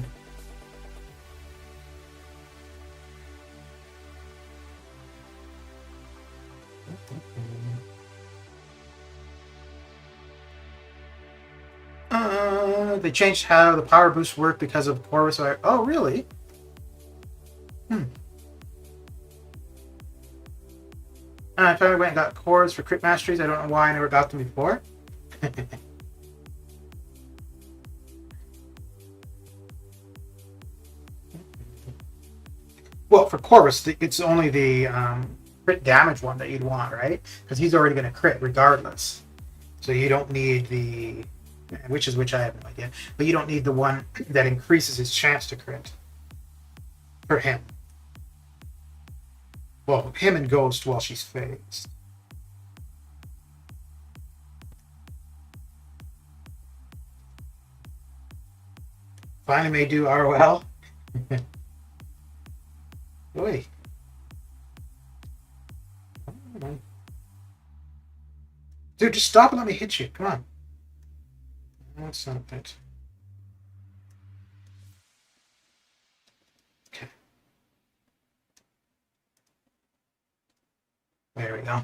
They changed how the power boosts work because of Corvus. Oh, really? I finally went and got cores for crit masteries. I don't know why I never got them before. Well, for Corvus, it's only the crit damage one that you'd want, right? Because he's already going to crit regardless. So you don't need the... Which I have no idea. But you don't need the one that increases his chance to crit. For him. Well, him and Ghost while she's phased. Finally may do ROL. Boy. Dude, just stop and let me hit you. Come on. That's not it. Okay. There we go.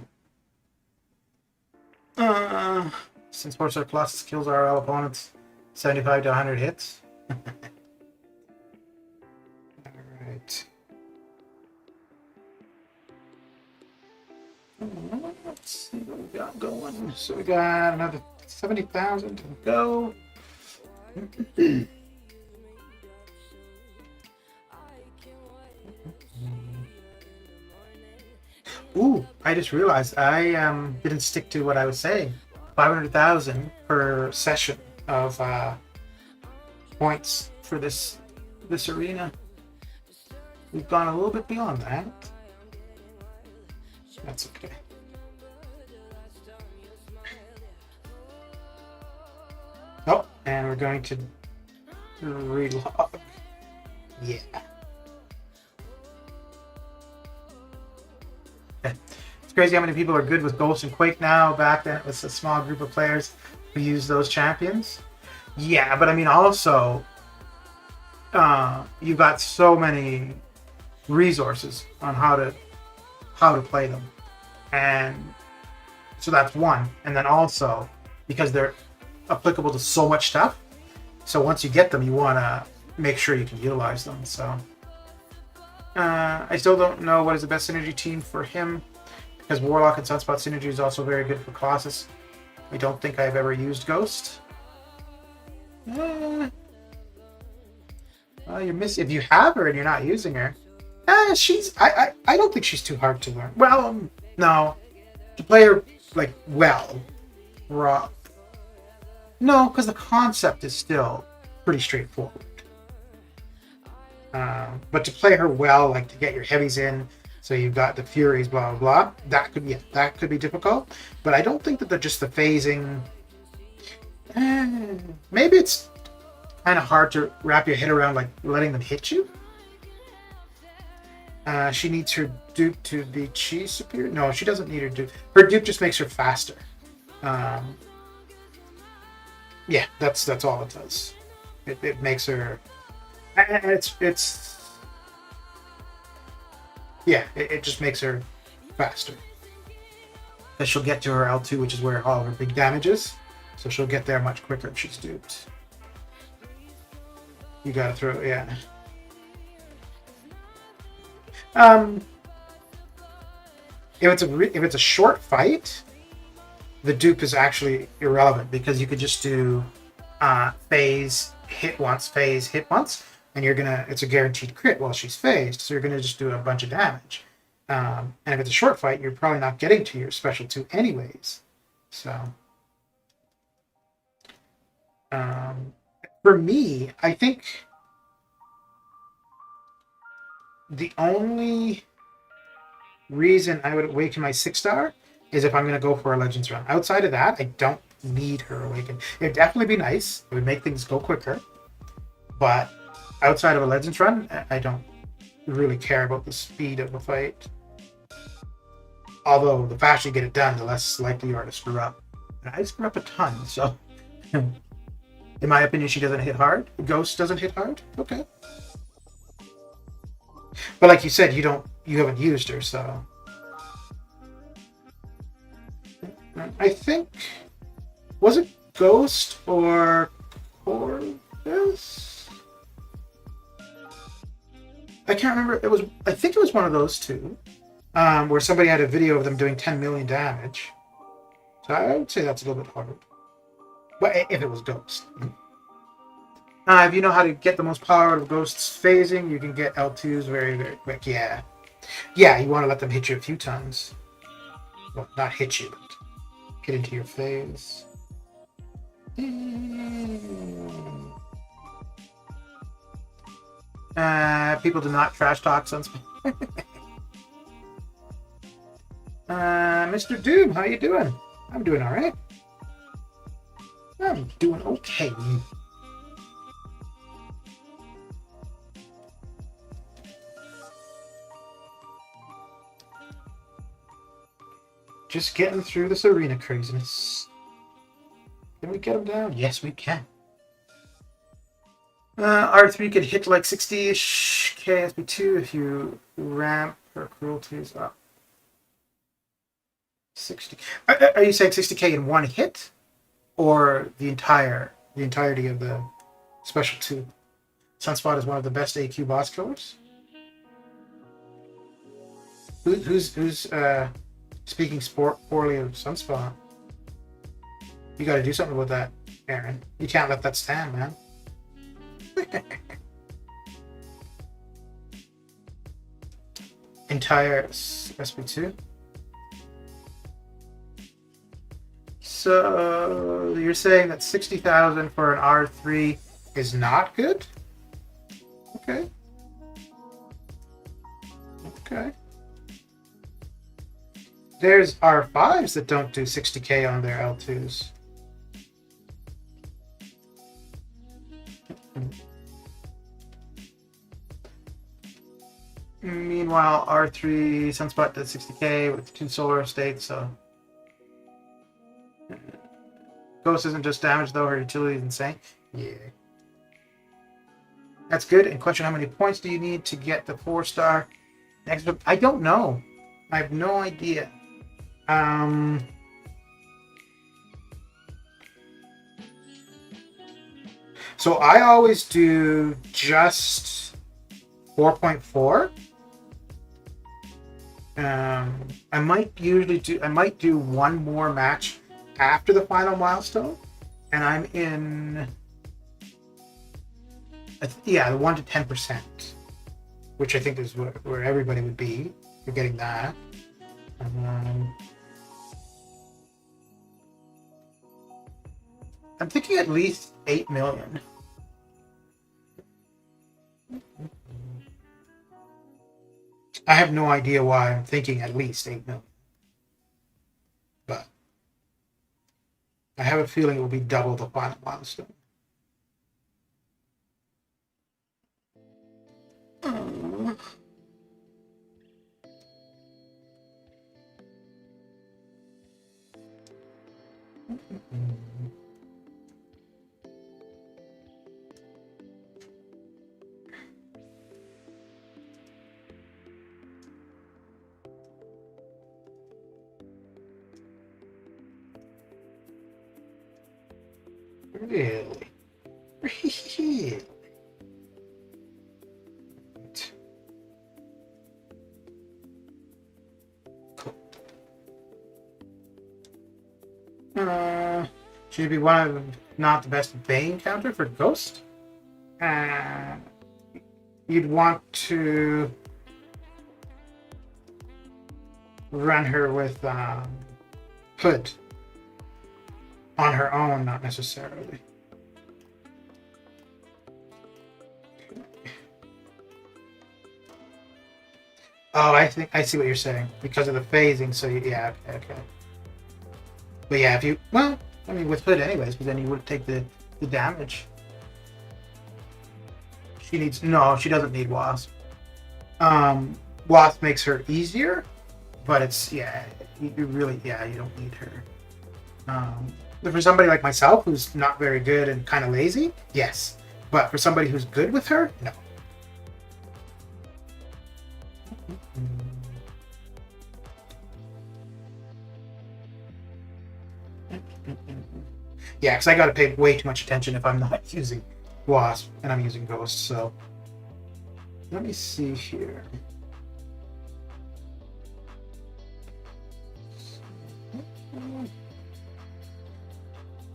Since most of our Colossus kills our opponents 75 to 100 hits. Alright. Let's see what we got going. So we got another 70,000 to go. Ooh, I just realized I didn't stick to what I was saying. 500,000 per session of points for this arena. We've gone a little bit beyond that. That's okay. Oh, and we're going to relog. Yeah. It's crazy how many people are good with Ghost and Quake now. Back then it was a small group of players who used those champions. Yeah, but I mean also you've got so many resources on how to play them. And so that's one. And then also because they're applicable to so much stuff, so once you get them you want to make sure you can utilize them. So I still don't know what is the best synergy team for him, because Warlock and Sunspot synergy is also very good for Colossus. I don't think I've ever used Ghost. Well, you're missing if you have her and you're not using her. She's I don't think she's too hard to learn. Well, no, to play her like well, raw. No, because the concept is still pretty straightforward. But to play her well, like to get your heavies in, so you've got the Furies, blah blah blah. That could be difficult. But I don't think that just the phasing. Maybe it's kind of hard to wrap your head around, like letting them hit you. She needs her dupe to be chi superior. No, she doesn't need her dupe. Her dupe just makes her faster. Yeah, that's all it does. It makes her. It's yeah. It just makes her faster. Because she'll get to her L2, which is where all of her big damage is. So she'll get there much quicker if she's duped. You gotta throw, yeah. If it's a short fight, the dupe is actually irrelevant, because you could just do phase hit once, and it's a guaranteed crit while she's phased, so you're gonna just do a bunch of damage. And if it's a short fight, you're probably not getting to your special 2 anyways. So for me, I think the only reason I would awaken my 6-star is if I'm going to go for a Legends run. Outside of that, I don't need her awakened. It would definitely be nice. It would make things go quicker. But outside of a Legends run, I don't really care about the speed of the fight. Although the faster you get it done, the less likely you are to screw up. And I screw up a ton, so in my opinion, she doesn't hit hard. Ghost doesn't hit hard. Okay. But like you said, you haven't used her, so I think, was it Ghost or Corvus? I can't remember. I think it was one of those two, where somebody had a video of them doing 10 million damage. So I would say that's a little bit harder. But if it was Ghost. If you know how to get the most power out of Ghost's phasing, you can get L2s very, very quick. Yeah. Yeah, you want to let them hit you a few times. Well, not hit you, but get into your phase. People do not trash talk Sunspot. Mr. Doom, how you doing? I'm doing all right. I'm doing okay. Just getting through this arena craziness. Can we get him down? Yes, we can. R3 could hit like 60-ish KSB2 if you ramp her cruelties up. 60. Are you saying 60k in one hit, or the entirety of the special 2? Sunspot is one of the best AQ boss killers. Who's speaking poorly of Sunspot? You got to do something about that, Aaron. You can't let that stand, man. Entire SB2. So you're saying that 60,000 for an R3 is not good? Okay. Okay. There's R5s that don't do 60k on their L2s. Meanwhile, R3 Sunspot did 60k with 2 solar states, so. Ghost isn't just damage, though. Her utility is insane. Yeah. That's good. And question, how many points do you need to get the 4-star? Next, I don't know. I have no idea. So I always do just 4.4. I might do one more match after the final milestone, and I'm in the 1 to 10%, which I think is where everybody would be. You're getting that. I'm thinking at least 8 million. I have no idea why I'm thinking at least 8 million. But I have a feeling it will be double the final milestone. Really? Really? Should be one of not the best Bane counter for Ghost. You'd want to run her with Hood on her own, not necessarily. Oh, I think I see what you're saying because of the phasing. So yeah, okay. But yeah, if you with Hood anyways, but then you would take the damage. She doesn't need Wasp. Wasp makes her easier, but it's you don't need her. But for somebody like myself who's not very good and kind of lazy, yes. But for somebody who's good with her, no. Yeah, because I got to pay way too much attention if I'm not using Wasp and I'm using Ghost. So let me see here.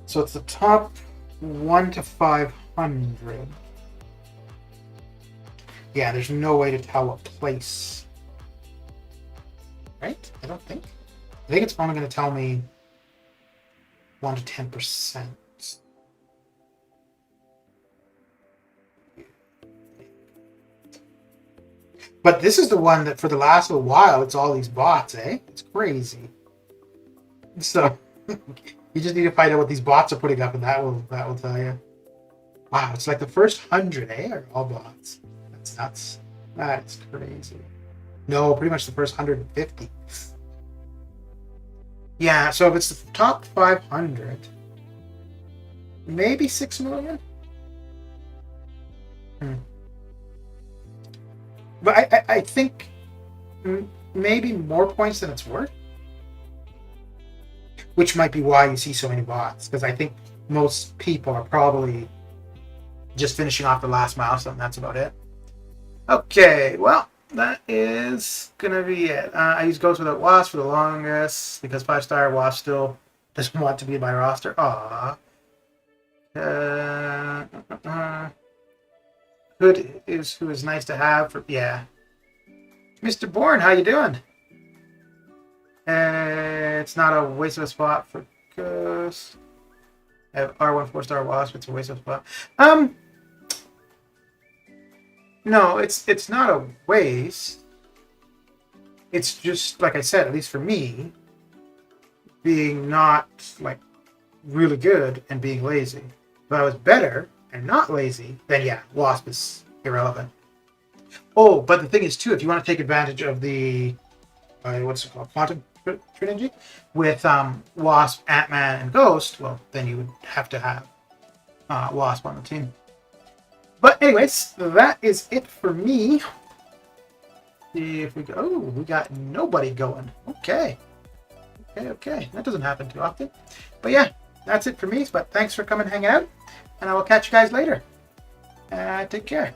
So it's the top 1 to 500. Yeah, there's no way to tell what place. Right? I don't think. I think it's only going to tell me 1 to 10%. But this is the one that for the last little while, it's all these bots, eh? It's crazy. So you just need to find out what these bots are putting up, and that will tell you. Wow, it's like the first 100, eh? Are all bots. That's nuts. That's crazy. No, pretty much the first 150. Yeah, so if it's the top 500, maybe 6 million? But I think maybe more points than it's worth. Which might be why you see so many bots. Because I think most people are probably just finishing off the last milestone. That's about it. Okay, well, that is going to be it. I use Ghost without Wasp for the longest. Because 5-star Wasp still doesn't want to be in my roster. Aww. Hood who is nice to have for Mr. Bourne, how you doing? It's not a waste of a spot for Focus. I have R1 4-star Wasp. It's a waste of spot. No, it's not a waste. It's just, like I said, at least for me, being not, like, really good and being lazy. If I was better and not lazy, then yeah, Wasp is irrelevant. Oh, but the thing is, too, if you want to take advantage of the, what's it called, Quantum Trilogy, with Wasp, Ant-Man, and Ghost, well, then you would have to have Wasp on the team. But anyways, that is it for me. See if we go. Oh, we got nobody going. Okay. Okay. That doesn't happen too often. But yeah, that's it for me. But thanks for coming and hanging out. And I will catch you guys later. Take care.